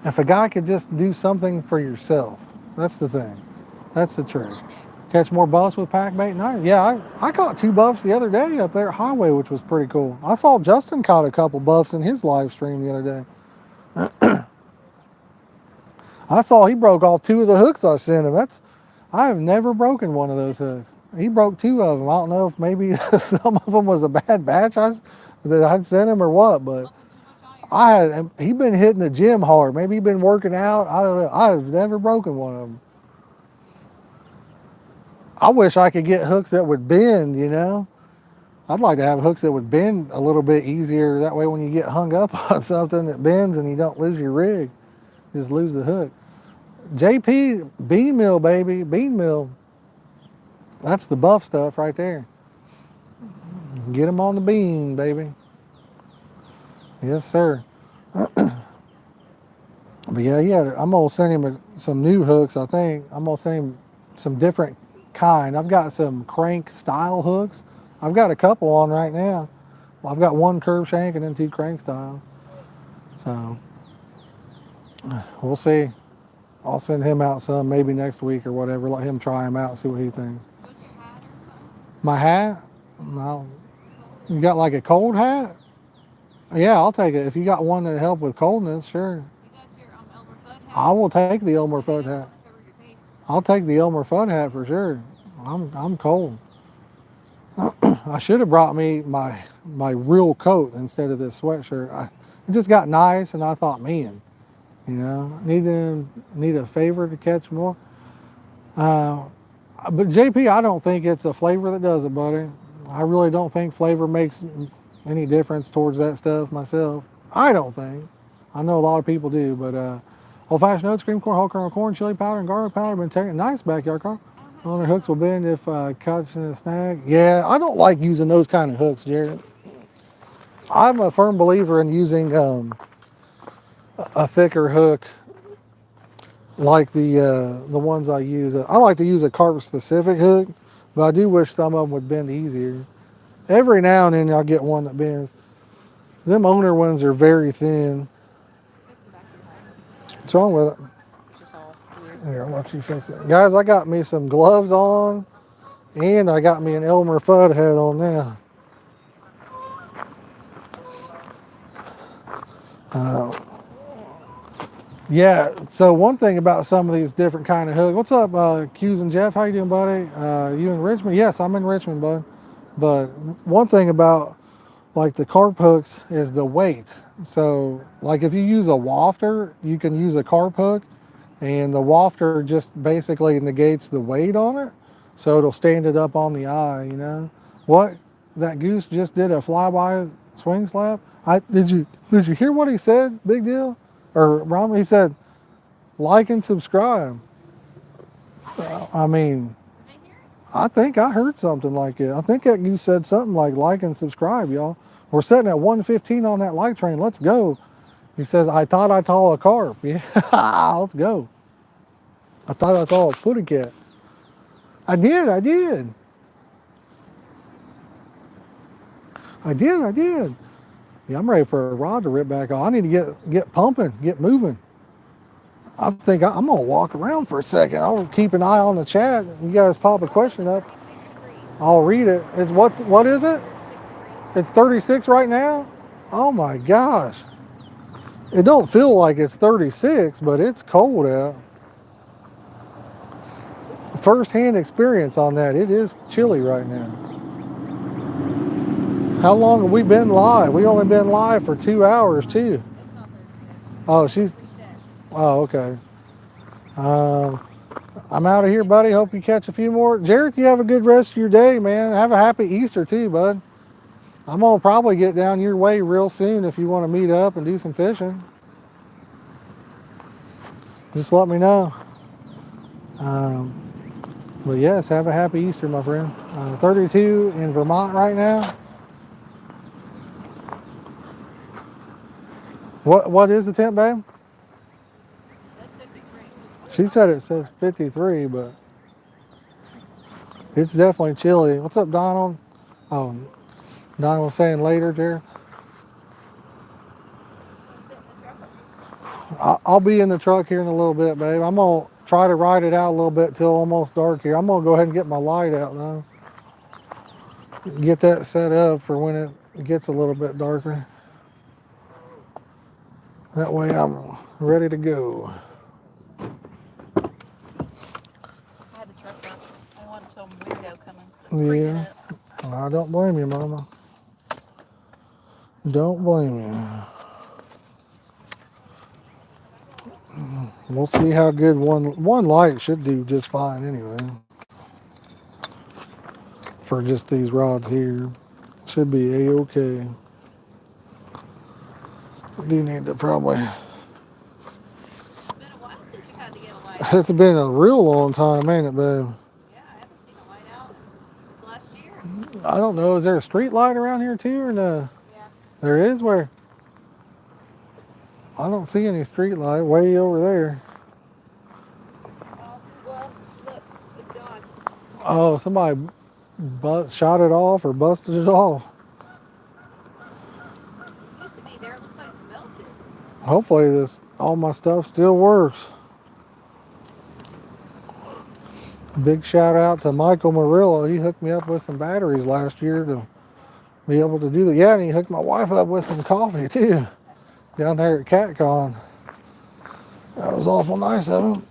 If a guy could just do something for yourself, that's the thing. That's the trick. Monday. Catch more buffs with pack bait? Nice. Yeah, I caught 2 buffs the other day up there at Highway, which was pretty cool. I saw Justin caught a couple buffs in his live stream the other day. I saw he broke all 2 of the hooks I sent him. I have never broken one of those hooks. He broke 2 of them. I don't know if maybe some of them was a bad batch that I'd sent him or what, but he'd been hitting the gym hard. Maybe he'd been working out. I don't know. I've never broken one of them. I wish I could get hooks that would bend, I'd like to have hooks that would bend a little bit easier. That way when you get hung up on something that bends and you don't lose your rig, just lose the hook. JP, bean meal, baby, bean meal. That's the buff stuff right there. Get them on the bean, baby. Yes, sir. But yeah, I'm going to send him some new hooks, I think. I'm going to send him some different kind. I've got some crank style hooks. I've got a couple on right now. Well, I've got one curve shank and then 2 crank styles. So we'll see. I'll send him out some maybe next week or whatever. Let him try them out, see what he thinks. My hat? No. You got like a cold hat? Yeah, I'll take it. If you got one that help with coldness, sure. I will take the Elmer Fudd hat. I'll take the Elmer Fudd hat for sure. I'm cold. I should have brought me my real coat instead of this sweatshirt. It just got nice, and I thought, man, you know, need a favor to catch more. But JP, I don't think it's a flavor that does it, buddy. I really don't think flavor makes any difference towards that stuff myself. I don't think. I know a lot of people do, but old-fashioned oats, cream corn, whole kernel corn, chili powder, and garlic powder. Been taking nice backyard car. On their hooks will bend if catching a snag. Yeah, I don't like using those kind of hooks, Jared. I'm a firm believer in using a thicker hook, like the ones I use. I like to use a carp specific hook, but I do wish some of them would bend easier. Every now and then I'll get one that bends. Them owner ones are very thin. What's wrong with it? Here, I'll let you fix it. Guys, I got me some gloves on, and I got me an Elmer Fudd hat on now. Yeah, so one thing about some of these different kind of hooks. What's up, Q's and Jeff? How you doing, buddy? You in Richmond? Yes, I'm in Richmond, bud. But one thing about like the carp hooks is the weight. So like if you use a wafter, you can use a carp hook, and the wafter just basically negates the weight on it, so it'll stand it up on the eye, you know. What? That goose just did a flyby swing slap? Did you hear what he said, Big Deal? Or Rom? He said, like and subscribe. I mean, I think I heard something like it. I think that goose said something like and subscribe, y'all. We're sitting at 115 on that like train. Let's go. He says, I thought I saw a carp. Yeah, let's go. I thought I saw a footy cat. I did. Yeah, I'm ready for a rod to rip back off. I need to get pumping, get moving. I think I'm gonna walk around for a second. I'll keep an eye on the chat. You guys pop a question up, I'll read it. It's what is it? It's 36 right now? Oh my gosh. It don't feel like it's 36, but it's cold out. First-hand experience on that. It is chilly right now. How long have we been live? We only been live for 2 hours too. Oh, okay. I'm out of here, buddy. Hope you catch a few more. Jared, you have a good rest of your day, man. Have a happy Easter too, bud. I'm gonna probably get down your way real soon if you want to meet up and do some fishing. Just let me know. But yes, have a happy Easter, my friend. 32 in Vermont right now. What is the temp, babe? That's 53. She said it says 53, but it's definitely chilly. What's up, Donald? Oh, Donald was saying later, Jared. I'll be in the truck here in a little bit, babe. I'm gonna try to ride it out a little bit till almost dark here. I'm gonna go ahead and get my light out now. Get that set up for when it gets a little bit darker. That way I'm ready to go. I had the truck up. I wanted some weirdo coming. Yeah. I don't blame you, Mama. Don't blame you. We'll see how good one light should do just fine anyway. For just these rods here. Should be A-okay. I do need to probably... It's been a while since you had to get a light out. It's been a real long time, ain't it, babe? Yeah, I haven't seen a light out since last year. I don't know. Is there a street light around here too, or no? Yeah. There is? Where? I don't see any street light way over there. Oh, well, look, it's gone. Oh, somebody shot it off or busted it off. It used to be there. It looks like it's melted. Hopefully all my stuff still works. Big shout out to Michael Murillo. He hooked me up with some batteries last year to be able to do that. Yeah, and he hooked my wife up with some coffee too down there at CatCon. That was awful nice of him.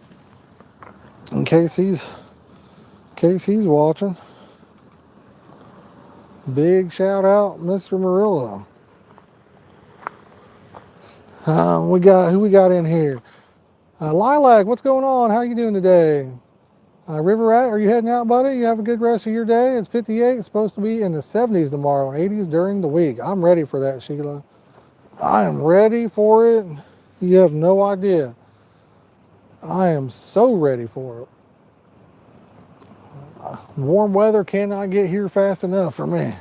In case he's watching. Big shout out, Mr. Murillo. Who we got in here? Lilac, what's going on? How are you doing today? River Rat, are you heading out, buddy? You have a good rest of your day. It's 58. It's supposed to be in the 70s tomorrow and 80s during the week. I'm ready for that, Sheila. I am ready for it. You have no idea. I am so ready for it. Warm weather cannot get here fast enough for me.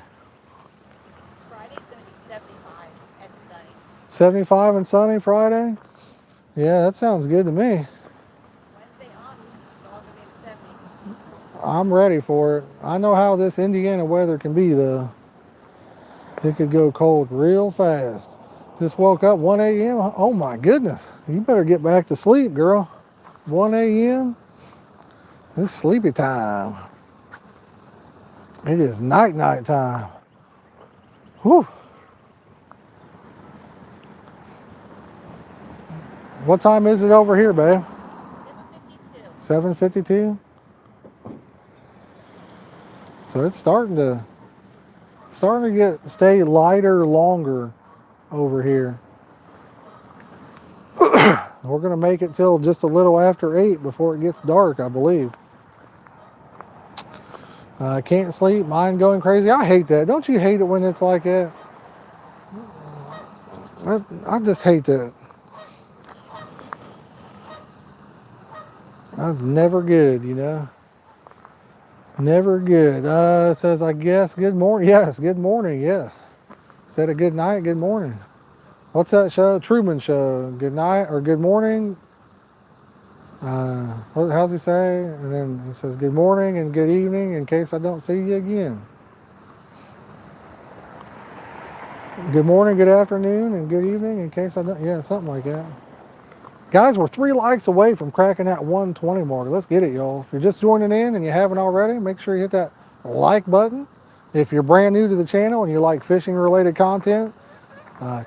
Friday's going to be 75 and sunny. 75 and sunny Friday? Yeah, that sounds good to me. Wednesday on, it's all going to be in the 70s. I'm ready for it. I know how this Indiana weather can be, though. It could go cold real fast. Just woke up 1 a.m. Oh my goodness. You better get back to sleep, girl. 1 a.m. It's sleepy time. It is night time. Whew. What time is it over here, babe? 7:52. So it's starting to stay lighter longer over here. We're gonna make it till just a little after 8 before it gets dark, I believe. Can't sleep, mind going crazy. I hate that. Don't you hate it when it's like that? I just hate that. That's never good, you know. Never good. It says, I guess, good morning. Yes, good morning, yes. Instead of good night, good morning. What's that show? Truman Show. Good night or good morning. How's he say? And then he says, good morning and good evening in case I don't see you again. Good morning, good afternoon, and good evening in case I don't, yeah, something like that. Guys, we're 3 likes away from cracking that 120 mark. Let's get it, y'all. If you're just joining in and you haven't already, make sure you hit that like button. If you're brand new to the channel and you like fishing related content,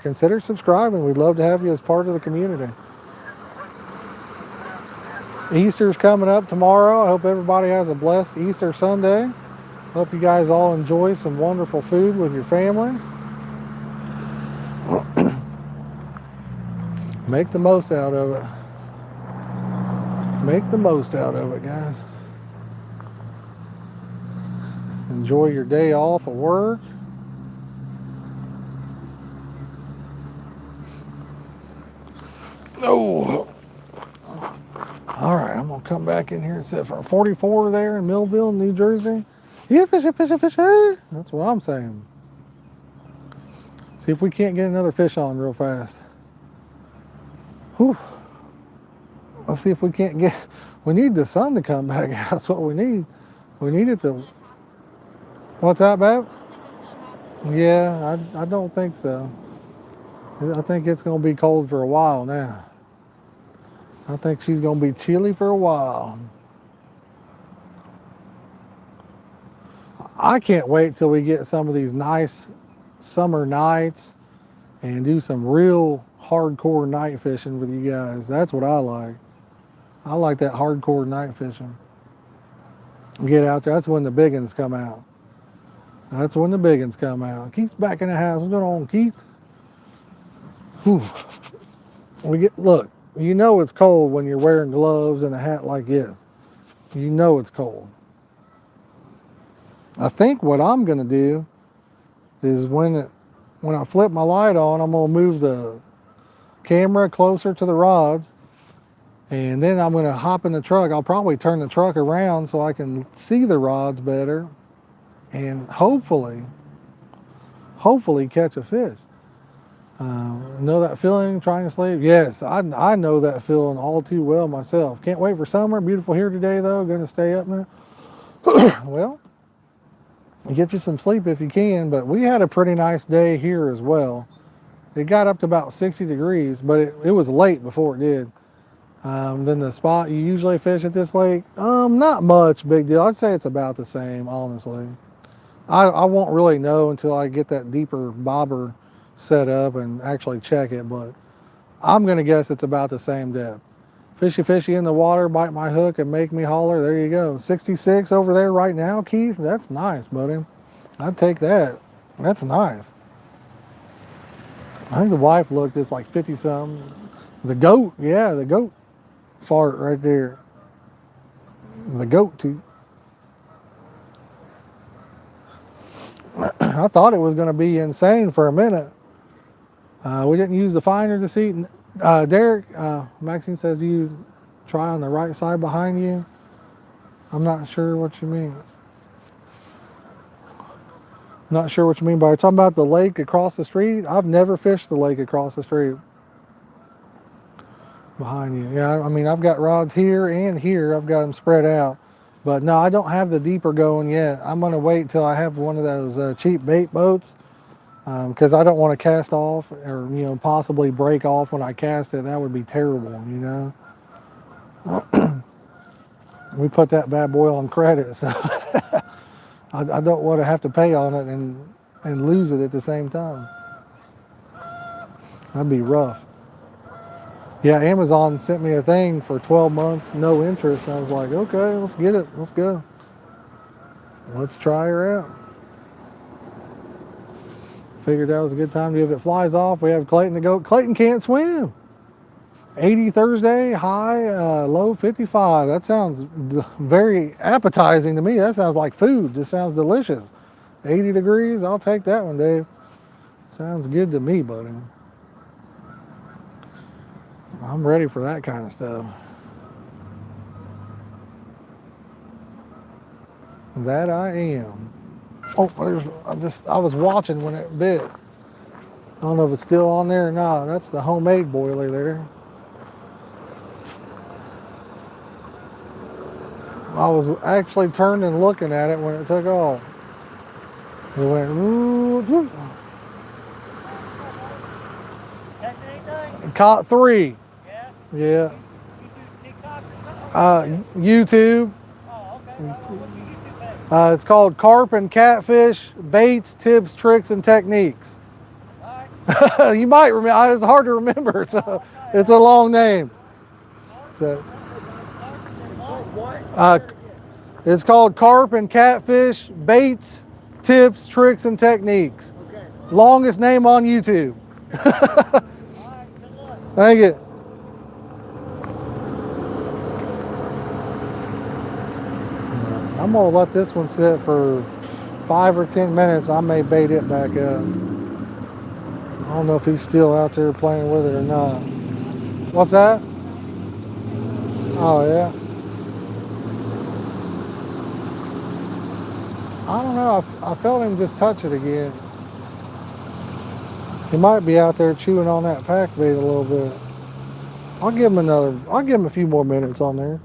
consider subscribing. We'd love to have you as part of the community. Easter's coming up tomorrow. I hope everybody has a blessed Easter Sunday. Hope you guys all enjoy some wonderful food with your family. Make the most out of it. Make the most out of it, guys. Enjoy your day off of work. Oh. All right, I'm going to come back in here and set for 44 there in Millville, New Jersey. Yeah, fish. That's what I'm saying. See if we can't get another fish on real fast. Whew. Let's see if we can't get... We need the sun to come back. That's what we need. We need it to... What's that, babe? Yeah, I don't think so. I think it's going to be cold for a while now. I think she's going to be chilly for a while. I can't wait till we get some of these nice summer nights and do some real hardcore night fishing with you guys. That's what I like. I like that hardcore night fishing. Get out there. That's when the big ones come out. That's when the big ones come out. Keith's back in the house. What's going on, Keith? Whew. Look, you know it's cold when you're wearing gloves and a hat like this. You know it's cold. I think what I'm going to do is when I flip my light on, I'm going to move the camera closer to the rods, and then I'm going to hop in the truck. I'll probably turn the truck around so I can see the rods better and hopefully catch a fish. Know that feeling, trying to sleep? Yes, I know that feeling all too well myself. Can't wait for summer. Beautiful here today, though. Going to stay up now. Well, get you some sleep if you can, but we had a pretty nice day here as well. It got up to about 60 degrees, but it was late before it did. Then the spot you usually fish at this lake, not much big deal. I'd say it's about the same, honestly. I won't really know until I get that deeper bobber set up and actually check it, but I'm gonna guess it's about the same depth. Fishy in the water, bite my hook and make me holler. There you go. 66 over there right now, Keith. That's nice, buddy. I'd take that. That's nice. I think the wife looked, it's like 50 something. The goat, yeah, the goat fart right there. The goat tooth. I thought it was going to be insane for a minute. We didn't use the finder to see. Derek, Maxine says, do you try on the right side behind you? I'm not sure what you mean. Not sure what you mean by you're talking about the lake across the street. I've never fished the lake across the street. Behind you. Yeah, I mean, I've got rods here and here. I've got them spread out. But no, I don't have the deeper going yet. I'm going to wait till I have one of those cheap bait boats because I don't want to cast off or, possibly break off when I cast it. That would be terrible, We put that bad boy on credit, so I don't want to have to pay on it and lose it at the same time. That'd be rough. Yeah, Amazon sent me a thing for 12 months, no interest. And I was like, okay, let's get it. Let's go. Let's try her out. Figured that was a good time to, if it flies off, we have Clayton to go. Clayton can't swim. 80 Thursday, high, low 55. That sounds very appetizing to me. That sounds like food. Just sounds delicious. 80 degrees, I'll take that one, Dave. Sounds good to me, buddy. I'm ready for that kind of stuff. That I am. Oh, I was watching when it bit. I don't know if it's still on there or not. That's the homemade boilie there. I was actually turned and looking at it when it took off. It went, ooh. Caught 3. Yeah. You do TikTok or something? YouTube. Oh, okay. What's your YouTube page? It's called Carp and Catfish Baits, Tips, Tricks, and Techniques. All right. You might remember. It's hard to remember, so it's a long name. So, it's called Carp and Catfish Baits, Tips, Tricks, and Techniques. Okay. Longest name on YouTube. All right, good luck. Thank you. I'm gonna let this one sit for 5 or 10 minutes. I may bait it back up. I don't know if he's still out there playing with it or not. What's that? Oh yeah. I don't know. I felt him just touch it again. He might be out there chewing on that pack bait a little bit. I'll give him a few more minutes on there.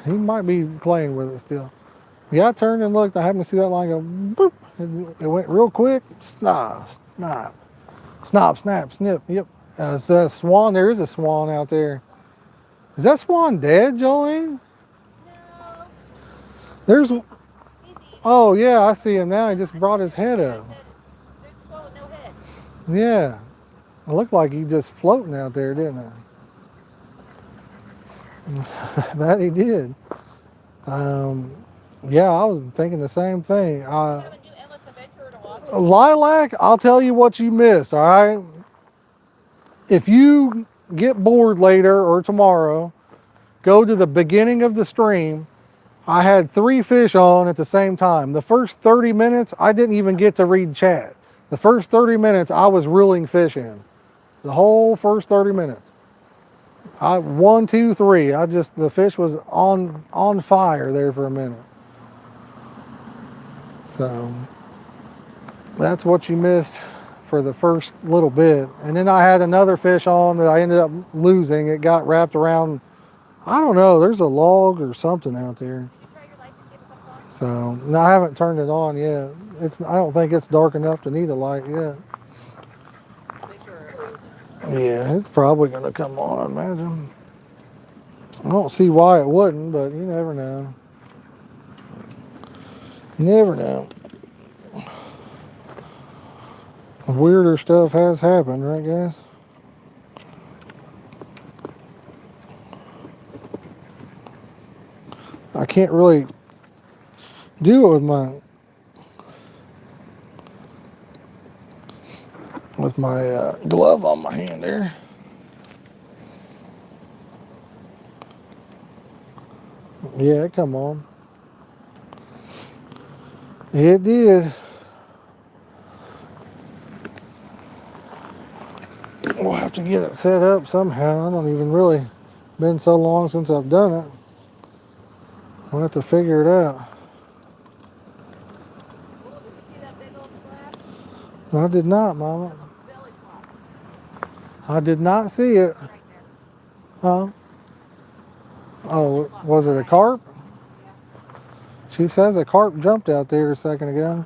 He might be playing with it still. Yeah, I turned and looked. I happened to see that line go boop. It went real quick. Snap, snap, snip. Yep. It's a swan. There is a swan out there. Is that swan dead, Jolene? No. There's. Oh yeah, I see him now. He just brought his head up. There's a swan with no head. Yeah. It looked like he just floating out there, didn't it? That he did. Yeah, I was thinking the same thing. Lilac, I'll tell you what you missed, all right? If you get bored later or tomorrow, go to the beginning of the stream. I had 3 fish on at the same time. The first 30 minutes, I didn't even get to read chat. The first 30 minutes, I was reeling fish in. The whole first 30 minutes. 1, 2, 3. The fish was on fire there for a minute. So that's what you missed for the first little bit. And then I had another fish on that I ended up losing. It got wrapped around, I don't know, there's a log or something out there. So, no, I haven't turned it on yet. I don't think it's dark enough to need a light yet. Yeah, it's probably going to come on, I imagine. I don't see why it wouldn't, but you never know. Never know. Weirder stuff has happened, right, guys? I can't really do it with my glove on my hand there. Yeah, come on. It did. We'll have to get it set up somehow. I don't even really, been so long since I've done it. We'll have to figure it out. I did not, Mama. I did not see it. Huh? Oh, was it a carp? She says a carp jumped out there a second ago.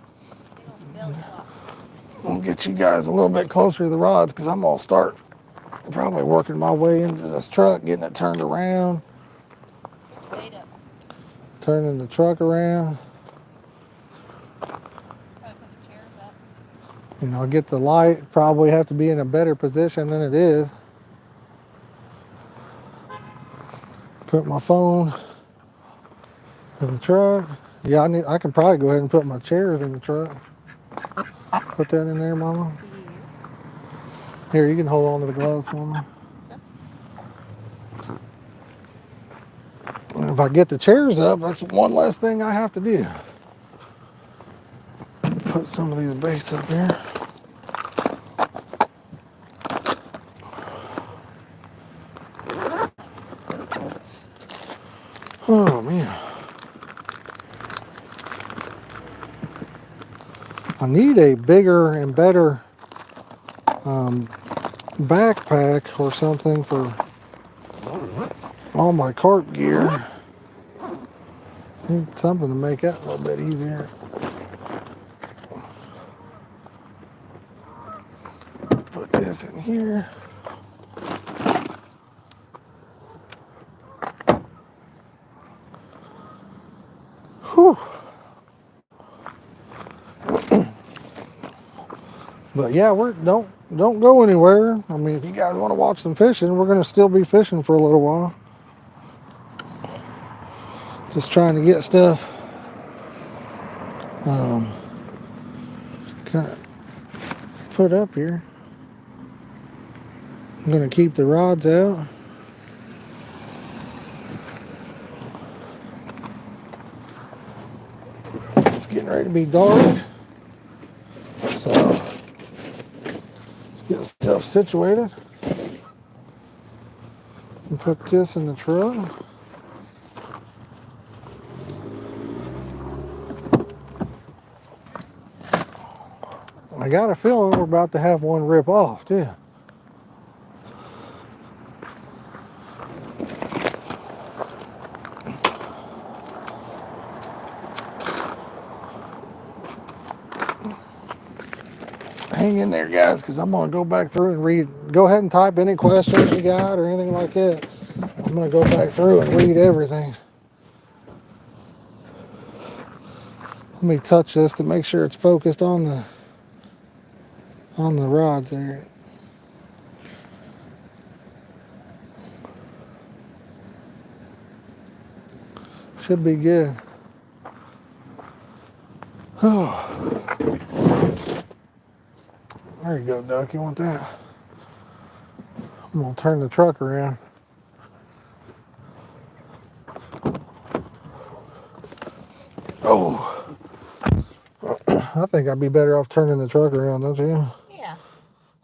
I'll get you guys a little bit closer to the rods because I'm going to start probably working my way into this truck, getting it turned around. Turning the truck around. You know, get the light, probably have to be in a better position than it is. Put my phone in the truck. Yeah, I can probably go ahead and put my chairs in the truck. Put that in there, Mama. Here, you can hold on to the gloves, Mama. And if I get the chairs up, that's one less thing I have to do. Put some of these baits up here. Oh, man. I need a bigger and better backpack or something for all my carp gear. Need something to make that a little bit easier. Put this in here. Whew. But yeah, don't go anywhere. I mean, if you guys want to watch some fishing, we're gonna still be fishing for a little while. Just trying to get stuff kind of put up here. I'm gonna keep the rods out. It's getting ready to be dark, so let's get stuff situated and put this in the truck. I got a feeling we're about to have one rip off too. Hang in there, guys, because I'm going to go back through and read. Go ahead and type any questions you got or anything like that. I'm going to go back through and read everything. Let me touch this to make sure it's focused on the rods there. Should be good. Oh. There you go, Duck. You want that? I'm going to turn the truck around. Oh. I think I'd be better off turning the truck around, don't you? Yeah.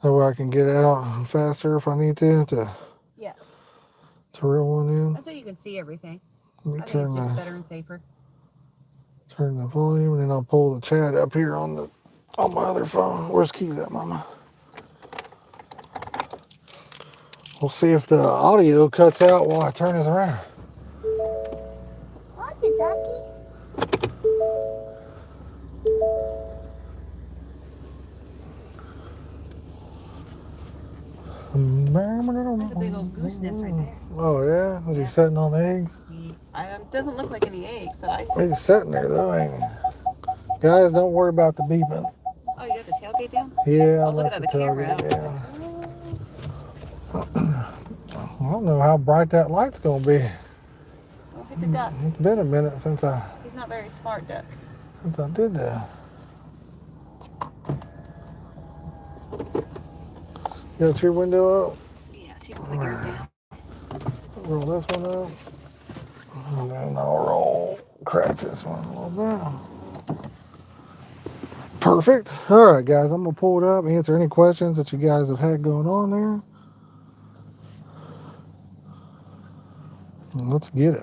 That way I can get out faster if I need to Yeah. reel one in. That's so you can see everything. Let me I think it's just turn better and safer. the volume, and then I'll pull the chat up here on the on my other phone. Where's Keys at, Mama? We'll see if the audio cuts out while I turn this around. What's it, ducky? There's a big old goose nest right there. Oh, yeah? Is he sitting on eggs? It doesn't look like any eggs that I see. He's sitting there, though, ain't he? Guys, don't worry about the beeping. Oh, you got the tailgate down? Yeah, I was looking at the camera. down. I don't know how bright that light's going to be. Oh, hit the duck. It's been a minute since I He's not very smart, duck. did that. You got your window up? Yeah, see if we can put yours down. Roll this one up. And then I'll crack this one a little bit. Perfect. All right, guys, I'm going to pull it up, answer any questions that you guys have had going on there. Let's get it.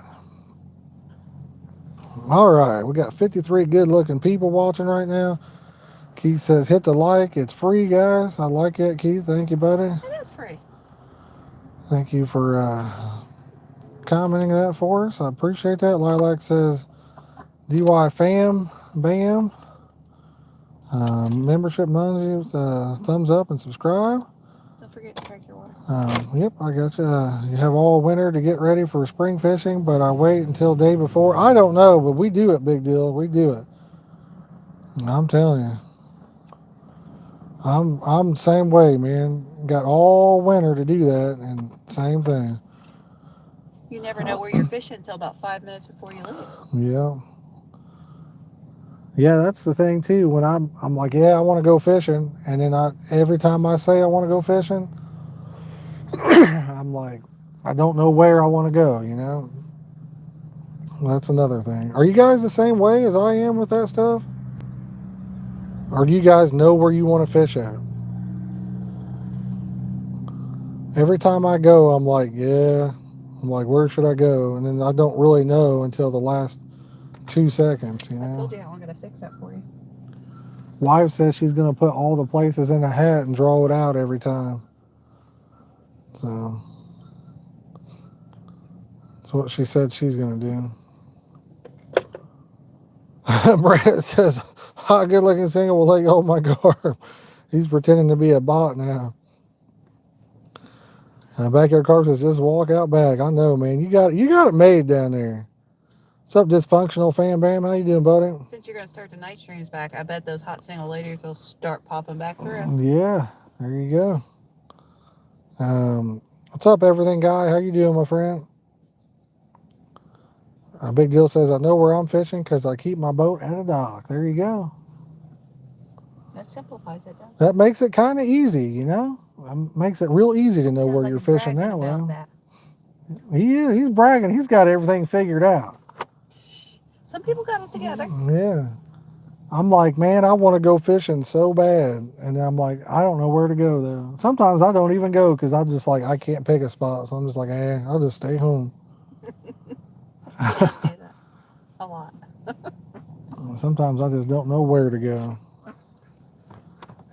All right, we got 53 good-looking people watching right now. Keith says, hit the like. It's free, guys. I like it, Keith. Thank you, buddy. It is free. Thank you for commenting that for us. I appreciate that. Lilac says, DY fam, bam. Membership emoji, thumbs up and subscribe. Don't forget to drink your water. Yep, I got you. You have all winter to get ready for spring fishing, but I wait until day before. I don't know, but we do it, big deal. We do it. And I'm telling you. I'm the same way, man. Got all winter to do that, and same thing. You never know where you're fishing until about 5 minutes before you leave. Yeah. Yeah, that's the thing too. When I'm like, yeah, I want to go fishing, and then every time I say I want to go fishing, I'm like, I don't know where I want to go. You know. That's another thing. Are you guys the same way as I am with that stuff? Or do you guys know where you want to fish at? Every time I go, I'm like, yeah. I'm like, where should I go? And then I don't really know until the last 2 seconds, you know? I told you I'm going to fix that for you. Wife says she's going to put all the places in a hat and draw it out every time. So, that's what she said she's going to do. Brett says, hot, good-looking single will let you hold my carp. He's pretending to be a bot now. Backyard Carp says, just walk out back. I know, man. You got it made down there. What's up, dysfunctional fan bam? How you doing, buddy? Since you're going to start the night streams back, I bet those hot single ladies will start popping back through. Yeah, there you go. What's up, everything guy? How you doing, my friend? Big Deal says, I know where I'm fishing because I keep my boat at a dock. There you go. That simplifies it, doesn't it? That makes it kind of easy, you know? Makes it real easy to know Sounds where like you're he's fishing bragging that about way. that. He is. He's bragging. He's got everything figured out. Some people got it together. Yeah. I'm like, man, I want to go fishing so bad. And I'm like, I don't know where to go, though. Sometimes I don't even go because I'm just like, I can't pick a spot. So I'm just like, I'll just stay home. He does do that a lot. Sometimes I just don't know where to go.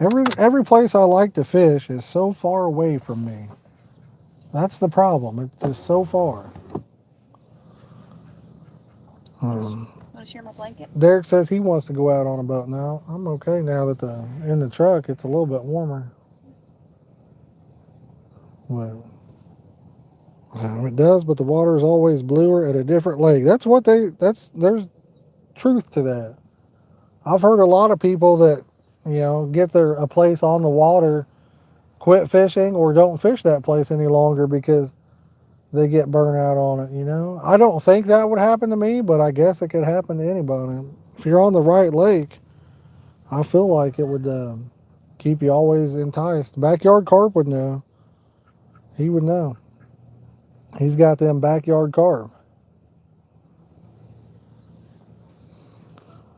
Every place I like to fish is so far away from me. That's the problem. It's just so far. Want to share my blanket? Derek says he wants to go out on a boat now. I'm okay now that in the truck it's a little bit warmer. Well, it does, but the water is always bluer at a different lake. There's truth to that. I've heard a lot of people that, get a place on the water, quit fishing or don't fish that place any longer because they get burnt out on it, I don't think that would happen to me, but I guess it could happen to anybody. If you're on the right lake, I feel like it would keep you always enticed. Backyard Carp would know. He would know. He's got them backyard carp.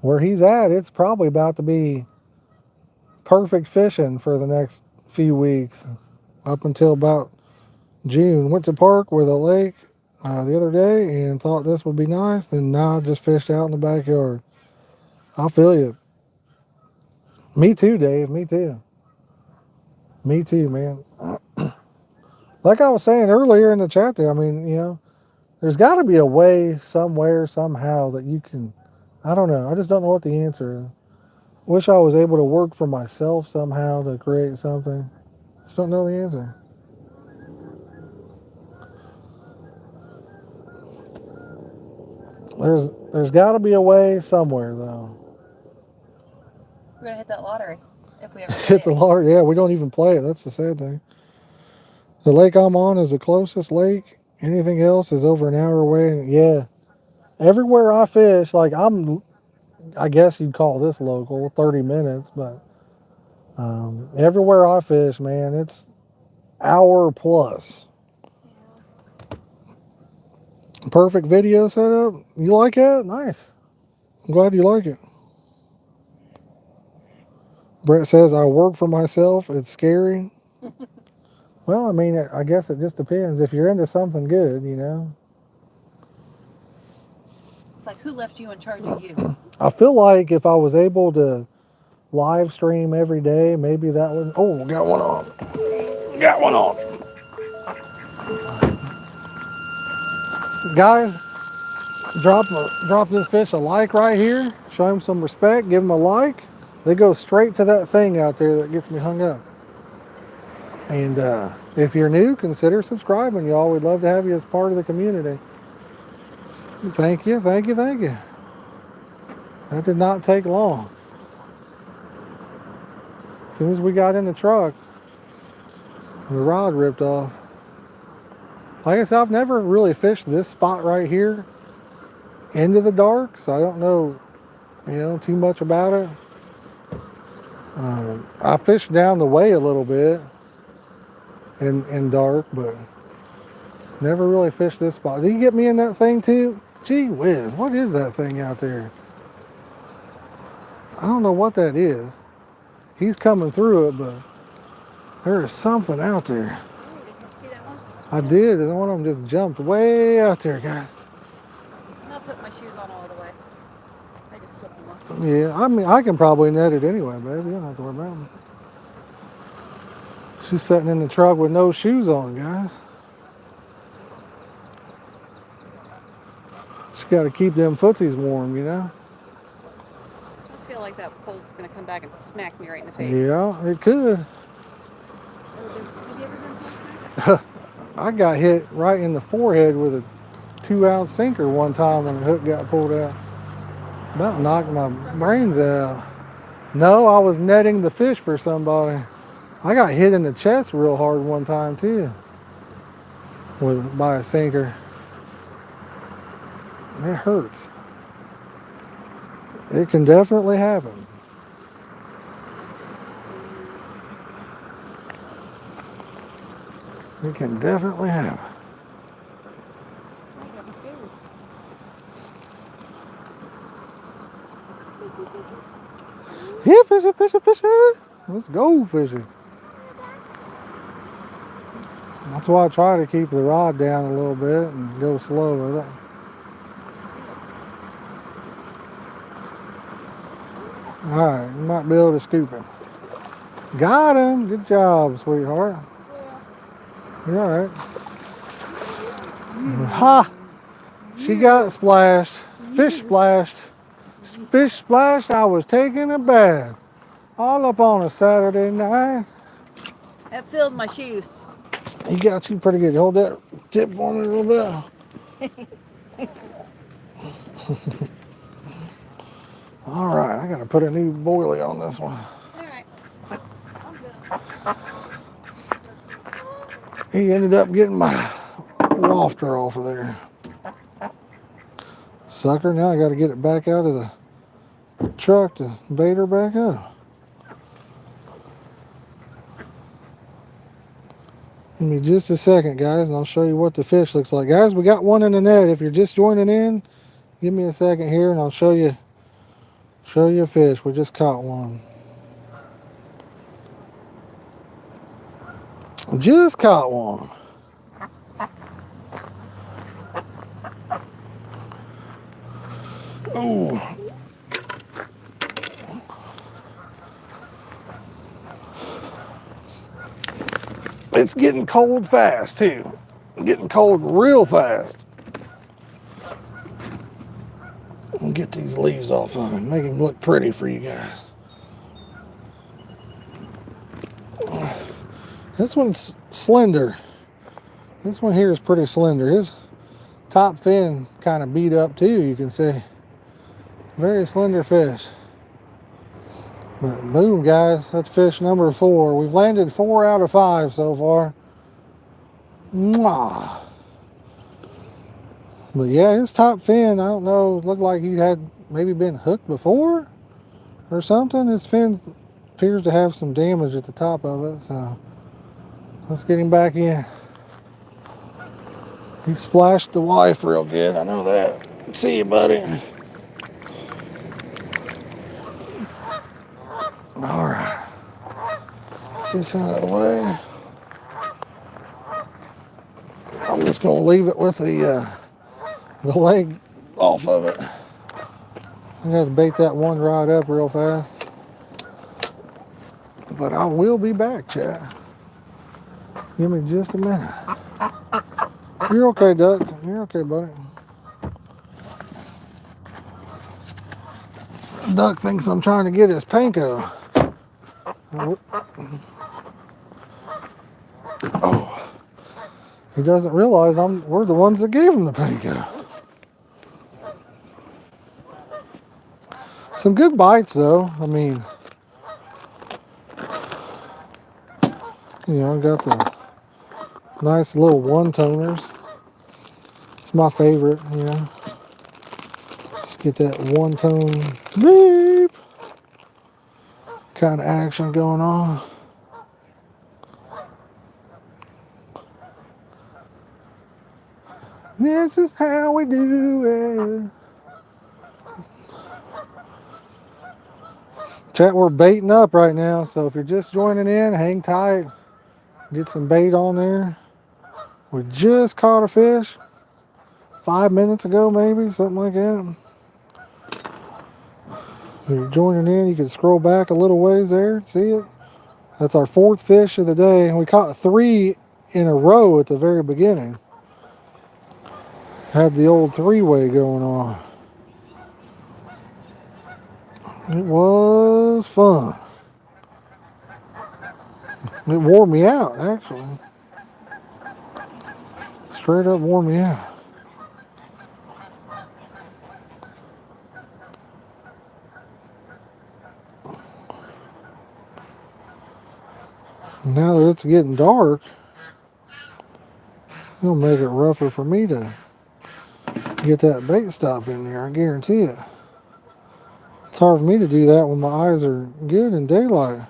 Where he's at, it's probably about to be perfect fishing for the next few weeks, up until about June. Went to park with a lake the other day and thought this would be nice. Then now I just fished out in the backyard. I feel you. Me too, Dave. Me too. Me too, man. Like I was saying earlier in the chat there, I mean, you know, there's got to be a way somewhere, somehow that you can, I don't know. I just don't know what the answer is. Wish I was able to work for myself somehow to create something. Just don't know the answer. There's got to be a way somewhere though. We're gonna hit that lottery if we ever Hit the lottery. Yeah, we don't even play it. That's the sad thing. The lake I'm on is the closest lake. Anything else is over an hour away. Yeah, everywhere I fish, like I guess you'd call this local, 30 minutes, but everywhere I fish, man, it's hour plus. Perfect video setup. You like it? Nice. I'm glad you like it. Brett says, I work for myself. It's scary. Well, I mean, I guess it just depends. If you're into something good, you know. It's like, who left you in charge of you? I feel like if I was able to live stream every day, maybe that would. Oh, got one on. Got one on. Guys, drop this fish a like right here. Show him some respect. Give him a like. They go straight to that thing out there that gets me hung up. And if you're new, consider subscribing, y'all. We'd love to have you as part of the community. Thank you, thank you, thank you. That did not take long. As soon as we got in the truck, the rod ripped off. Like I said, I've never really fished this spot right here into the dark, so I don't know, you know, too much about it. I fished down the way a little bit in dark, but never really fished this spot. Did you get me in that thing too? Gee whiz, what is that thing out there? I don't know what that is. He's coming through it, but there is something out there. Oh, did you see that one? I did, and one of them just jumped way out there, guys. I'm not putting my shoes on all the way. I just slipped them off. Yeah, I mean, I can probably net it anyway, baby. You don't have to worry about it. She's sitting in the truck with no shoes on, guys. She got to keep them footsies warm, you know? I just feel like that pole's gonna come back and smack me right in the face. Yeah, it could. Have you ever done something? I got hit right in the forehead with a 2-ounce sinker one time when the hook got pulled out. About knocked my brains out. No, I was netting the fish for somebody. I got hit in the chest real hard one time too, by a sinker. It hurts. It can definitely happen. It can definitely happen. Yeah, fishing, fishing, fishing. Let's go fishing. That's why I try to keep the rod down a little bit and go slow with it. All right, you might be able to scoop him. Got him. Good job, sweetheart. You're all right. Ha! She got splashed. Fish splashed. Fish splashed. I was taking a bath. All up on a Saturday night. That filled my shoes. He got you pretty good. Hold that tip for me a little bit. All right, I got to put a new boilie on this one. All right. I'm good. He ended up getting my wafter off of there. Sucker, now I got to get it back out of the truck to bait her back up. Give me just a second, guys, and I'll show you what the fish looks like. Guys, we got one in the net. If you're just joining in, give me a second here, and I'll show you a fish. We just caught one. Just caught one. Oh. It's getting cold fast too. Getting cold real fast. I'll get these leaves off of him, make him look pretty for you guys. This one's slender. This one here is pretty slender. His top fin kind of beat up too, you can see. Very slender fish. But boom, guys, that's fish number 4. We've landed 4 out of 5 so far. Mwah. But yeah, his top fin, I don't know, looked like he had maybe been hooked before or something. His fin appears to have some damage at the top of it, so let's get him back in. He splashed the wife real good, I know that. See you, buddy. All right. Get this out of the way. I'm just gonna leave it with the leg off of it. I gotta bait that one rod up real fast. But I will be back, chat. Give me just a minute. You're okay, Duck. You're okay, buddy. Duck thinks I'm trying to get his panko. Oh. He doesn't realize we're the ones that gave him the panko. Some good bites though. I mean, you know, got the nice little one-toners. It's my favorite, you know. Let's get that one-tone beep kind of action going on. This is how we do it. Chat, we're baiting up right now, so if you're just joining in, hang tight. Get some bait on there. We just caught a fish 5 minutes ago, maybe, something like that. If you're joining in, you can scroll back a little ways there, see it? That's our 4th fish of the day, and we caught 3 in a row at the very beginning. Had the old 3-way going on. It was fun. It wore me out, actually. Straight up wore me out. Now that it's getting dark, it'll make it rougher for me to get that bait stop in there, I guarantee it. It's hard for me to do that when my eyes are good in daylight.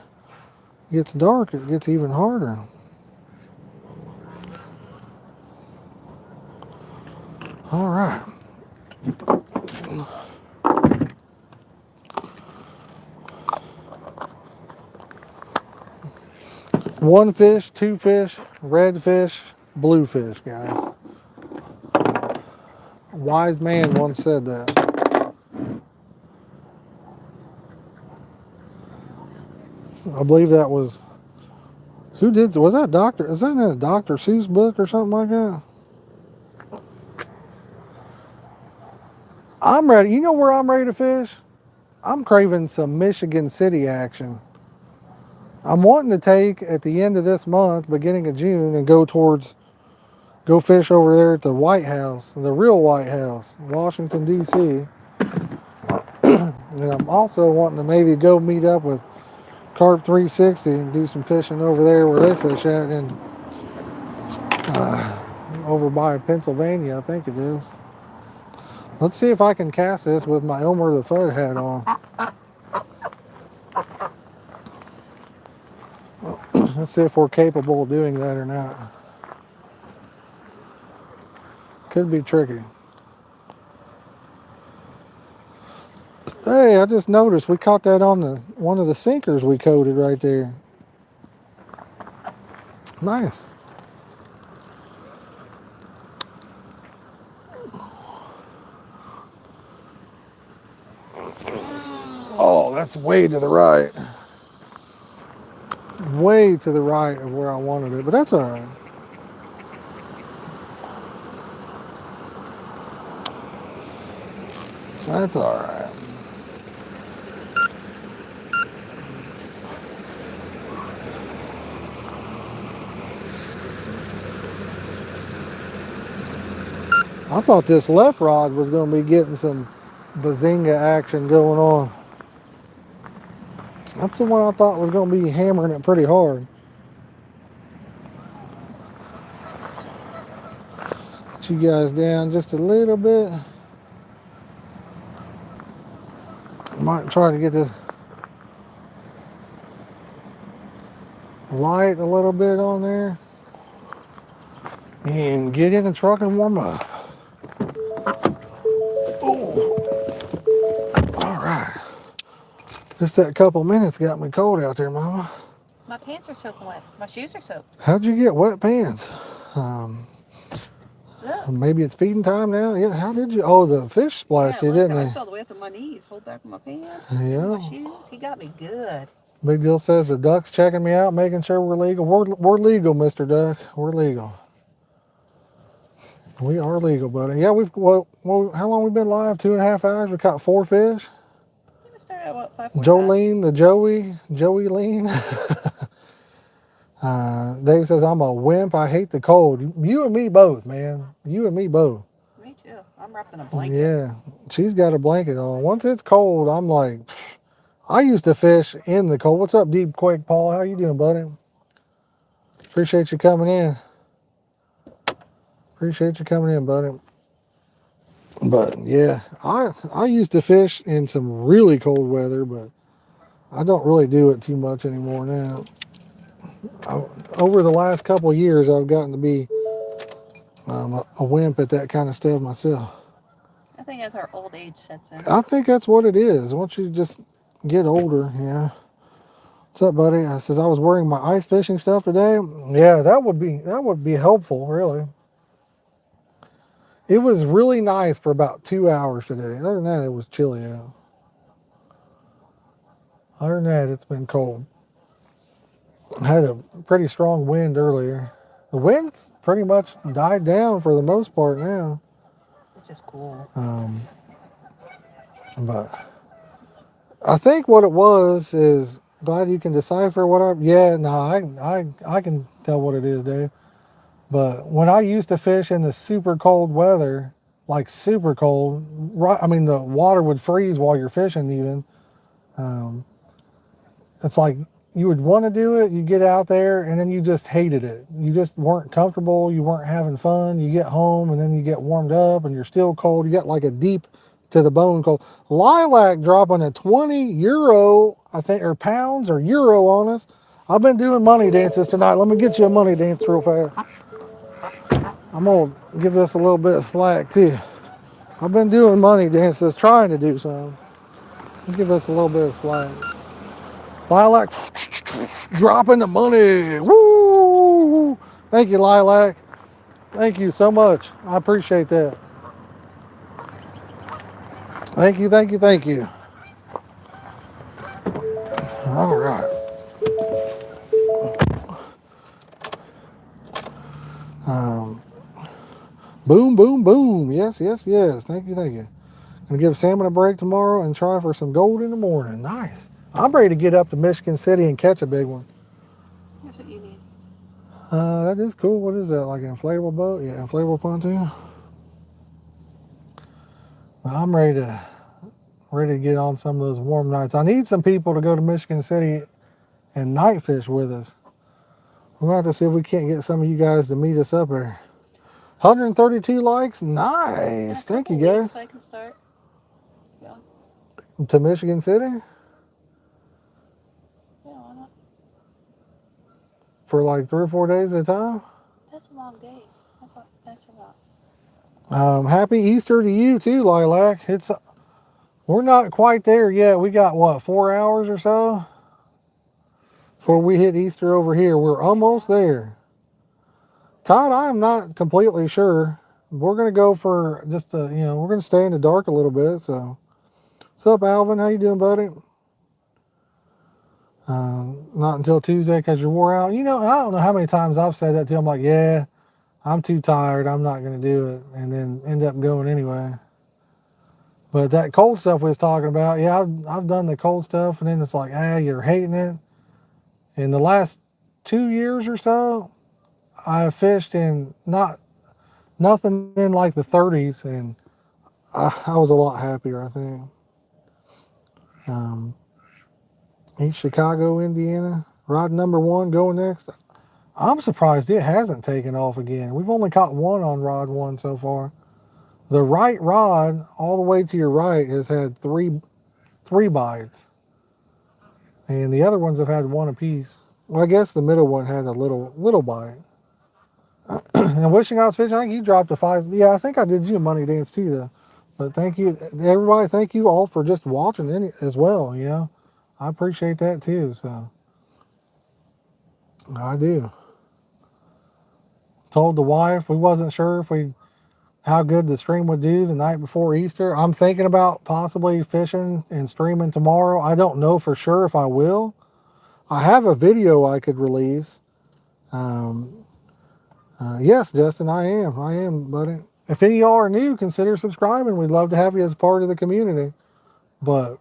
It gets dark, it gets even harder. All right. One fish, 2 fish, red fish, blue fish, guys. A wise man once said that. I believe that was, who did, was that Dr., is that in a Dr. Seuss book or something like that? I'm ready. You know where I'm ready to fish? I'm craving some Michigan City action. I'm wanting to take at the end of this month, beginning of June, and go fish over there at the White House, the real White House, Washington, D.C. And I'm also wanting to maybe go meet up with Carp 360 and do some fishing over there where they fish at, and over by Pennsylvania, I think it is. Let's see if I can cast this with my Elmer the Fudd hat on. Let's see if we're capable of doing that or not. Could be tricky. Hey, I just noticed we caught that on one of the sinkers we coated right there. Nice. Oh, that's way to the right. way to the right of where I wanted it, but that's all right. That's all right. I thought this left rod was going to be getting some bazinga action going on. That's the one I thought was going to be hammering it pretty hard. Get you guys down just a little bit. Might try to get this light a little bit on there. And get in the truck and warm up. All right. Just that couple minutes got me cold out there, Mama. My pants are soaking wet. My shoes are soaked. How'd you get wet pants? Look. Maybe it's feeding time now. Yeah. How did you? Oh, the fish splashed you, didn't It's they? all the way up to my knees. Hold back on my pants. Yeah. My shoes. He got me good. Big Deal says the duck's checking me out, making sure we're legal. We're legal, Mr. Duck. We're legal. We are legal, buddy. Yeah, well, how long we been live? 2.5 hours. We caught 4 fish. We started at what, 5:45? Jolene, the Joey Lean. Dave says, I'm a wimp. I hate the cold. You and me both, man. You and me both. Me too. I'm wrapping a blanket. Yeah, she's got a blanket on. Once it's cold, I'm like, I used to fish in the cold. What's up, Deep Quake Paul? How you doing, buddy? Appreciate you coming in. Appreciate you coming in, buddy. But yeah, I used to fish in some really cold weather, but I don't really do it too much anymore now. Over the last couple of years, I've gotten to be a wimp at that kind of stuff myself. I think as our old age sets in. I think that's what it is. Once you just get older, yeah. What's up, buddy? I says I was wearing my ice fishing stuff today. Yeah, that would be helpful, really. It was really nice for about 2 hours today. Other than that, it was chilly out. Other than that, it's been cold. I had a pretty strong wind earlier. The wind's pretty much died down for the most part now. It's just cool. But I think what it was is, glad you can decipher what I can tell what it is, Dave. But when I used to fish in the super cold weather, like super cold, right? I mean, the water would freeze while you're fishing even. It's like you would want to do it, you get out there, and then you just hated it. You just weren't comfortable, you weren't having fun. You get home, and then you get warmed up, and you're still cold. You got like a deep to the bone cold. Lilac dropping a 20 euro, I think, or pounds or euro on us. I've been doing money dances tonight. Let me get you a money dance real fast. I'm going to give this a little bit of slack, too. I've been doing money dances, trying to do some. Give us a little bit of slack. Lilac, dropping the money. Woo! Thank you, Lilac. Thank you so much. I appreciate that. Thank you, thank you, thank you. All right. Boom, boom, boom. Yes, yes, yes. Thank you, thank you. Gonna give salmon a break tomorrow and try for some gold in the morning. Nice. I'm ready to get up to Michigan City and catch a big one. Here's what you need. That is cool. What is that? Like an inflatable boat? Yeah, inflatable pontoon. Well, I'm ready to get on some of those warm nights. I need some people to go to Michigan City and night fish with us. We're gonna have to see if we can't get some of you guys to meet us up there. 132 likes. Nice. Thank you, guys. I can start. Yeah. To Michigan City Yeah, why not? for like 3 or 4 days at a time. That's long days. That's a lot. Happy Easter to you too, Lilac. We're not quite there yet. We got what, 4 hours or so before we hit Easter over here. We're almost there. Todd, I am not completely sure. We're gonna go for just we're gonna stay in the dark a little bit. So, what's up, Alvin? How you doing, buddy? Not until Tuesday because you're wore out. You know, I don't know how many times I've said that to him, like, yeah, I'm too tired, I'm not going to do it, and then end up going anyway. But that cold stuff we was talking about, yeah, I've done the cold stuff, and then it's like, you're hating it. In the last 2 years or so, I fished in nothing in like the 30s, and I was a lot happier, I think. East Chicago, Indiana, rod number 1 going next. I'm surprised it hasn't taken off again. We've only caught one on rod 1 so far. The right rod, all the way to your right, has had three bites, and the other ones have had 1 apiece. Well, I guess the middle one had a little bite. And wishing I was fishing, I think you dropped a 5. Yeah, I think I did you a money dance too, though. But thank you, everybody. Thank you all for just watching it as well. You know, I appreciate that too. So I do. Told the wife we wasn't sure if how good the stream would do the night before Easter. I'm thinking about possibly fishing and streaming tomorrow. I don't know for sure if I will. I have a video I could release. Yes, Justin, I am, buddy. If any of y'all are new, consider subscribing. We'd love to have you as part of the community. But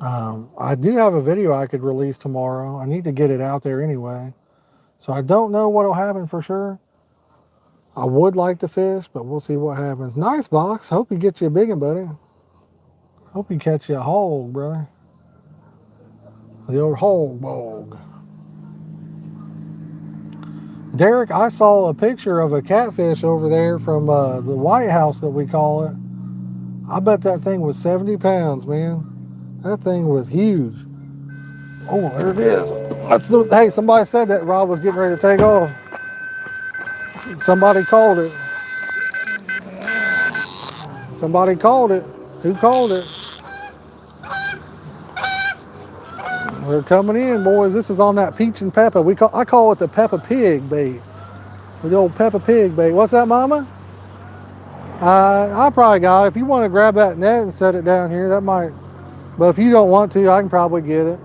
I do have a video I could release tomorrow. I need to get it out there anyway. So I don't know what will happen for sure. I would like to fish, but we'll see what happens. Nice box. Hope you get you a big one, buddy. Hope you catch you a hog, brother. The old hog bog. Derek, I saw a picture of a catfish over there from the White House that we call it. I bet that thing was 70 pounds, man. That thing was huge. Oh, there it is. Hey, somebody said that rod was getting ready to take off. Somebody called it. Somebody called it. Who called it? They're coming in, boys. This is on that peach and pepper. I call it the Peppa Pig bait. The old Peppa Pig bait. What's that, Mama? I probably got it. If you want to grab that net and set it down here, that might. But if you don't want to, I can probably get it.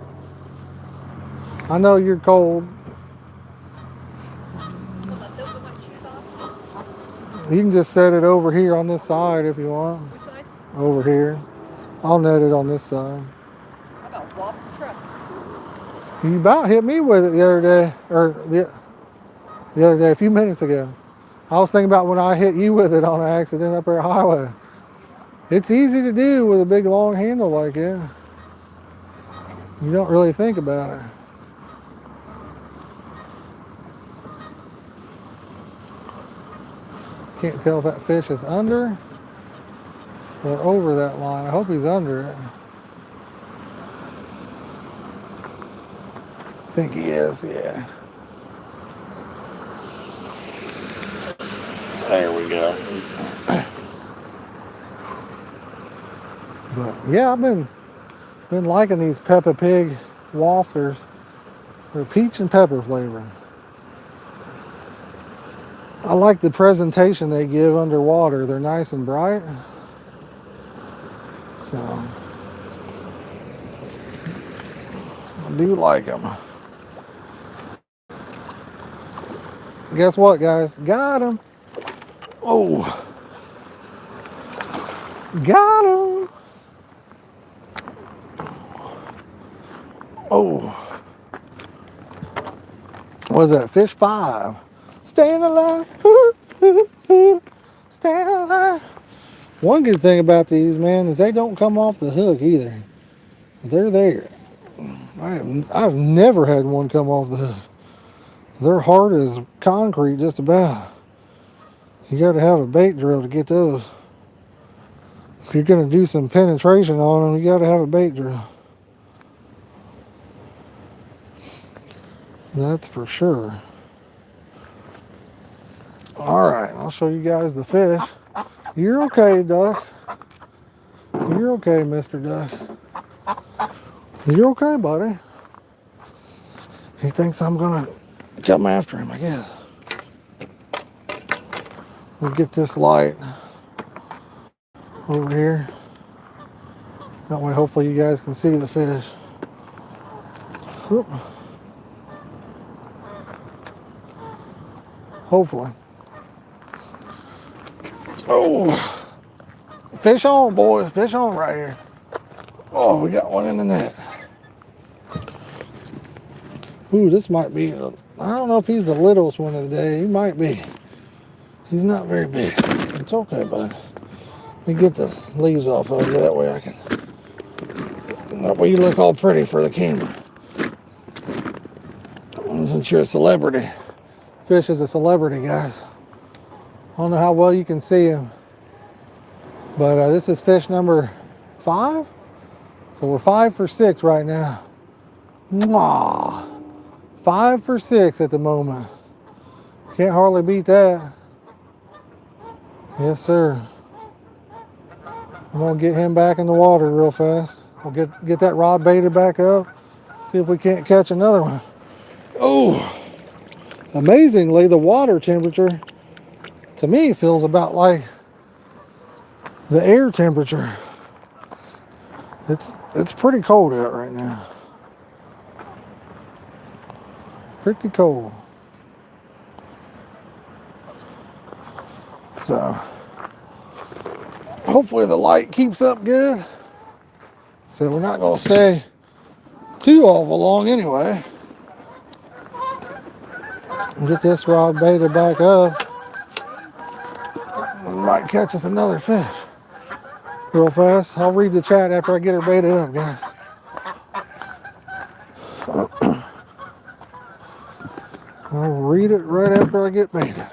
I know you're cold. You can just set it over here on this side if you want. Which side? Over here. I'll net it on this side. How about walk the truck? You about hit me with it the other day, or the other day, a few minutes ago. I was thinking about when I hit you with it on an accident up there at highway. It's easy to do with a big long handle like it. You don't really think about it. Can't tell if that fish is under or over that line. I hope he's under it. I think he is, yeah. There we go. But yeah, I've been liking these Peppa Pig wafters. They're peach and pepper flavor. I like the presentation they give underwater. They're nice and bright. So I do like them. Guess what, guys? Got him. Oh. Got him. Oh. What is that? Fish 5. Staying alive. Staying alive. One good thing about these, man, is they don't come off the hook either. They're there. I've never had one come off the hook. They're hard as concrete, just about. You got to have a bait drill to get those. If you're going to do some penetration on them, you got to have a bait drill. That's for sure. All right, I'll show you guys the fish. You're okay, Duck. You're okay, Mr. Duck. You're okay, buddy. He thinks I'm gonna come after him, I guess. We'll get this light over here. That way, hopefully you guys can see the fish. Oop. Hopefully. Oh, fish on, boys. Fish on right here. Oh, we got one in the net. Ooh, this might be, I don't know if he's the littlest one of the day. He might be. He's not very big. It's okay, bud. Let me get the leaves off of you. That way I can, that way you look all pretty for the camera. And since you're a celebrity, fish is a celebrity, guys. I don't know how well you can see him, but this is fish number 5. So we're 5 for 6 right now. Mwah. 5 for 6 at the moment. Can't hardly beat that. Yes, sir. I'm gonna get him back in the water real fast. We'll get that rod baited back up. See if we can't catch another one. Oh, amazingly, the water temperature to me feels about like the air temperature. It's pretty cold out right now. Pretty cold. So hopefully the light keeps up good. So we're not gonna stay too awful long anyway. Get this rod baited back up. We might catch us another fish real fast. I'll read the chat after I get her baited up, guys. I'll read it right after I get baited.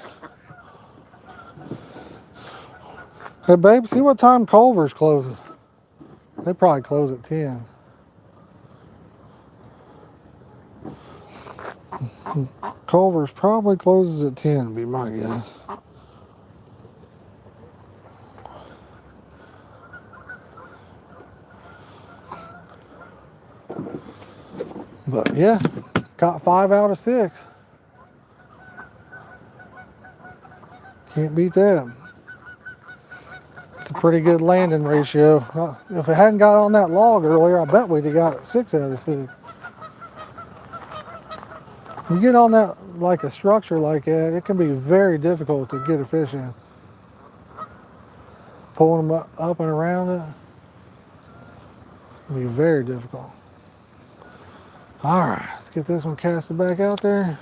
Hey, babe, see what time Culver's closes. They probably close at 10. Culver's probably closes at 10, would be my guess. But yeah, caught 5 out of 6. Can't beat that. It's a pretty good landing ratio. Well, if it hadn't got on that log earlier, I bet we'd have got 6 out of 6. You get on that, like a structure like that, it can be very difficult to get a fish in. Pulling them up and around it can be very difficult. All right, let's get this one casted back out there.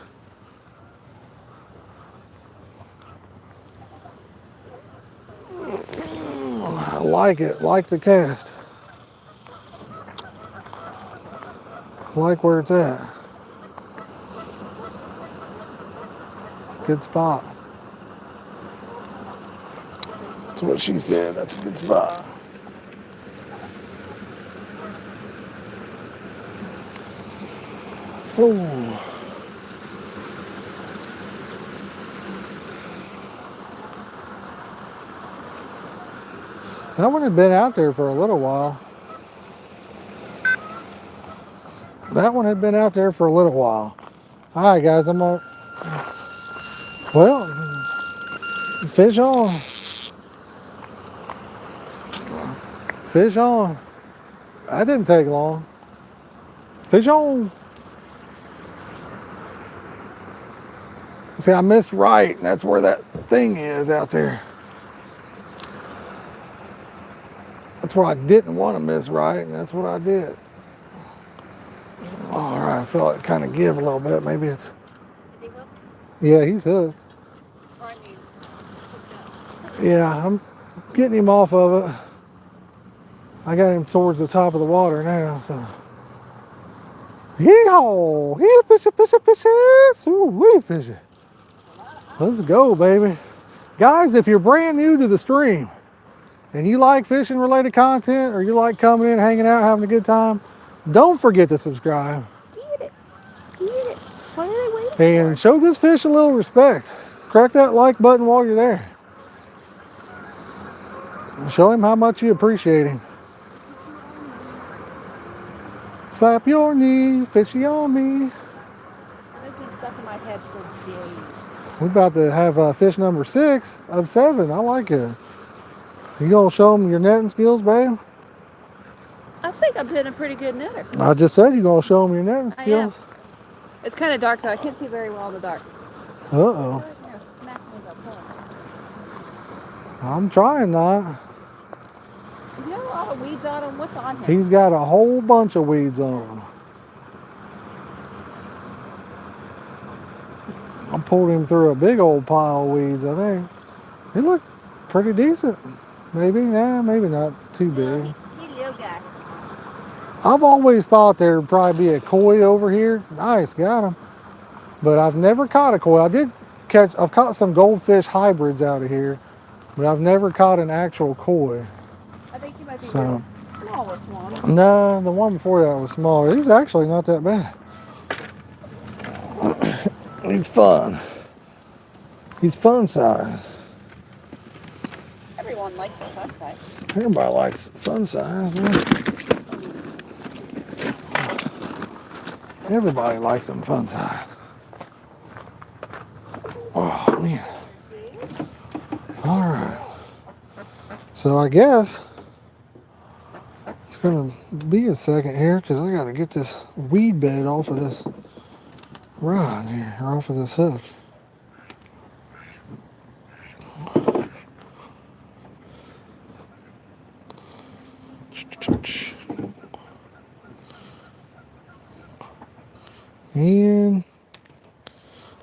I like it, like the cast. I like where it's at. It's a good spot. That's what she said, that's a good spot. Oh. That one had been out there for a little while. That one had been out there for a little while. All right, guys, I'm gonna, well, fish on. Fish on. That didn't take long. Fish on. See, I missed right, and that's where that thing is out there. That's where I didn't want to miss right, and that's what I did. All right, I felt it kind of give a little bit. Maybe it's... Yeah, he's hooked. Yeah, I'm getting him off of it. I got him towards the top of the water now, so... Yee-haw! Yeah, fishing, fishing, fishing! Ooh-wee, fishing. Let's go, baby. Guys, if you're brand new to the stream and you like fishing related content or you like coming in, hanging out, having a good time, don't forget to subscribe. Get it. Get it. What are they waiting for? And show this fish a little respect. Crack that like button while you're there. Show him how much you appreciate him. Slap your knee, fishy on me. I've been stuck in my head for days. We're about to have fish number 6 of 7. I like it. You gonna show them your netting skills, babe? I think think I've been a pretty good netter. I just said you're gonna show them your netting I am. skills. It's kind of dark though. I can't see very well in the dark. Uh-oh. Here, smack me with that pole. I'm trying not. He's got a lot of weeds on him. What's on him? He's got a whole bunch of weeds on him. I pulled him through a big old pile of weeds, I think. He looked pretty decent. Maybe, nah, maybe not too big. He's a little guy. I've always thought there'd probably be a koi over here. Nice, got him. But I've never caught a koi. I've caught some goldfish hybrids out of here, but I've never caught an actual koi. I think he might be So, the smallest one. no, the one before that was smaller. He's actually not that bad. He's fun. He's fun size. Everyone likes a fun size. Everybody likes fun size. Man. Everybody likes them fun size. Oh, man. All right. So I guess it's going to be a second here because I got to get this weed bed off of this rod here, or off of this hook. And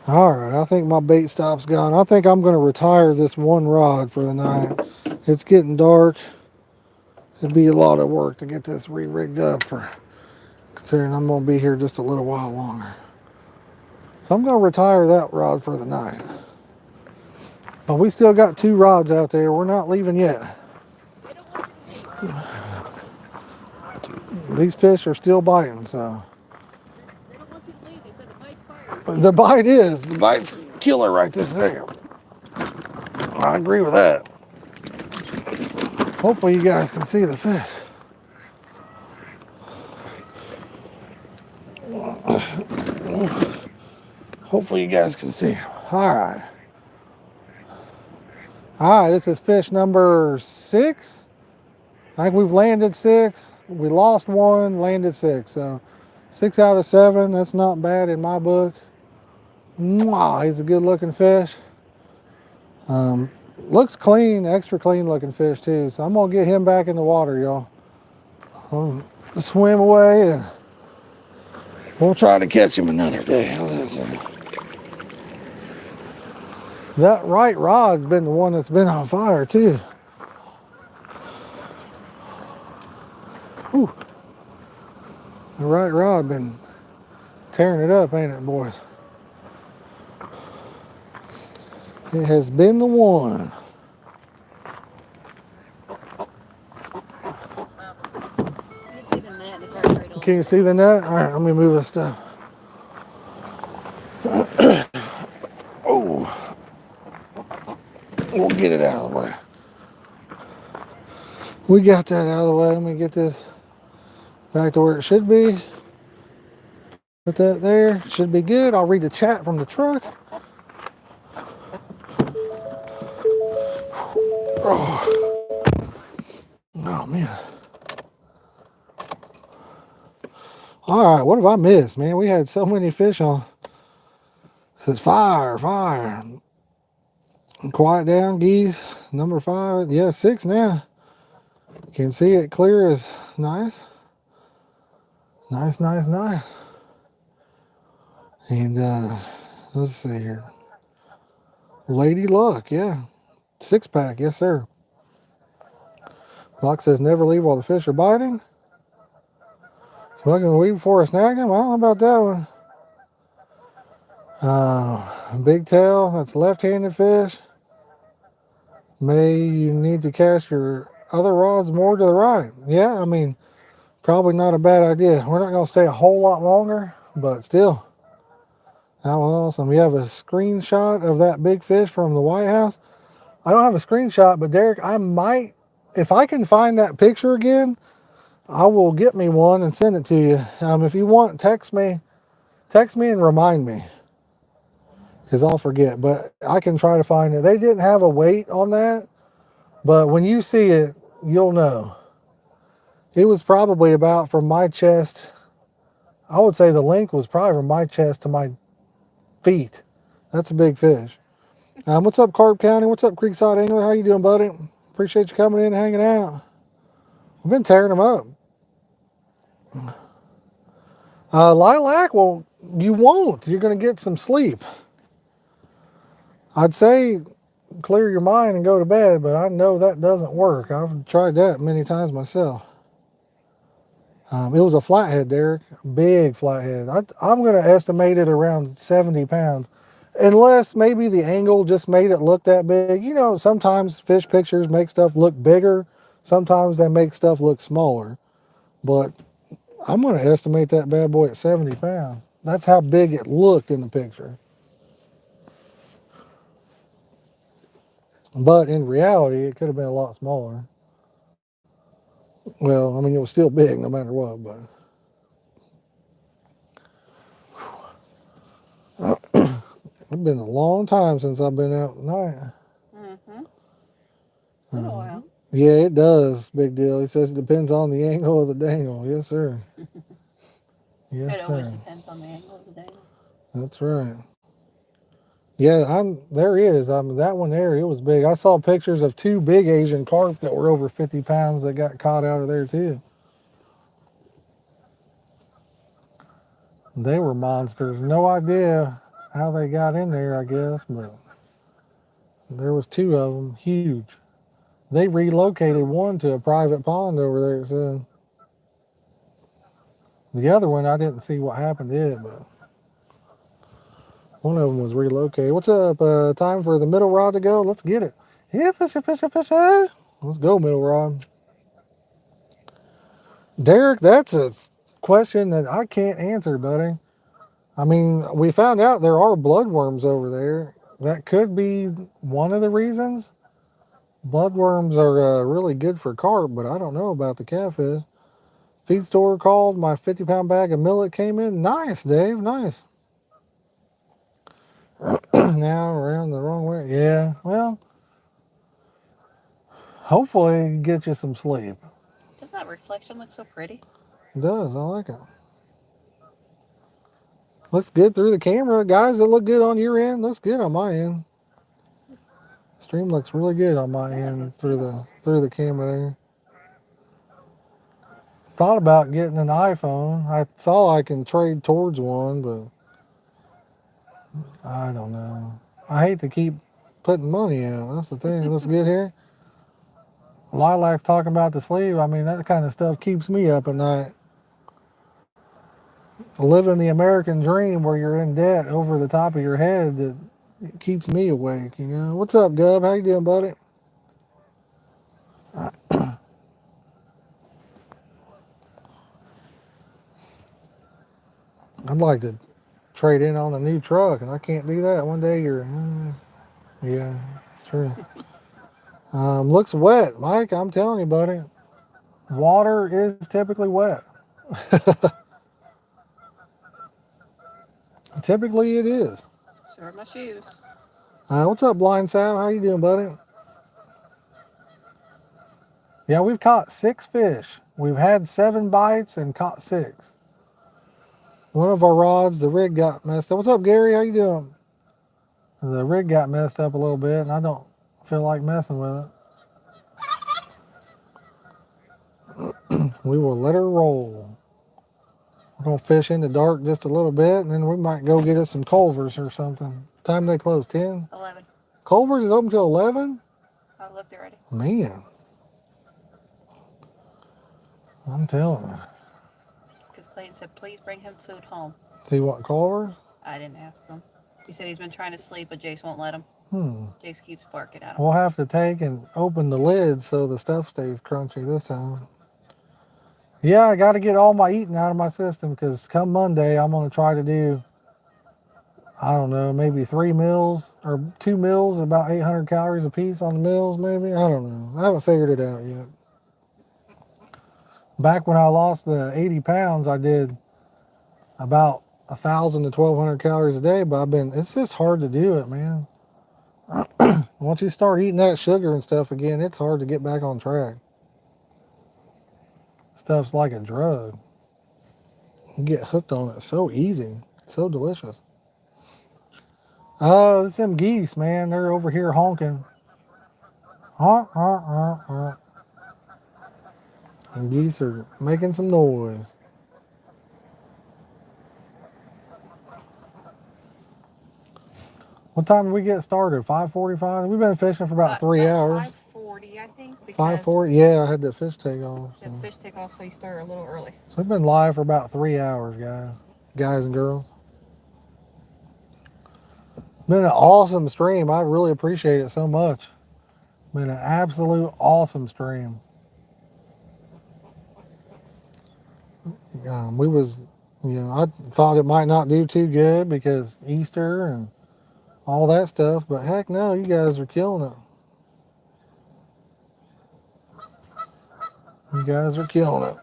all right, I think my bait stop's gone. I think I'm going to retire this one rod for the night. It's getting dark. It'd be a lot of work to get this re-rigged up, for considering I'm going to be here just a little while longer. So I'm going to retire that rod for the night. But we still got 2 rods out there. We're not leaving yet. These fish are still biting, so. They don't want you to leave. They said the bite's fire. The bite's killer right this second. I agree with that. Hopefully you guys can see the fish. Hopefully you guys can see him. All right. All right, this is fish number 6. I think we've landed 6. We lost 1, landed 6. So 6 out of 7, that's not bad in my book. Mwah, he's a good looking fish. Looks clean, extra clean looking fish too. So I'm gonna get him back in the water, y'all. Swim away and we'll try to catch him another day. How's that sound? That right rod's been the one that's been on fire too. Ooh. The right rod been tearing it up, ain't it, boys? It has been the one. Can you see the net? All right, let me move this stuff. Oh, we'll get it out of the way. We got that out of the way. Let me get this back to where it should be. Put that there. Should be good. I'll read the chat from the truck. Oh man. All right, what have I missed, man? We had so many fish on. It says fire, fire. And quiet down, geese. Number 5. Yeah, 6 now. Can see it clear as nice. Nice, nice, nice. And let's see here. Lady Luck, yeah. 6-pack, yes sir. Block says never leave while the fish are biting. Smoking weed before I snag them? Well, how about that one? Big tail, that's left-handed fish. May you need to cast your other rods more to the right. Yeah, I mean, probably not a bad idea. We're not going to stay a whole lot longer, but still. That was awesome. We have a screenshot of that big fish from the White House. I don't have a screenshot, but Derek, I might, if I can find that picture again, I will get me one and send it to you. If you want, text me and remind me, because I'll forget. But I can try to find it. They didn't have a weight on that, but when you see it, you'll know. It was probably about from my chest. I would say the length was probably from my chest to my feet. That's a big fish. What's up, Carp County? What's up, Creekside Angler? How you doing, buddy? Appreciate you coming in and hanging out. We've been tearing them up. Lilac, well, you won't. You're going to get some sleep. I'd say clear your mind and go to bed, but I know that doesn't work. I've tried that many times myself. It was a flathead, Derek. Big flathead. I'm going to estimate it around 70 pounds. Unless maybe the angle just made it look that big. You know, sometimes fish pictures make stuff look bigger. Sometimes they make stuff look smaller. But I'm going to estimate that bad boy at 70 pounds. That's how big it looked in the picture. But in reality, it could have been a lot smaller. Well, I mean, it was still big no matter what, but... It's been a long time since I've been out at night. Mm-hmm. Been a while. Yeah, it does. Big deal. He says it depends on the angle of the dangle. Yes, sir. Yes, It always sir. depends on the angle of the day. That's right. Yeah, there is. That one there, it was big. I saw pictures of 2 big Asian carp that were over 50 pounds that got caught out of there too. They were monsters. No idea how they got in there, I guess, but there was 2 of them, huge. They relocated one to a private pond over there, it said. The other one, I didn't see what happened to it, but one of them was relocated. What's up? Time for the middle rod to go. Let's get it. Yeah, fishy, fishy, fishy. Let's go, middle rod. Derek, that's a question that I can't answer, buddy. I mean, we found out there are bloodworms over there. That could be one of the reasons. Bloodworms are really good for carp, but I don't know about the catfish. Feed store called. My 50-pound bag of millet came in. Nice, Dave. Nice. Now around the wrong way. Yeah, well, hopefully get you some sleep. Doesn't that reflection look so pretty? It does. I like it. Looks good through the camera. Guys, it look good on your end. Looks good on my end. Stream looks really good on my end through the camera there. Thought about getting an iPhone. I saw I can trade towards one, but I don't know. I hate to keep putting money out. That's the thing. Let's get here. Lilac's talking about the sleeve. I mean, that kind of stuff keeps me up at night. Living the American dream where you're in debt over the top of your head, it keeps me awake, you know. What's up, Gub? How you doing, buddy? I'd like to trade in on a new truck, and I can't do that. One day yeah, it's true. Looks wet, Mike. I'm telling you, buddy. Water is typically wet. Typically, it is. So are my shoes. What's up, Blind Sal? How you doing, buddy? Yeah, we've caught 6 fish. We've had 7 bites and caught 6. One of our rods, the rig got messed up. What's up, Gary? How you doing? The rig got messed up a little bit, and I don't feel like messing with it. We will let her roll. We're going to fish in the dark just a little bit, and then we might go get us some Culvers or something. Time they close, 10? 11. Culvers is open till 11? I looked already. Man. I'm telling you. Because Clayton said, please bring him food home. See what, Culvers? I didn't ask him. He said he's been trying to sleep, but Jace won't let him. Jace keeps barking at him. We'll have to take and open the lid so the stuff stays crunchy this time. Yeah, I got to get all my eating out of my system because come Monday, I'm going to try to do, I don't know, maybe 3 meals or 2 meals, about 800 calories a piece on the meals, maybe. I don't know. I haven't figured it out yet. Back when I lost the 80 pounds, I did about 1,000 to 1,200 calories a day, but it's just hard to do it, man. Once you start eating that sugar and stuff again, it's hard to get back on track. Stuff's like a drug. You get hooked on it so easy. It's so delicious. Oh, it's them geese, man. They're over here honking. Honk, honk, honk, honk. And geese are making some noise. What time did we get started? 5:45? We've been fishing for about 3 hours. 5:40, I think. 5:40? Yeah, I had the fish take off. The fish take off, so you start a little early. So we've been live for about 3 hours, guys and girls. Been an awesome stream. I really appreciate it so much. Been an absolute awesome stream. I thought it might not do too good because Easter and all that stuff, but heck no, you guys are killing it. You guys are killing it.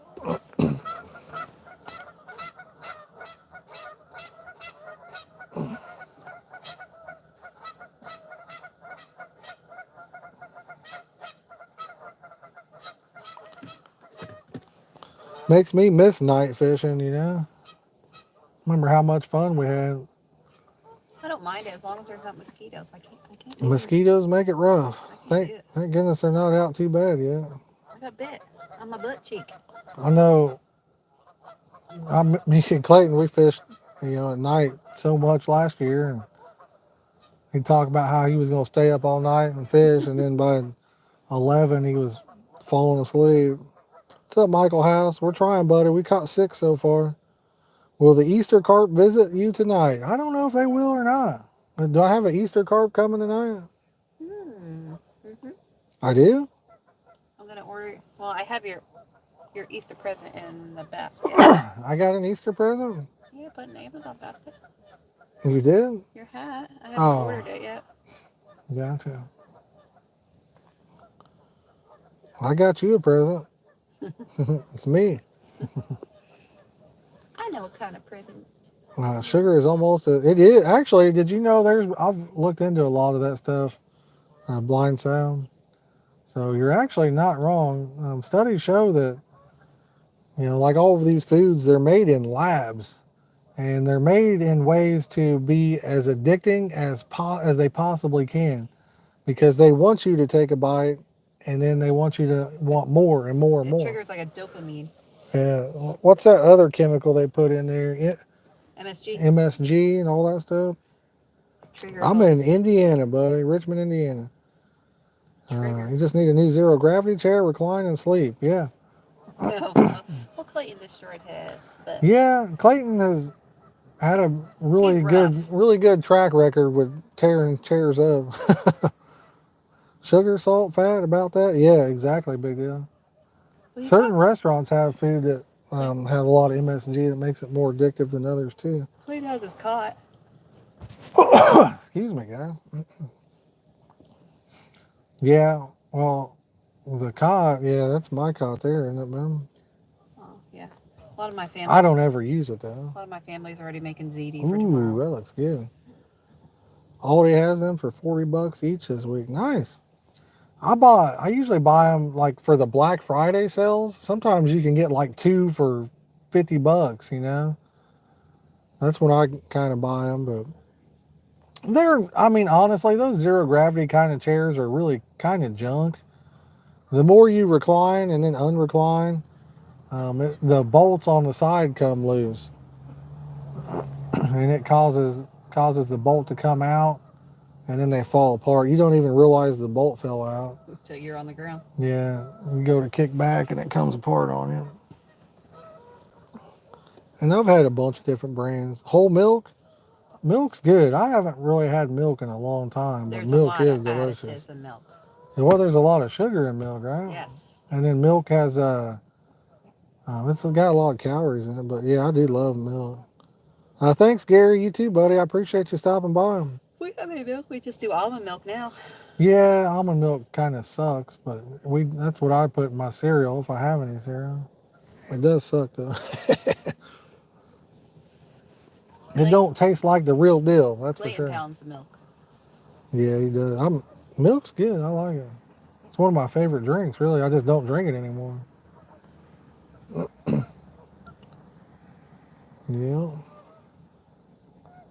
Makes me miss night fishing, you know. Remember how much fun we had. I don't mind it as long as there's not mosquitoes. I can't do Mosquitoes make it rough. I can't do it. Thank goodness they're not out too bad yet. I got bit on my butt cheek. I know. Me and Clayton, we fished, at night so much last year, and he'd talk about how he was going to stay up all night and fish, and then by 11 he was falling asleep. What's up, Michael House? We're trying, buddy. We caught 6 so far. Will the Easter carp visit you tonight? I don't know if they will or not. Do I have an Easter carp coming tonight? Mm-hmm. I do? I'm going to order. Well, I have your Easter present in the basket. I got an Easter present? Yeah, put an Amazon basket. You did? Your hat. I haven't ordered it yet. Gotcha. I got you a present. It's me. I know what kind of present. Sugar is almost it is actually. Did you know I've looked into a lot of that stuff, blind sound. So you're actually not wrong. Studies show that like all of these foods, they're made in labs, and they're made in ways to be as addicting as they possibly can, because they want you to take a bite, and then they want you to want more and more and more. It triggers like a dopamine. Yeah. What's that other chemical they put in there? MSG and all that stuff. I'm in Indiana, buddy. Richmond, Indiana. You just need a new zero gravity chair, recline, and sleep. Yeah. No. Well, Clayton destroyed his. But yeah, Clayton has had a really good track record with tearing chairs up. Sugar, salt, fat, about that? Yeah, exactly, big deal. Certain restaurants have food that have a lot of MSG that makes it more addictive than others too. Clayton has his cot. Excuse me, guys. Yeah, well, the cot, yeah, that's my cot there, isn't it, man? Oh, yeah. A lot of my family. I don't ever use it, though. A lot of my family's already making ziti for tomorrow. Ooh, that looks good. Aldi has them for $40 each this week. Nice. I usually buy them like for the Black Friday sales. Sometimes you can get like 2 for $50, That's when I kind of buy them, but honestly, those zero gravity kind of chairs are really kind of junk. The more you recline and then unrecline, the bolts on the side come loose, and it causes the bolt to come out, and then they fall apart. You don't even realize the bolt fell out until you're on the ground. Yeah, you go to kick back and it comes apart on you. And I've had a bunch of different brands. Whole milk. Milk's good. I haven't really had milk in a long time, but milk is delicious. In milk. Well, there's a lot of sugar in milk, right? Yes. And then milk has it's got a lot of calories in it, but yeah, I do love milk. Thanks, Gary. You too, buddy. I appreciate you stopping by. We have any milk. We just do almond milk now. Yeah, almond milk kind of sucks, but that's what I put in my cereal if I have any cereal. It does suck though. It don't taste like the real deal, that's for sure. Pounds of milk. Yeah, he does. Milk's good. I like it. It's one of my favorite drinks, really. I just don't drink it anymore. Yeah.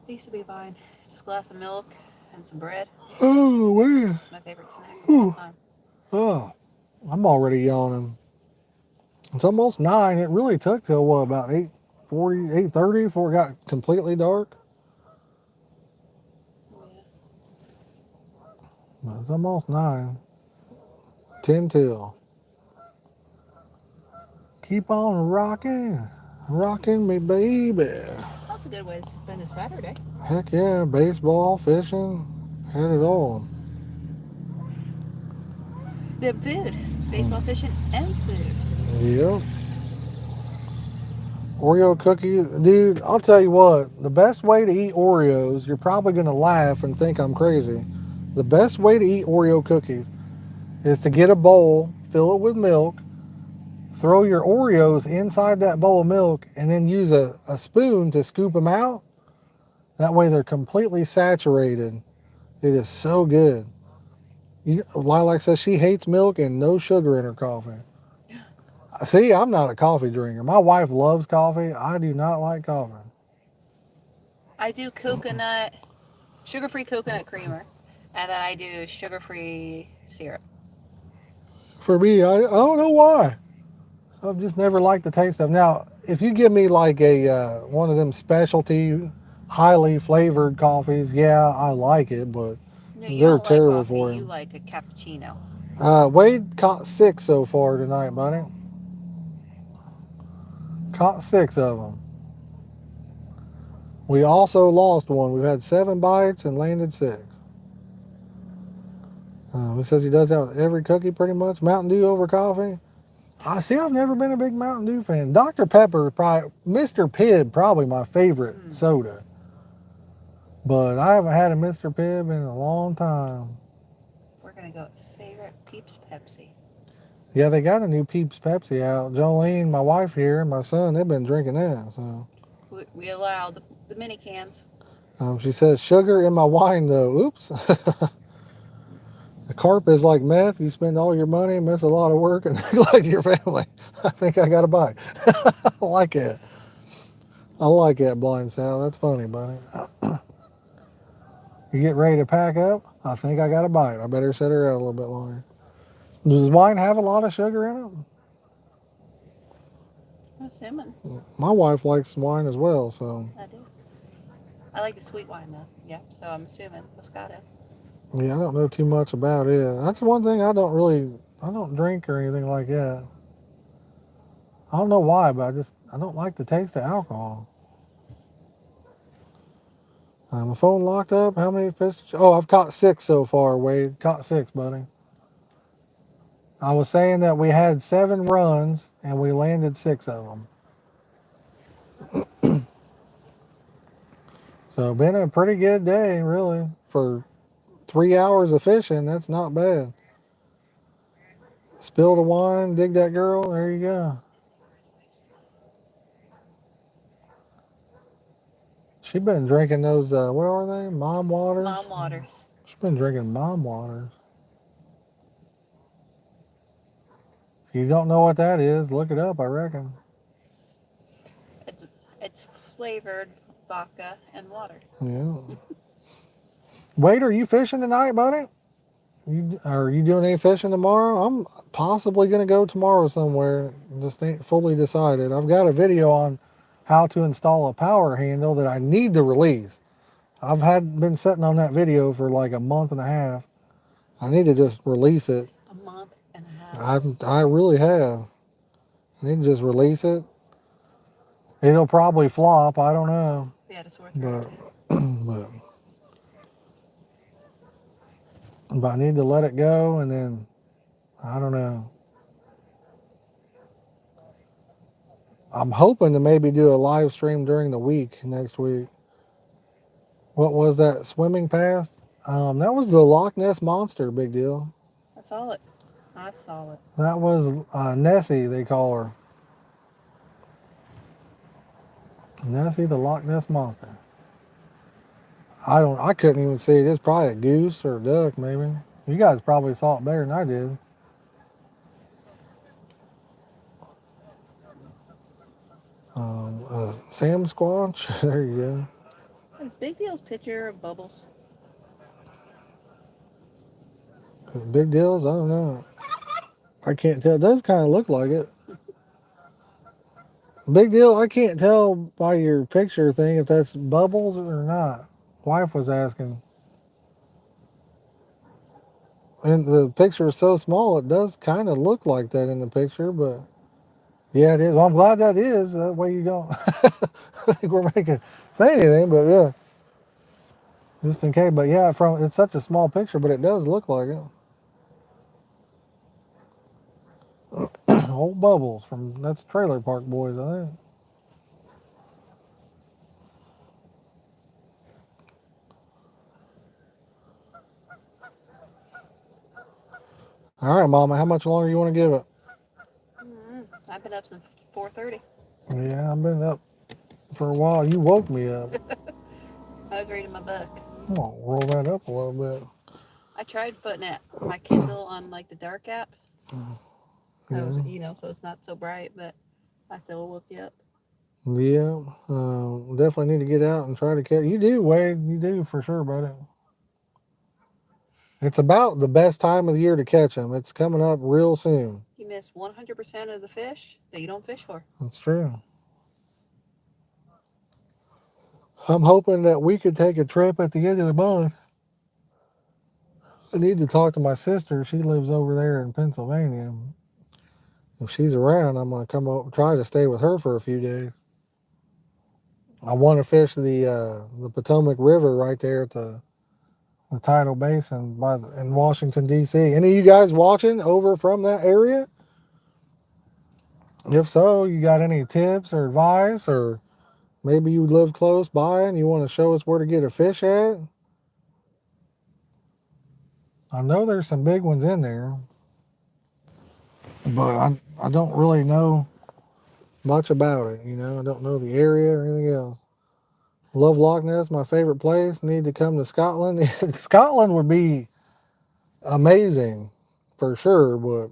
I used to be buying just a glass of milk and some bread. Oh man. My favorite snack of all time. Oh, I'm already yawning. It's almost 9. It really took till what, about 8:40, 8:30 before it got completely dark. Yeah. But it's almost 9. 10 till. Keep on rocking. Rocking me, baby. That's a good way to spend a Saturday. Heck yeah. Baseball, fishing. Had it all. Then food. Baseball, fishing, and food. Yep. Oreo cookies. Dude, I'll tell you what. The best way to eat Oreos, you're probably going to laugh and think I'm crazy. The best way to eat Oreo cookies is to get a bowl, fill it with milk, throw your Oreos inside that bowl of milk, and then use a spoon to scoop them out. That way they're completely saturated. It is so good. Lilac says she hates milk and no sugar in her coffee. See, I'm not a coffee drinker. My wife loves coffee. I do not like coffee. I do coconut, sugar-free coconut creamer, and then I do sugar-free syrup. For me, I don't know why. I've just never liked the taste of. Now, if you give me like a one of them specialty, highly flavored coffees, yeah, I like it, but No, you they're don't like terrible coffee. for You you. like a cappuccino. Wade caught 6 so far tonight, buddy. Caught 6 of them. We also lost one. We've had 7 bites and landed 6. He says he does that with every cookie pretty much. Mountain Dew over coffee. I see. I've never been a big Mountain Dew fan. Dr. Pepper, probably Mr. Pibb, probably my favorite soda. But I haven't had a Mr. Pibb in a long time. We're gonna go with favorite Peeps Pepsi. Yeah, they got a new Peeps Pepsi out. Jolene, my wife here, and my son, they've been drinking that. So We allow the mini cans. she says sugar in my wine though. Oops. The carp is like meth. You spend all your money, miss a lot of work, and neglect your family. I think I got a bite. I like it. I like that, Blind Sal. That's funny, buddy. You get ready to pack up? I think I got a bite. I better set her out a little bit longer. Does wine have a lot of sugar in it? I'm assuming. My wife likes wine as well, so. I do. I like the sweet wine though. Yeah, so I'm assuming Moscato. Yeah, I don't know too much about it. That's the one thing I don't drink or anything like that. I don't know why, but I don't like the taste of alcohol. My phone locked up. How many fish? Oh, I've caught 6 so far, Wade. Caught 6, buddy. I was saying that we had 7 runs and we landed 6 of them. So been a pretty good day, really. For 3 hours of fishing, that's not bad. Spill the wine, dig that girl, there you go. She's been drinking those, what are they? Mom waters? Mom waters. She's been drinking mom waters. If you don't know what that is, look it up, I reckon. It's flavored vodka and water. Yeah. Wade, are you fishing tonight, buddy? Are you doing any fishing tomorrow? I'm possibly going to go tomorrow somewhere. Just ain't fully decided. I've got a video on how to install a power handle that I need to release. I've been sitting on that video for like a month and a half. I need to just release it. A month and a half. I really have. I need to just release it. It'll probably flop. I don't know. We had a sore throat. But I need to let it go, and then I don't know. I'm hoping to maybe do a live stream during the week next week. What was that swimming pass? That was the Loch Ness Monster, big deal. I saw it. That was Nessie, they call her. Nessie, the Loch Ness Monster. I couldn't even see it. It's probably a goose or a duck, maybe. You guys probably saw it better than I did. Sam Squatch. There you go. Is Big Deal's picture of Bubbles? Big deals? I don't know. I can't tell. It does kind of look like it. Big deal. I can't tell by your picture thing if that's Bubbles or not. Wife was asking. And the picture is so small, it does kind of look like that in the picture, but yeah, it is. Well, I'm glad that is. That way you don't think we're making say anything, but yeah, just in case. But yeah, from it's such a small picture, but it does look like it. Old Bubbles from that's Trailer Park Boys, I think. All right, Mama, how much longer you want to give it? I've been up since 4:30. Yeah, I've been up for a while. You woke me up. I was reading my book. I'm gonna roll that up a little bit. I tried putting it my Kindle on like the dark app. I was, Yeah. so it's not so bright, but I still woke you up. Yeah, definitely need to get out and try to catch. You do, Wade. You do for sure, buddy. It's about the best time of the year to catch them. It's coming up real soon. You miss 100% of the fish that you don't fish for. That's true. I'm hoping that we could take a trip at the end of the month. I need to talk to my sister. She lives over there in Pennsylvania. If she's around, I'm going to come over, try to stay with her for a few days. I want to fish the Potomac River right there at the tidal basin in Washington, D.C. Any of you guys watching over from that area? If so, you got any tips or advice, or maybe you live close by and you want to show us where to get a fish at? I know there's some big ones in there, but I don't really know much about it. You know, I don't know the area or anything else. Love Loch Ness, my favorite place. Need to come to Scotland. Scotland would be amazing for sure, but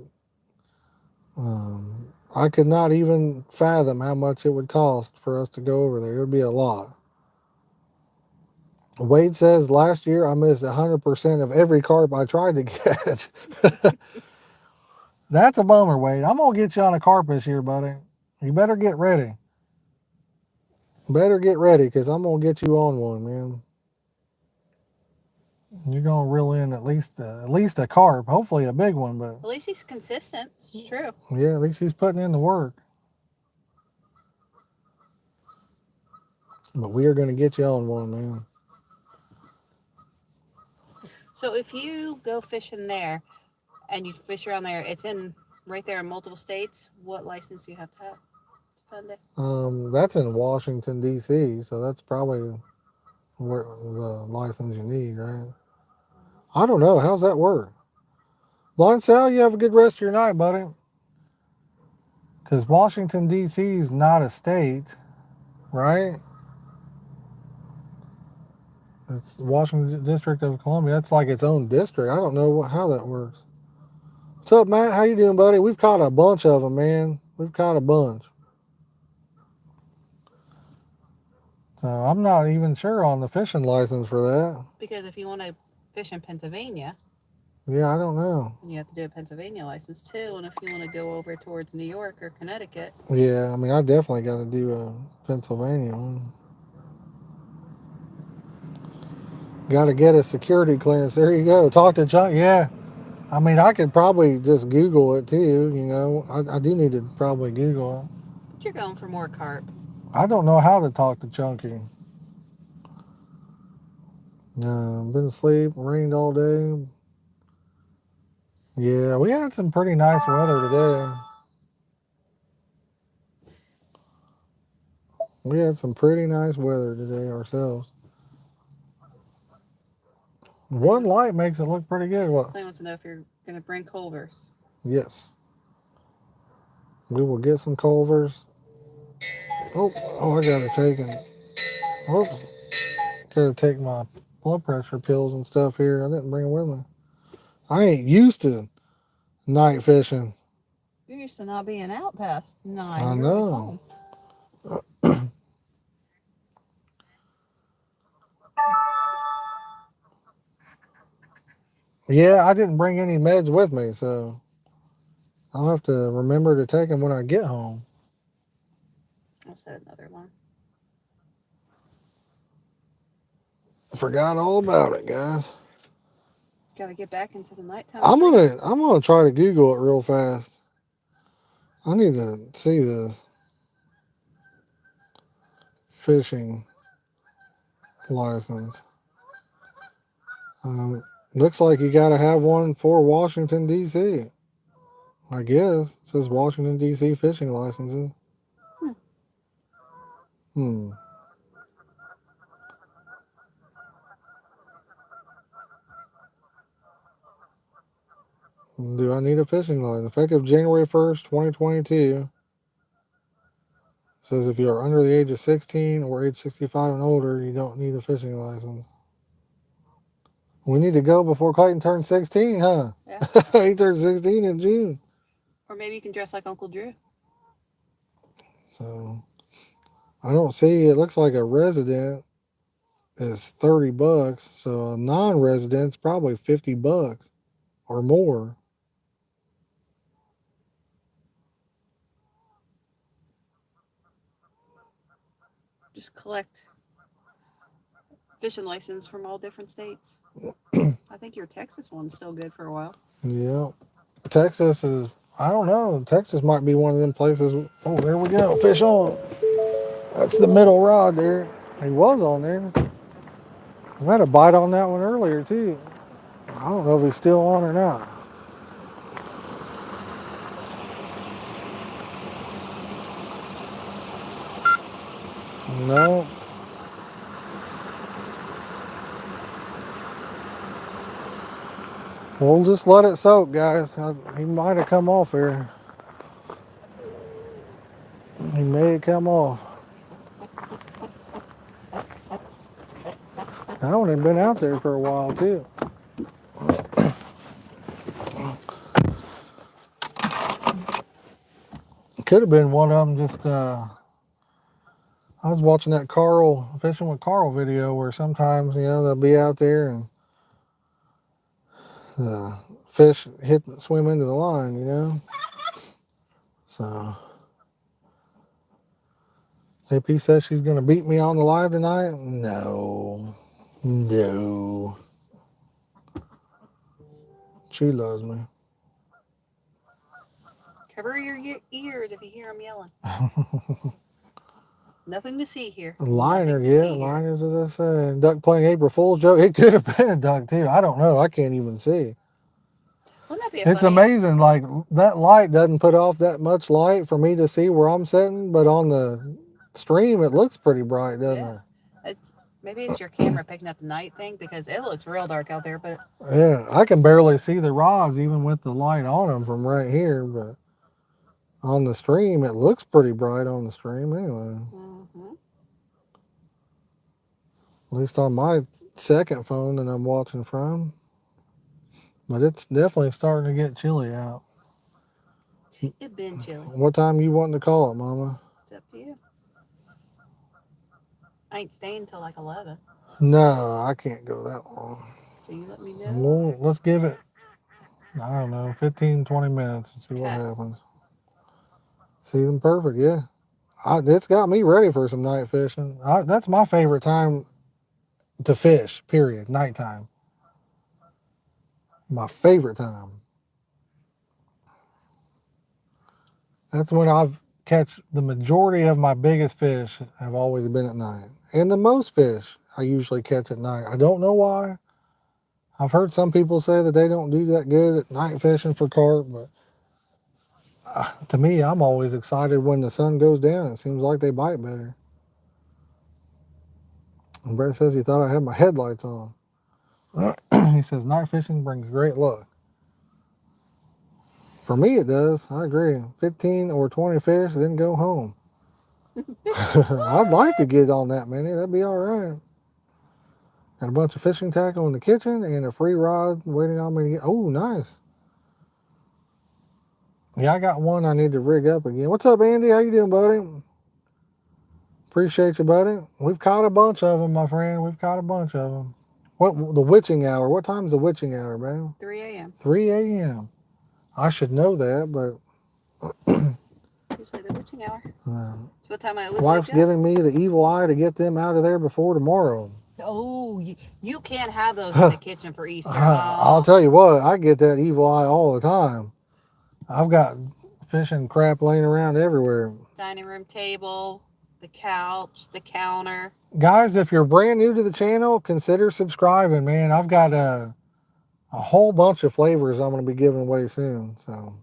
I could not even fathom how much it would cost for us to go over there. It would be a lot. Wade says last year I missed 100% of every carp I tried to catch. That's a bummer, Wade. I'm going to get you on a carp this year, buddy. You better get ready. Better get ready, because I'm going to get you on one, man. You're going to reel in at least a carp, hopefully a big one, but At least he's consistent. It's true. yeah, at least he's putting in the work. But we are going to get you on one, man. So if you go fishing there and you fish around there, it's in right there in multiple states. What license do you have to have? That's in Washington, D.C., so that's probably where the license you need, right? I don't know. How's that work? Blind Sal, you have a good rest of your night, buddy. Because Washington, D.C. is not a state, right? It's Washington District of Columbia. That's like its own district. I don't know how that works. What's up, Matt? How you doing, buddy? We've caught a bunch of them, man. We've caught a bunch. So I'm not even sure on the fishing license for that. Because if you want to fish in Pennsylvania, yeah, I don't know. You have to do a Pennsylvania license too. And if you want to go over towards New York or Connecticut. Yeah, I mean, I definitely got to do a Pennsylvania one. Got to get a security clearance. There you go. Talk to Chuck. Yeah. I mean, I could probably just Google it too. You know, I do need to probably Google it. But you're going for more carp. I don't know how to talk to Chunky. Been asleep, rained all day. Yeah, we had some pretty nice weather today. We had some pretty nice weather today ourselves. One light makes it look pretty good. What? I want to know if you're going to bring Culvers. Yes. We will get some Culvers. Oh, I gotta take it. Whoops. Gotta take my blood pressure pills and stuff here. I didn't bring them with me. I ain't used to night fishing. You're used to not being out past 9. I know. Yeah, I didn't bring any meds with me, so I'll have to remember to take them when I get home. I'll set another one. I forgot all about it, guys. Got to get back into the nighttime. I'm stream. gonna try to Google it real fast. I need to see this fishing license. Looks like you got to have one for Washington D.C. I guess it says Washington D.C. fishing licenses. Hmm. Do I need a fishing license? Effective January 1st, 2022. Says if you are under the age of 16 or age 65 and older, you don't need a fishing license. We need to go before Clayton turns 16, huh? Yeah. He turned 16 in June. Or maybe you can dress like Uncle Drew. So I don't see, it looks like a resident is 30 bucks. So a non-resident's probably 50 bucks or more. Just collect fishing license from all different states. I think your Texas one's still good for a while. Yeah. Texas is, I don't know. Texas might be one of them places. Oh, there we go. Fish on. That's the middle rod there. He was on there. I had a bite on that one earlier, too. I don't know if he's still on or not. No. We'll just let it soak, guys. He might have come off here. He may have come off. That one had been out there for a while, too. Could have been one of them just, I was watching that Carl, Fishing with Carl video where sometimes, they'll be out there and the fish swim into the line, So, AP says she's going to beat me on the live tonight. No. She loves me. Cover your ears if you hear them yelling. Nothing to see here. Liner, yeah, liners, as I said. Duck playing April Fool's joke. It could have been a duck, too. I don't know. I can't even see. Wouldn't that be It's funny? amazing. Like, that light doesn't put off that much light for me to see where I'm sitting, but on the stream, it looks pretty bright, doesn't it? Maybe it's your camera picking up the night thing because it looks real dark out there, but Yeah, I can barely see the rods even with the light on them from right here, but on the stream, it looks pretty bright on the stream anyway. At least on my second phone that I'm watching from. But it's definitely starting to get chilly out. it's been chilly. What time you wanting to call it, Mama? It's up to you. I ain't staying till like 11. No, I can't go that long. So you let me know. Well, let's give it, I don't know, 15, 20 minutes and see what happens. See them perfect, yeah. It's got me ready for some night fishing. That's my favorite time to fish, period, nighttime. My favorite time. That's when I've catch the majority of my biggest fish have always been at night. And the most fish I usually catch at night. I don't know why. I've heard some people say that they don't do that good at night fishing for carp, but to me, I'm always excited when the sun goes down. It seems like they bite better. And Brett says he thought I had my headlights on. He says night fishing brings great luck. For me, it does. I agree. 15 or 20 fish, then go home. I'd like to get on that many. That'd be all right. Got a bunch of fishing tackle in the kitchen and a free rod waiting on me to get. Oh, nice. Yeah, I got one I need to rig up again. What's up, Andy? How you doing, buddy? Appreciate you, buddy. We've caught a bunch of them, my friend. We've caught a bunch of them. What the witching hour? What time's the witching hour, man? 3 a.m. 3 a.m. I should know that, but Usually the witching hour. uh, It's what time I always wife's wake up. giving me the evil eye to get them out of there before tomorrow. Oh, you can't have those in the kitchen for Easter. I'll tell you what, I get that evil eye all the time. I've got fish and crap laying around everywhere. Dining room table, the couch, the counter. Guys, if you're brand new to the channel, consider subscribing, man. I've got a whole bunch of flavors I'm going to be giving away soon. So,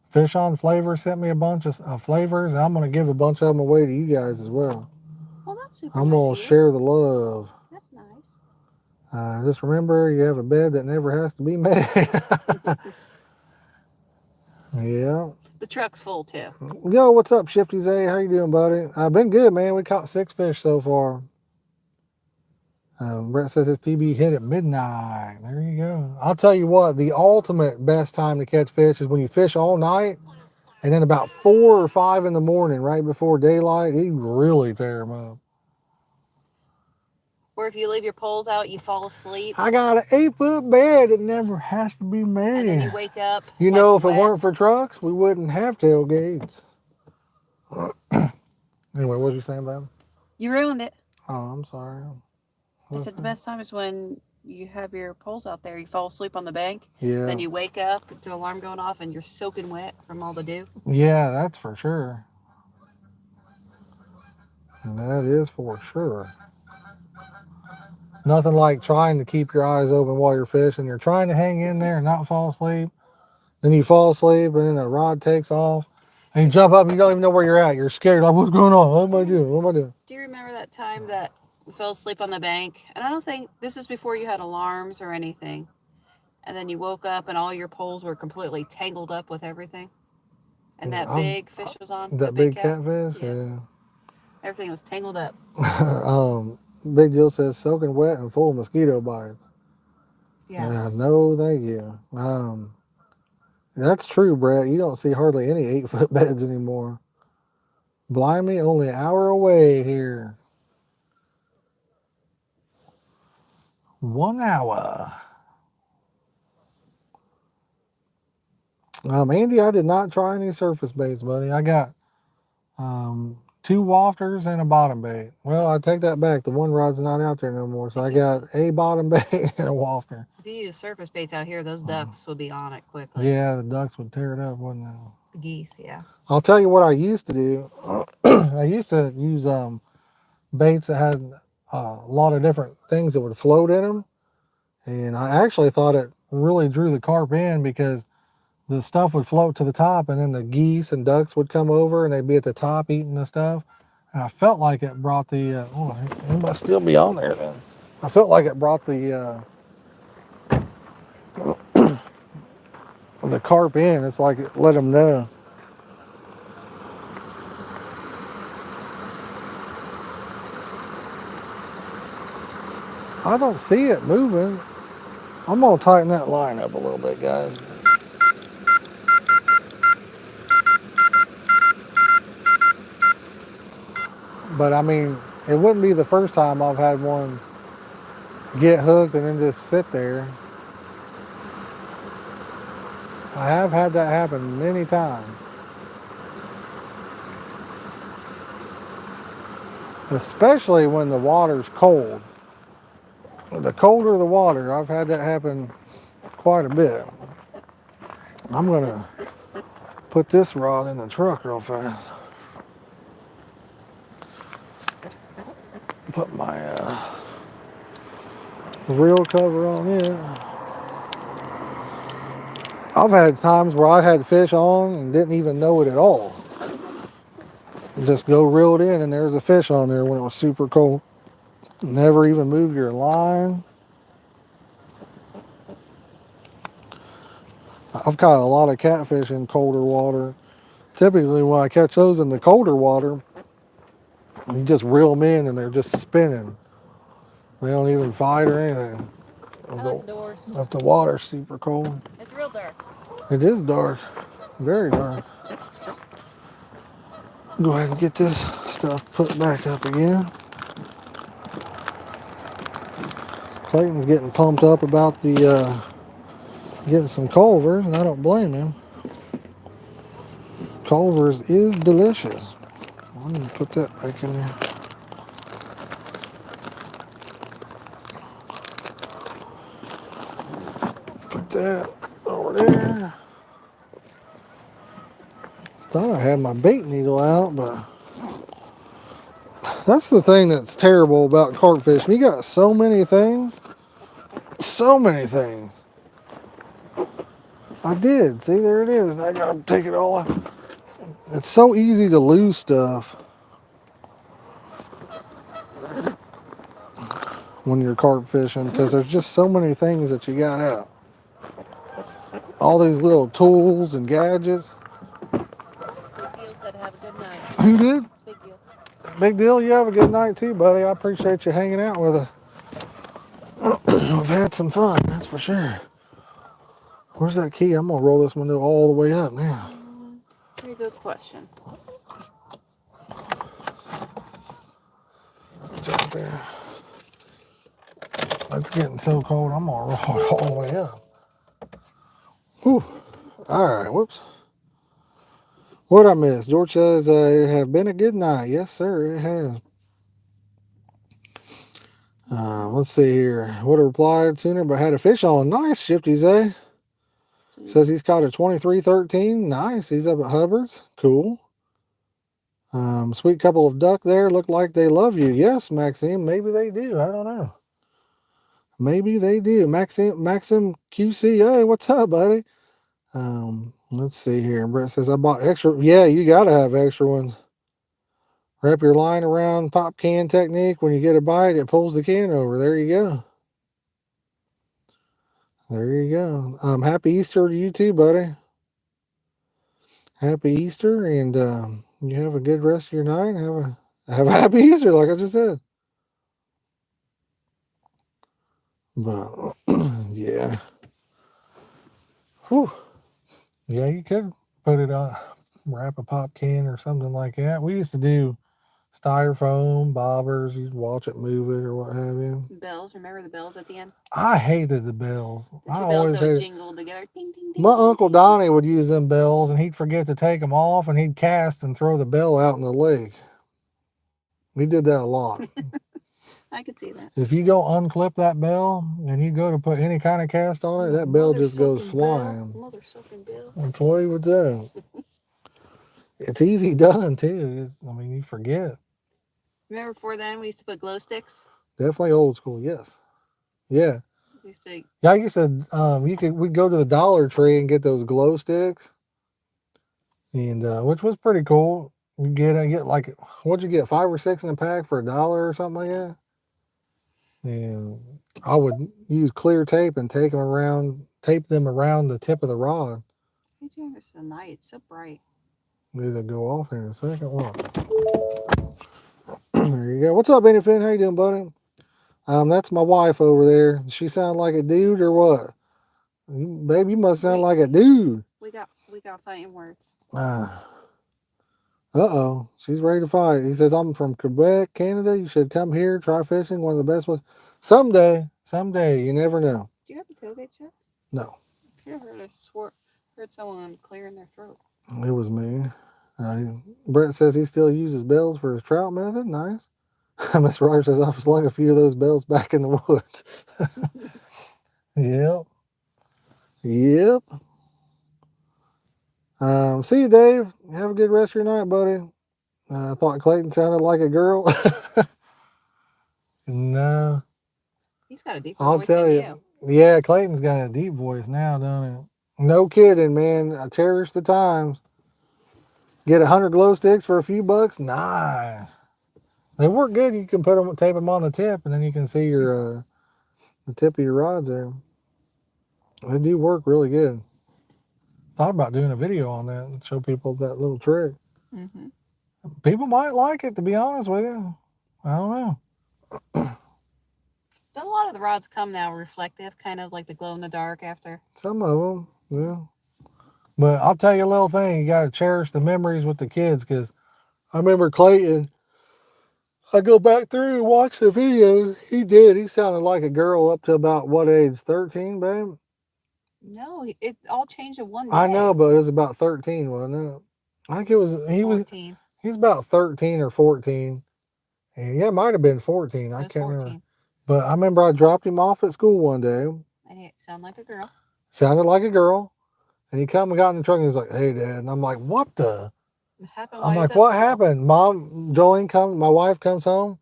Fish on Flavor sent me a bunch of flavors. And I'm going to give a bunch of them away to you guys as well. Well, that's super I'm nice going of to you. share the love. That's nice. Just remember, you have a bed that never has to be made. Yeah. The truck's full too. Yo, what's up, Shifty Zay? How you doing, buddy? I've been good, man. We caught 6 fish so far. Brett says his PB hit at midnight. There you go. I'll tell you what, the ultimate best time to catch fish is when you fish all night, and then about 4 or 5 in the morning, right before daylight, you really tear them up. Or if you leave your poles out, you fall asleep. I got an 8-foot bed that never has to be made. And then you wake up. You like know, if wet. it weren't for trucks, we wouldn't have tailgates. Anyway, what was you saying about him? You ruined it. Oh, I'm sorry. I said the best time is when you have your poles out there. You fall asleep on the bank. Yeah. Then you wake up to alarm going off and you're soaking wet from all the dew. Yeah, that's for sure. That is for sure. Nothing like trying to keep your eyes open while you're fishing. You're trying to hang in there and not fall asleep. Then you fall asleep and then the rod takes off. And you jump up and you don't even know where you're at. You're scared. Like, what's going on? What am I doing? What am I doing? Do you remember that time that we fell asleep on the bank? And I don't think this was before you had alarms or anything. And then you woke up and all your poles were completely tangled up with everything. And that big fish was on. That big catfish? Yeah. Everything was tangled up. Big Jill says soaking wet and full of mosquito bites. Yeah. No, thank you. That's true, Brett. You don't see hardly any 8-foot beds anymore. Blimey, only an hour away here. 1 hour. Andy, I did not try any surface baits, buddy. I got 2 wafters and a bottom bait. Well, I take that back. The one rod's not out there no more. So I got a bottom bait and a wafter. If you use surface baits out here, those ducks would be on it quickly. Yeah, the ducks would tear it up, wouldn't they? The geese, yeah. I'll tell you what I used to do. I used to use baits that had a lot of different things that would float in them. And I actually thought it really drew the carp in because the stuff would float to the top and then the geese and ducks would come over and they'd be at the top eating the stuff. And I felt like it brought the, it must still be on there then. I felt like it brought the carp in. It's like it let them know. I don't see it moving. I'm gonna tighten that line up a little bit, guys. But I mean, it wouldn't be the first time I've had one get hooked and then just sit there. I have had that happen many times. Especially when the water's cold. The colder the water, I've had that happen quite a bit. I'm gonna put this rod in the truck real fast. Put my reel cover on it. I've had times where I had fish on and didn't even know it at all. Just go reeled in and there's a fish on there when it was super cold. Never even moved your line. I've caught a lot of catfish in colder water. Typically when I catch those in the colder water, you just reel them in and they're just spinning. They don't even fight or anything. If the water's super cold. It's real dark. It is dark. Very dark. Go ahead and get this stuff put back up again. Clayton's getting pumped up about the getting some Culver's, and I don't blame him. Culver's is delicious. I'm gonna put that back in there. Put that over there. Thought I had my bait needle out, but that's the thing that's terrible about carp fishing. You got so many things. So many things. I did. See, there it is. I gotta take it all out. It's so easy to lose stuff when you're carp fishing because there's just so many things that you got out. All these little tools and gadgets. Big Deal said have a good night. Who did? Big Deal. Big deal. You have a good night too, buddy. I appreciate you hanging out with us. We've had some fun, that's for sure. Where's that key? I'm gonna roll this window all the way up now. Very good question. It's right there. It's getting so cold, I'm gonna roll it all the way up. Whew. All right, whoops. What'd I miss? George says, it have been a good night. Yes, sir, it has. Let's see here. Would have replied sooner, but had a fish on. Nice, Shifty's, eh? Says he's caught a 23-13. Nice, he's up at Hubbard's. Cool. Sweet couple of duck there. Look like they love you. Yes, Maxime, maybe they do. I don't know. Maybe they do. Maxim QC, hey, what's up, buddy? Let's see here. Brett says, I bought extra. Yeah, you got to have extra ones. Wrap your line around pop can technique. When you get a bite, it pulls the can over. There you go. There you go. Happy Easter to you too, buddy. Happy Easter, and you have a good rest of your night. Have a happy Easter, like I just said. But yeah. Whew. Yeah, you could put it on, wrap a pop can or something like that. We used to do styrofoam, bobbers. You'd watch it move it or what have you. Bells, remember the bells at the end? I hated the bells. The I two always bells that would hated. jingle together. Ding, ding, ding, My ding, Uncle ding. Donnie would use them bells, and he'd forget to take them off, and he'd cast and throw the bell out in the lake. We did that a lot. I could see that. If you don't unclip that bell and you go to put any kind of cast on it, that bell just goes flying. Mother sucking bell. That's what he would do. It's easy done too. I mean, you forget. Remember before then we used to put glow sticks? Definitely old school. Yes. Yeah. We used to, Yeah. I used to. We'd go to the Dollar Tree and get those glow sticks, and which was pretty cool. You get like, what'd you get? 5 or 6 in a pack for $1 or something like that. And I would use clear tape and tape them around the tip of the rod. Hey, James, it's the night. It's so bright. It'll go off here in a second. What? There you go. What's up, Benny Finn? How you doing, buddy? That's my wife over there. Does she sound like a dude or what? Babe, you must sound like a dude. We got fighting words. Uh-oh. She's ready to fight. He says, I'm from Quebec, Canada. You should come here, try fishing. One of the best ones. Someday, you never know. Do you have the tailgate check? No. I heard someone clearing their throat. It was me. Brett says he still uses bells for his trout method. Nice. Miss Rogers says I've slung a few of those bells back in the woods. Yep. See you, Dave. Have a good rest of your night, buddy. I thought Clayton sounded like a girl. No. He's got a deeper I'll voice tell than you. Yeah, Clayton's got a deep voice now, don't he? No kidding, man. I cherish the times. Get 100 glow sticks for a few bucks. Nice. They work good. You can tape them on the tip, and then you can see your the tip of your rods there. They do work really good. Thought about doing a video on that and show people that little trick. Mm-hmm. People might like it, to be honest with you. I don't know. But a lot of the rods come now reflective, kind of like the glow in the dark after. Some of them, yeah. But I'll tell you a little thing. You got to cherish the memories with the kids, because I remember Clayton, I go back through and watch the videos. He did. He sounded like a girl up to about what age? 13, babe? No, it all changed in one day. I know, but it was about 13, wasn't it? I think it was, 14. he's about 13 or 14. And yeah, it might have been 14. I It was can't 14. remember. But I remember I dropped him off at school one day. And it sounded like a girl. Sounded like a girl. And he come and got in the truck and he's like, hey, Dad. And I'm like, what the? It happened I'm while he was like, at what school. happened? Mom, Jolene comes, my wife comes home.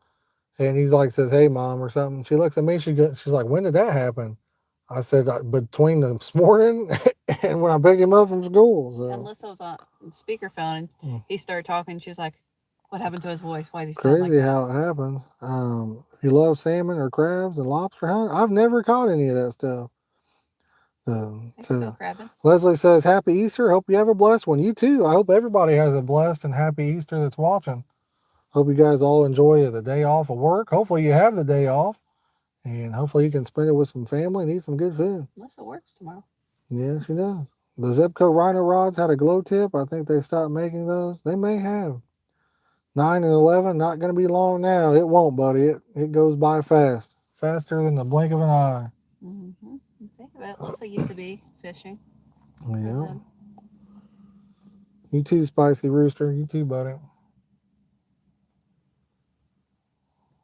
And he's like, says, hey, Mom, or something. She looks at me. She's like, when did that happen? I said, between this morning and when I picked him up from school. So. And Alyssa was on speakerphone and he started talking. She was like, what happened to his voice? Why is he sound Crazy like that? how it happens. If you love salmon or crabs and lobster hunting, I've never caught any of that stuff. It's still crabbing. Leslie says, happy Easter. Hope you have a blessed one. You too. I hope everybody has a blessed and happy Easter that's watching. Hope you guys all enjoy the day off of work. Hopefully you have the day off. And hopefully you can spend it with some family and eat some good food. Alyssa works tomorrow. Yeah, she does. The Zipco Rhino rods had a glow tip. I think they stopped making those. They may have. 9 and 11, not going to be long now. It won't, buddy. It goes by fast. Faster than the blink of an eye. Mm-hmm. Think of it. Alyssa used to be fishing. Yeah. You too, Spicy Rooster. You too, buddy.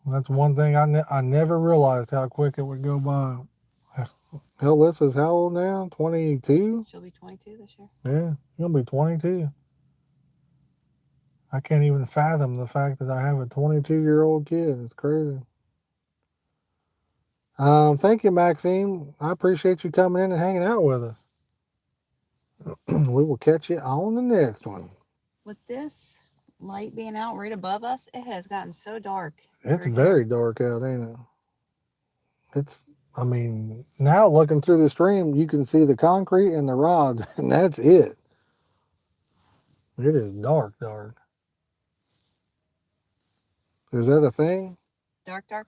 That's one thing I never realized how quick it would go by. Hell, Alyssa's how old now? 22? She'll be 22 this year. Yeah, she'll be 22. I can't even fathom the fact that I have a 22-year-old kid. It's crazy. Thank you, Maxine. I appreciate you coming in and hanging out with us. We will catch you on the next one. With this light being out right above us, it has gotten so dark. It's very dark out, ain't it? I mean, now looking through the stream, you can see the concrete and the rods, and that's it. It is dark. Is that a thing? Dark?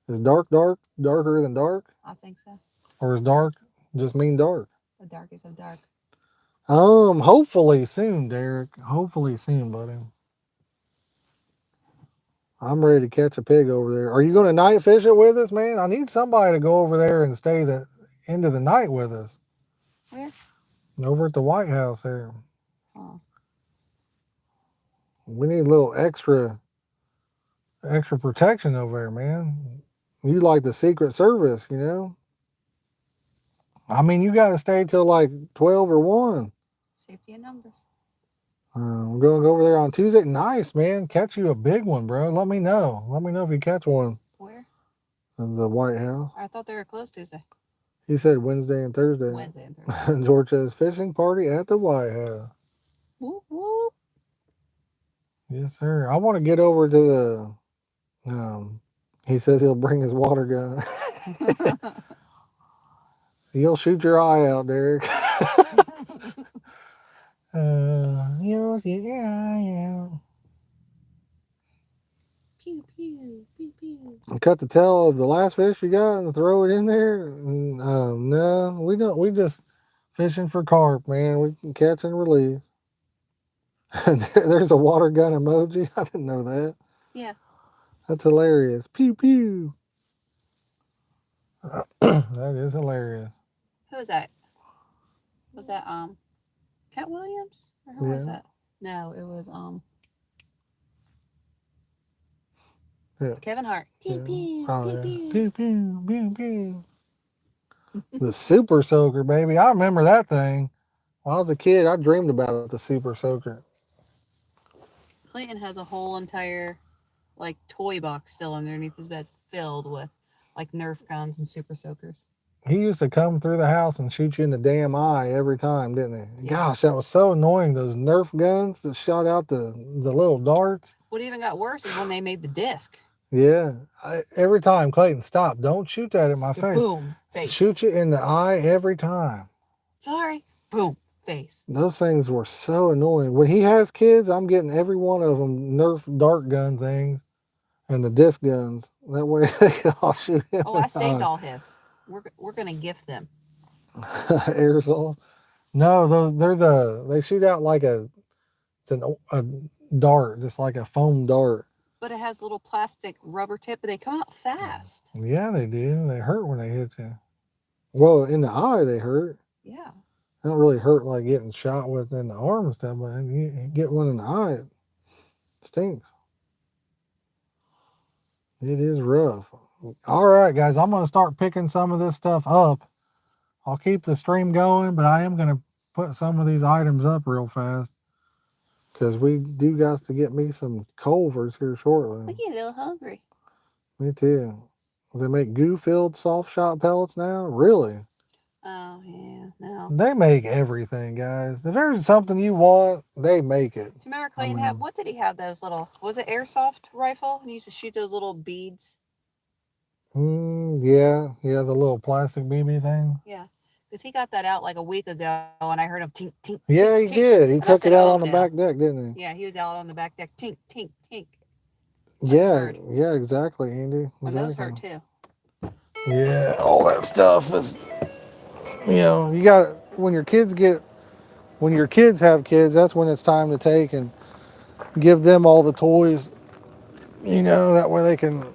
Is dark darker than dark? I think so. Or is dark just mean dark? The darkest of dark. Hopefully soon, Derek. Hopefully soon, buddy. I'm ready to catch a pig over there. Are you going to night fish it with us, man? I need somebody to go over there and stay the end of the night with us. Where? Over at the White House there. Oh. We need a little extra protection over there, man. You like the Secret Service, you know? I mean, you got to stay till like 12 or 1. Safety in numbers. I'm going to go over there on Tuesday. Nice, man. Catch you a big one, bro. Let me know. Let me know if you catch one. Where? In the White House. I thought they were closed Tuesday. He said Wednesday and Thursday. Wednesday and Thursday. George says fishing party at the White House. Whoop, whoop. Yes, sir. I want to get over to the... he says he'll bring his water gun. He'll shoot your eye out, Derek. You'll shoot your eye out. Pew, pew, pew, pew. Cut the tail of the last fish you got and throw it in there. No, we don't. We just fishing for carp, man. We can catch and release. There's a water gun emoji. I didn't know that. Yeah. That's hilarious. Pew pew. That is hilarious. Who was that? Was that Cat Williams? Or who was that? No, it was Kevin Hart. Pew pew, pew, pew. Pew pew pew pew. The Super Soaker, baby. I remember that thing. When I was a kid, I dreamed about the Super Soaker. Clayton has a whole entire like toy box still underneath his bed filled with like Nerf guns and Super Soakers. He used to come through the house and shoot you in the damn eye every time, didn't he? Yeah. Gosh, that was so annoying. Those Nerf guns that shot out the little darts. What even got worse is when they made the disc. Yeah. Every time, Clayton, stop. Don't shoot that at my face. Boom, face. Shoot you in the eye every time. Sorry. Boom, face. Those things were so annoying. When he has kids, I'm getting every one of them Nerf dart gun things and the disc guns. That way they can all shoot him. Oh, I saved all his. We're gonna gift them. Aerosol. No, they shoot out like a dart, just like a foam dart. But it has a little plastic rubber tip, but they come out fast. Yeah, they do. They hurt when they hit you. Well, in the eye, they hurt. Yeah. They don't really hurt like getting shot with in the arm and stuff, but you get one in the eye, it stinks. It is rough. All right, guys, I'm going to start picking some of this stuff up. I'll keep the stream going, but I am going to put some of these items up real fast because we do got to get me some culvers here shortly. I get a little hungry. Me too. They make goo-filled soft shot pellets now? Really? Oh, yeah, no. They make everything, guys. If there's something you want, they make it. Do you remember Clayton had, what did he have, those little, was it airsoft rifle? He used to shoot those little beads. Yeah, the little plastic BB thing. Yeah, because he got that out like a week ago, and I heard him tink, tink, Yeah, tink, he tink. did. He And I took said, it out "Oh, on the no." back deck, didn't he? Yeah, he was out on the back deck, tink, tink, tink. Yeah, exactly, Andy. And those hurt too. Yeah, all that stuff is, you got when your kids have kids, that's when it's time to take and give them all the toys, that way they can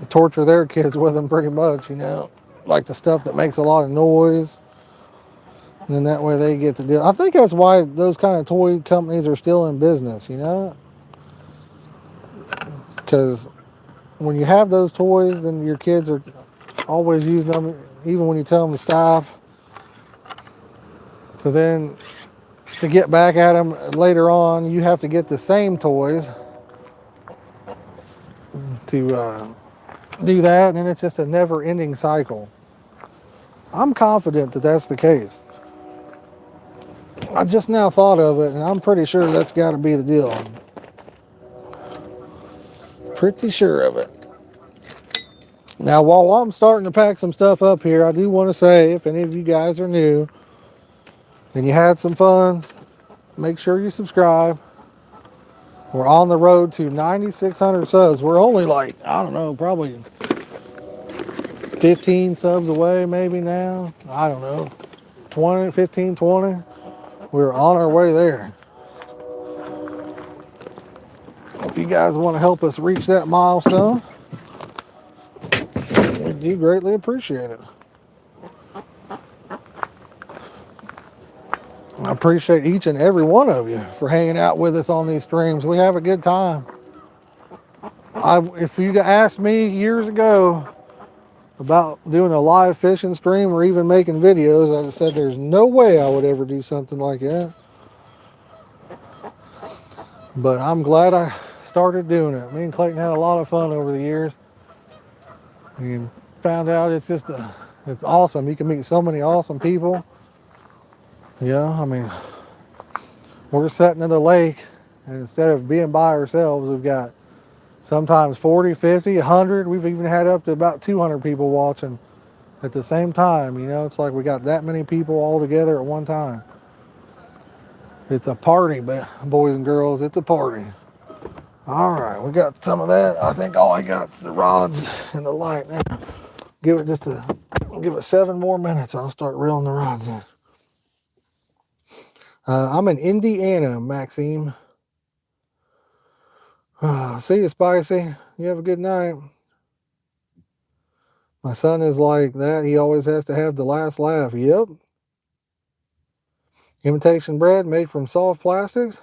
torture their kids with them pretty much, like the stuff that makes a lot of noise. And then that way they get to deal. I think that's why those kind of toy companies are still in business, because when you have those toys, then your kids are always using them, even when you tell them to stop. So then to get back at them later on, you have to get the same toys to do that, and then it's just a never-ending cycle. I'm confident that that's the case. I just now thought of it, and I'm pretty sure that's got to be the deal. Pretty sure of it. Now, while I'm starting to pack some stuff up here, I do want to say, if any of you guys are new and you had some fun, make sure you subscribe. We're on the road to 9,600 subs. We're only like, I don't know, probably 15 subs away maybe now. I don't know, 20, 15, 20. We're on our way there. If you guys want to help us reach that milestone, we do greatly appreciate it. I appreciate each and every one of you for hanging out with us on these streams. We have a good time. If you asked me years ago about doing a live fishing stream or even making videos, I just said there's no way I would ever do something like that. But I'm glad I started doing it. Me and Clayton had a lot of fun over the years. We found out it's awesome. You can meet so many awesome people. Yeah, we're sitting in the lake, and instead of being by ourselves, we've got sometimes 40, 50, 100. We've even had up to about 200 people watching at the same time. It's like we got that many people all together at one time. It's a party, boys and girls. It's a party. All right, we got some of that. I think all I got is the rods and the light now. Give it 7 more minutes. I'll start reeling the rods in. I'm in Indiana, Maxime. See you, Spicy. You have a good night. My son is like that. He always has to have the last laugh. Yep. Imitation bread made from soft plastics.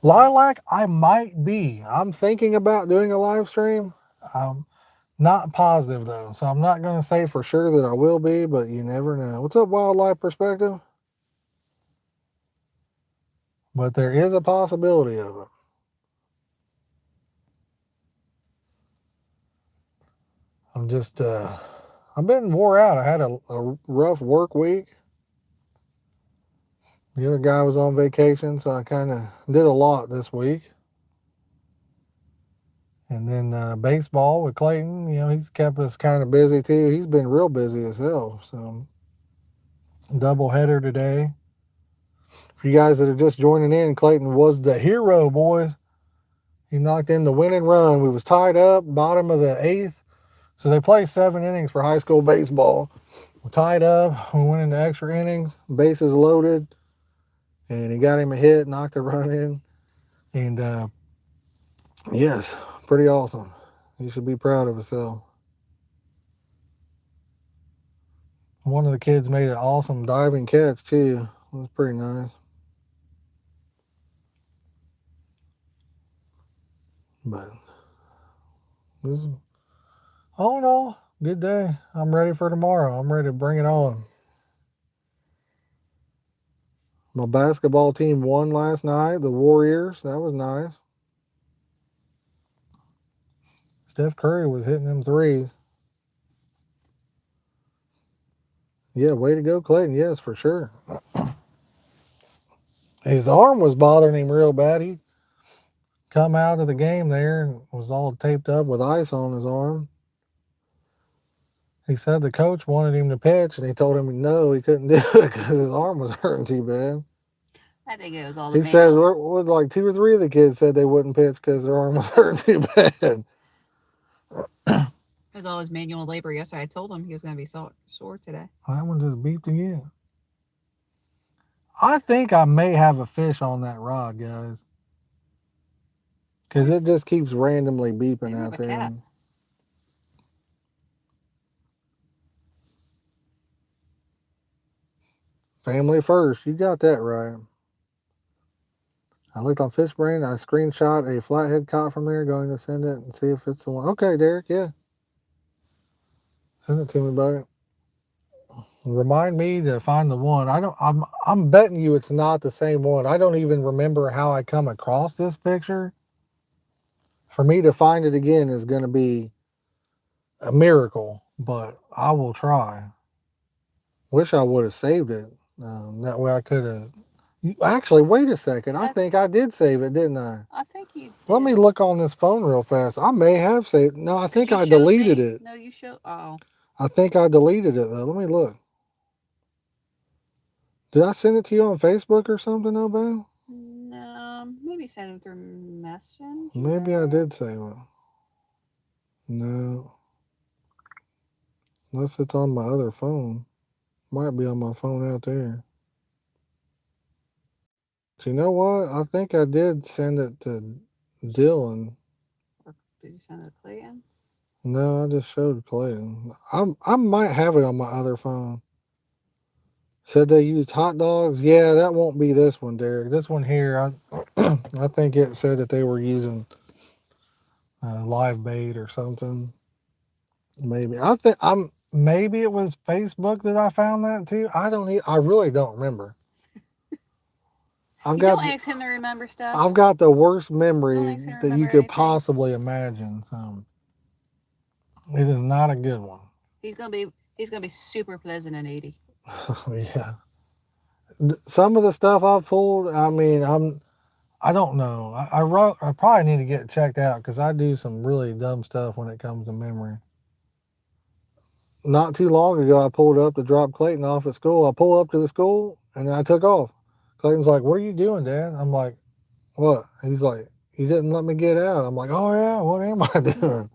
Lilac, I might be. I'm thinking about doing a live stream. I'm not positive, though. So I'm not going to say for sure that I will be, but you never know. What's up, Wildlife Perspective? But there is a possibility of it. I've been wore out. I had a rough work week. The other guy was on vacation, so I kind of did a lot this week. And then baseball with Clayton, he's kept us kind of busy too. He's been real busy himself. So double header today. For you guys that are just joining in, Clayton was the hero, boys. He knocked in the winning run. We was tied up, bottom of the 8th. So they play 7 innings for high school baseball. We're tied up. We went into extra innings. Bases loaded. And he got him a hit, knocked a run in. And Yes, pretty awesome. He should be proud of himself. One of the kids made an awesome diving catch too. It was pretty nice. But this is, all in all, good day. I'm ready for tomorrow. I'm ready to bring it on. My basketball team won last night. The Warriors. That was nice. Steph Curry was hitting them threes. Yeah, way to go, Clayton. Yes, for sure. His arm was bothering him real bad. He come out of the game there and was all taped up with ice on his arm. He said the coach wanted him to pitch, and he told him no, he couldn't do it because his arm was hurting too bad. I think it was all He said like 2 or 3 of the kids said they wouldn't pitch because their arm was hurting too bad. it was all his manual labor yesterday. I told him he was going to be sore today. That one just beeped again. I think I may have a fish on that rod, guys. Because it just keeps randomly beeping Maybe out a there. cat. Family first. You got that right. I looked on FishBrain. I screenshot a flathead caught from there. Going to send it and see if it's the one. Okay, Derek. Yeah. Send it to me, buddy. Remind me to find the one. I'm betting you it's not the same one. I don't even remember how I come across this picture. For me to find it again is going to be a miracle, but I will try. Wish I would have saved it. That way I could have. Actually, wait a second. I think I did save it, didn't I? I think you did. Let me look on this phone real fast. I may have saved. No, I think I deleted it. No, you showed. Oh. I think I deleted it though. Let me look. Did I send it to you on Facebook or something, Obey? No, maybe send it through Messenger. Maybe I did save it. No. Unless it's on my other phone. Might be on my phone out there. But you know what? I think I did send it to Dylan. Or did you send it to Clayton? No, I just showed Clayton. I might have it on my other phone. Said they used hot dogs. Yeah, that won't be this one, Derek. This one here, I think it said that they were using live bait or something. Maybe maybe it was Facebook that I found that too. I really don't remember. Don't ask him to remember stuff. I've got the worst memory that you could possibly imagine. So it is not a good one. He's gonna be super pleasant at 80. Yeah. Some of the stuff I've pulled, I mean, I don't know. I probably need to get checked out because I do some really dumb stuff when it comes to memory. Not too long ago, I pulled up to drop Clayton off at school. I pull up to the school and I took off. Clayton's like, "What are you doing, Dad?" I'm like, "What?" He's like, "You didn't let me get out." I'm like, "Oh yeah, what am I doing?"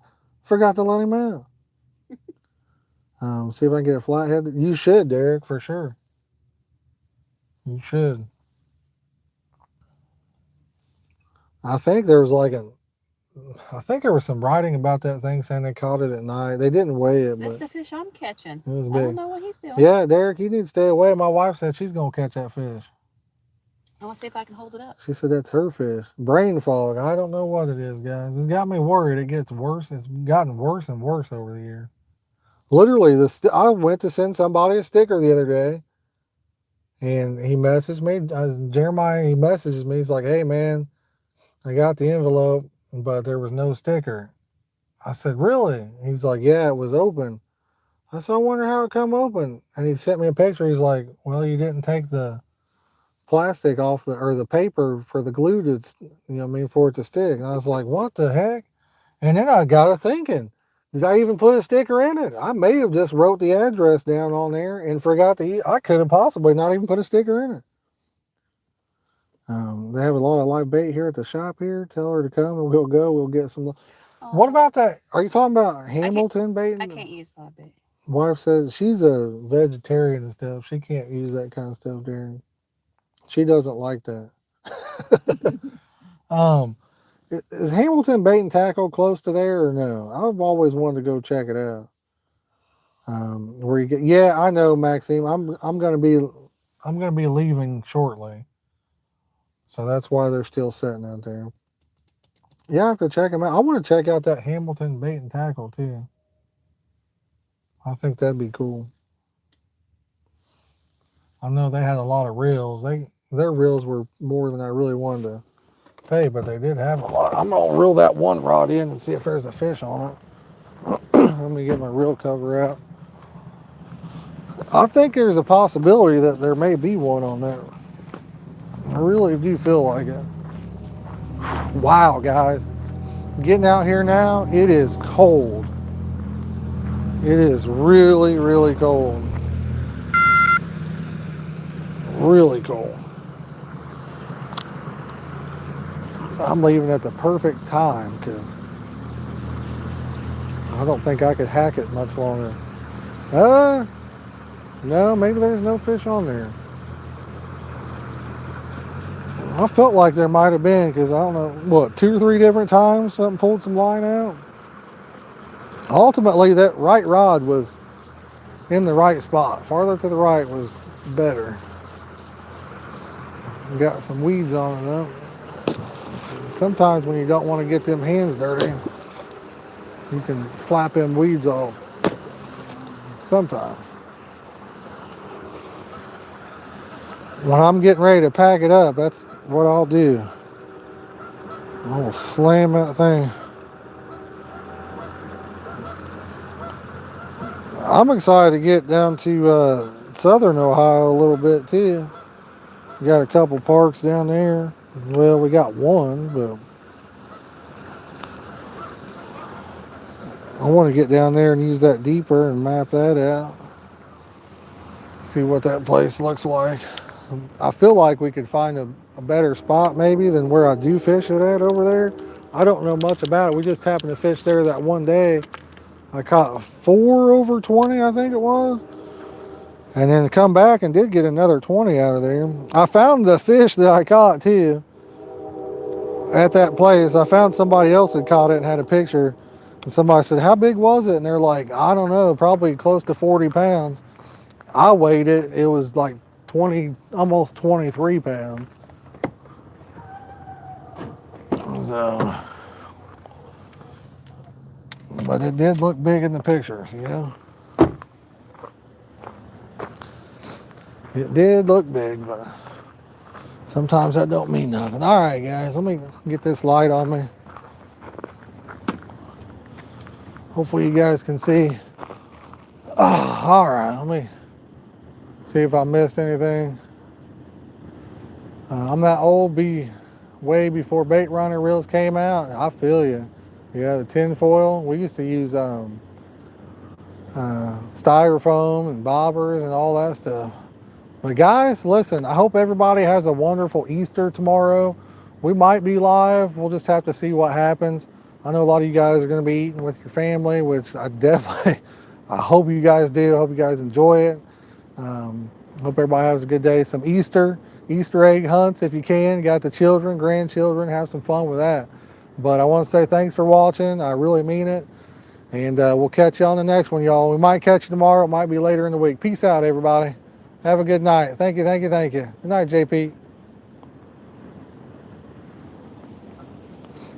Forgot to let him out. See if I can get a flathead. You should, Derek, for sure. You should. I think there was some writing about that thing saying they caught it at night. They didn't weigh it, That's but the fish I'm catching. it was big. I don't know what he's doing. Yeah, Derek, you need to stay away. My wife said she's gonna catch that fish. I want to see if I can hold it up. She said that's her fish. Brain fog. I don't know what it is, guys. It's got me worried. It gets worse. It's gotten worse and worse over the year. Literally, I went to send somebody a sticker the other day, and he messaged me. Jeremiah, he messages me. He's like, "Hey, man, I got the envelope, but there was no sticker." I said, "Really?" He's like, "Yeah, it was open." I said, "I wonder how it come open." And he sent me a picture. He's like, "Well, you didn't take the plastic off the paper for the glue to, for it to stick." And I was like, "What the heck?" And then I got to thinking, did I even put a sticker in it? I may have just wrote the address down on there and forgot I could have possibly not even put a sticker in it. They have a lot of live bait here at the shop here. Tell her to come and we'll go. We'll get some. What about that? Are you talking about Hamilton bait? I can't use live bait. Wife says she's a vegetarian and stuff. She can't use that kind of stuff, Darren. She doesn't like that. Is Hamilton Bait and Tackle close to there or no? I've always wanted to go check it out. Where you get? Yeah, I know, Maxime. I'm gonna be leaving shortly, so that's why they're still sitting out there. Yeah, I have to check them out. I want to check out that Hamilton Bait and Tackle too. I think that'd be cool. I know they had a lot of reels. Their reels were more than I really wanted to pay, but they did have a lot. I'm gonna reel that one rod in and see if there's a fish on it. Let me get my reel cover out. I think there's a possibility that there may be one on that. I really do feel like it. Wow, guys. Getting out here now, it is cold. It is really, really cold. Really cold. I'm leaving at the perfect time because I don't think I could hack it much longer. No, maybe there's no fish on there. I felt like there might have been because I don't know, what, 2 or 3 different times something pulled some line out. Ultimately, that right rod was in the right spot. Farther to the right was better. Got some weeds on it though. Sometimes when you don't want to get them hands dirty, you can slap them weeds off. Sometimes. When I'm getting ready to pack it up, that's what I'll do. I'll slam that thing. I'm excited to get down to southern Ohio a little bit too. We got a couple parks down there. Well, we got one, but I want to get down there and use that deeper and map that out. See what that place looks like. I feel like we could find a better spot maybe than where I do fish it at over there. I don't know much about it. We just happened to fish there that one day. I caught 4 over 20, I think it was. And then come back and did get another 20 out of there. I found the fish that I caught too at that place. I found somebody else had caught it and had a picture. And somebody said, how big was it? And they're like, I don't know, probably close to 40 pounds. I weighed it. It was like 20, almost 23 pounds. So, but it did look big in the pictures, you know. It did look big, but sometimes that don't mean nothing. All right, guys, let me get this light on me. Hopefully you guys can see. Oh, all right, let me see if I missed anything. I'm that old, way before bait runner reels came out. I feel you. Yeah, the tin foil. We used to use styrofoam and bobbers and all that stuff. But guys, listen, I hope everybody has a wonderful Easter tomorrow. We might be live. We'll just have to see what happens. I know a lot of you guys are going to be eating with your family, which I definitely, I hope you guys do. I hope you guys enjoy it. Hope everybody has a good day. Some Easter egg hunts if you can. Got the children, grandchildren, have some fun with that. But I want to say thanks for watching. I really mean it. And we'll catch you on the next one, y'all. We might catch you tomorrow. It might be later in the week. Peace out, everybody. Have a good night. Thank you, thank you, thank you. Good night, JP.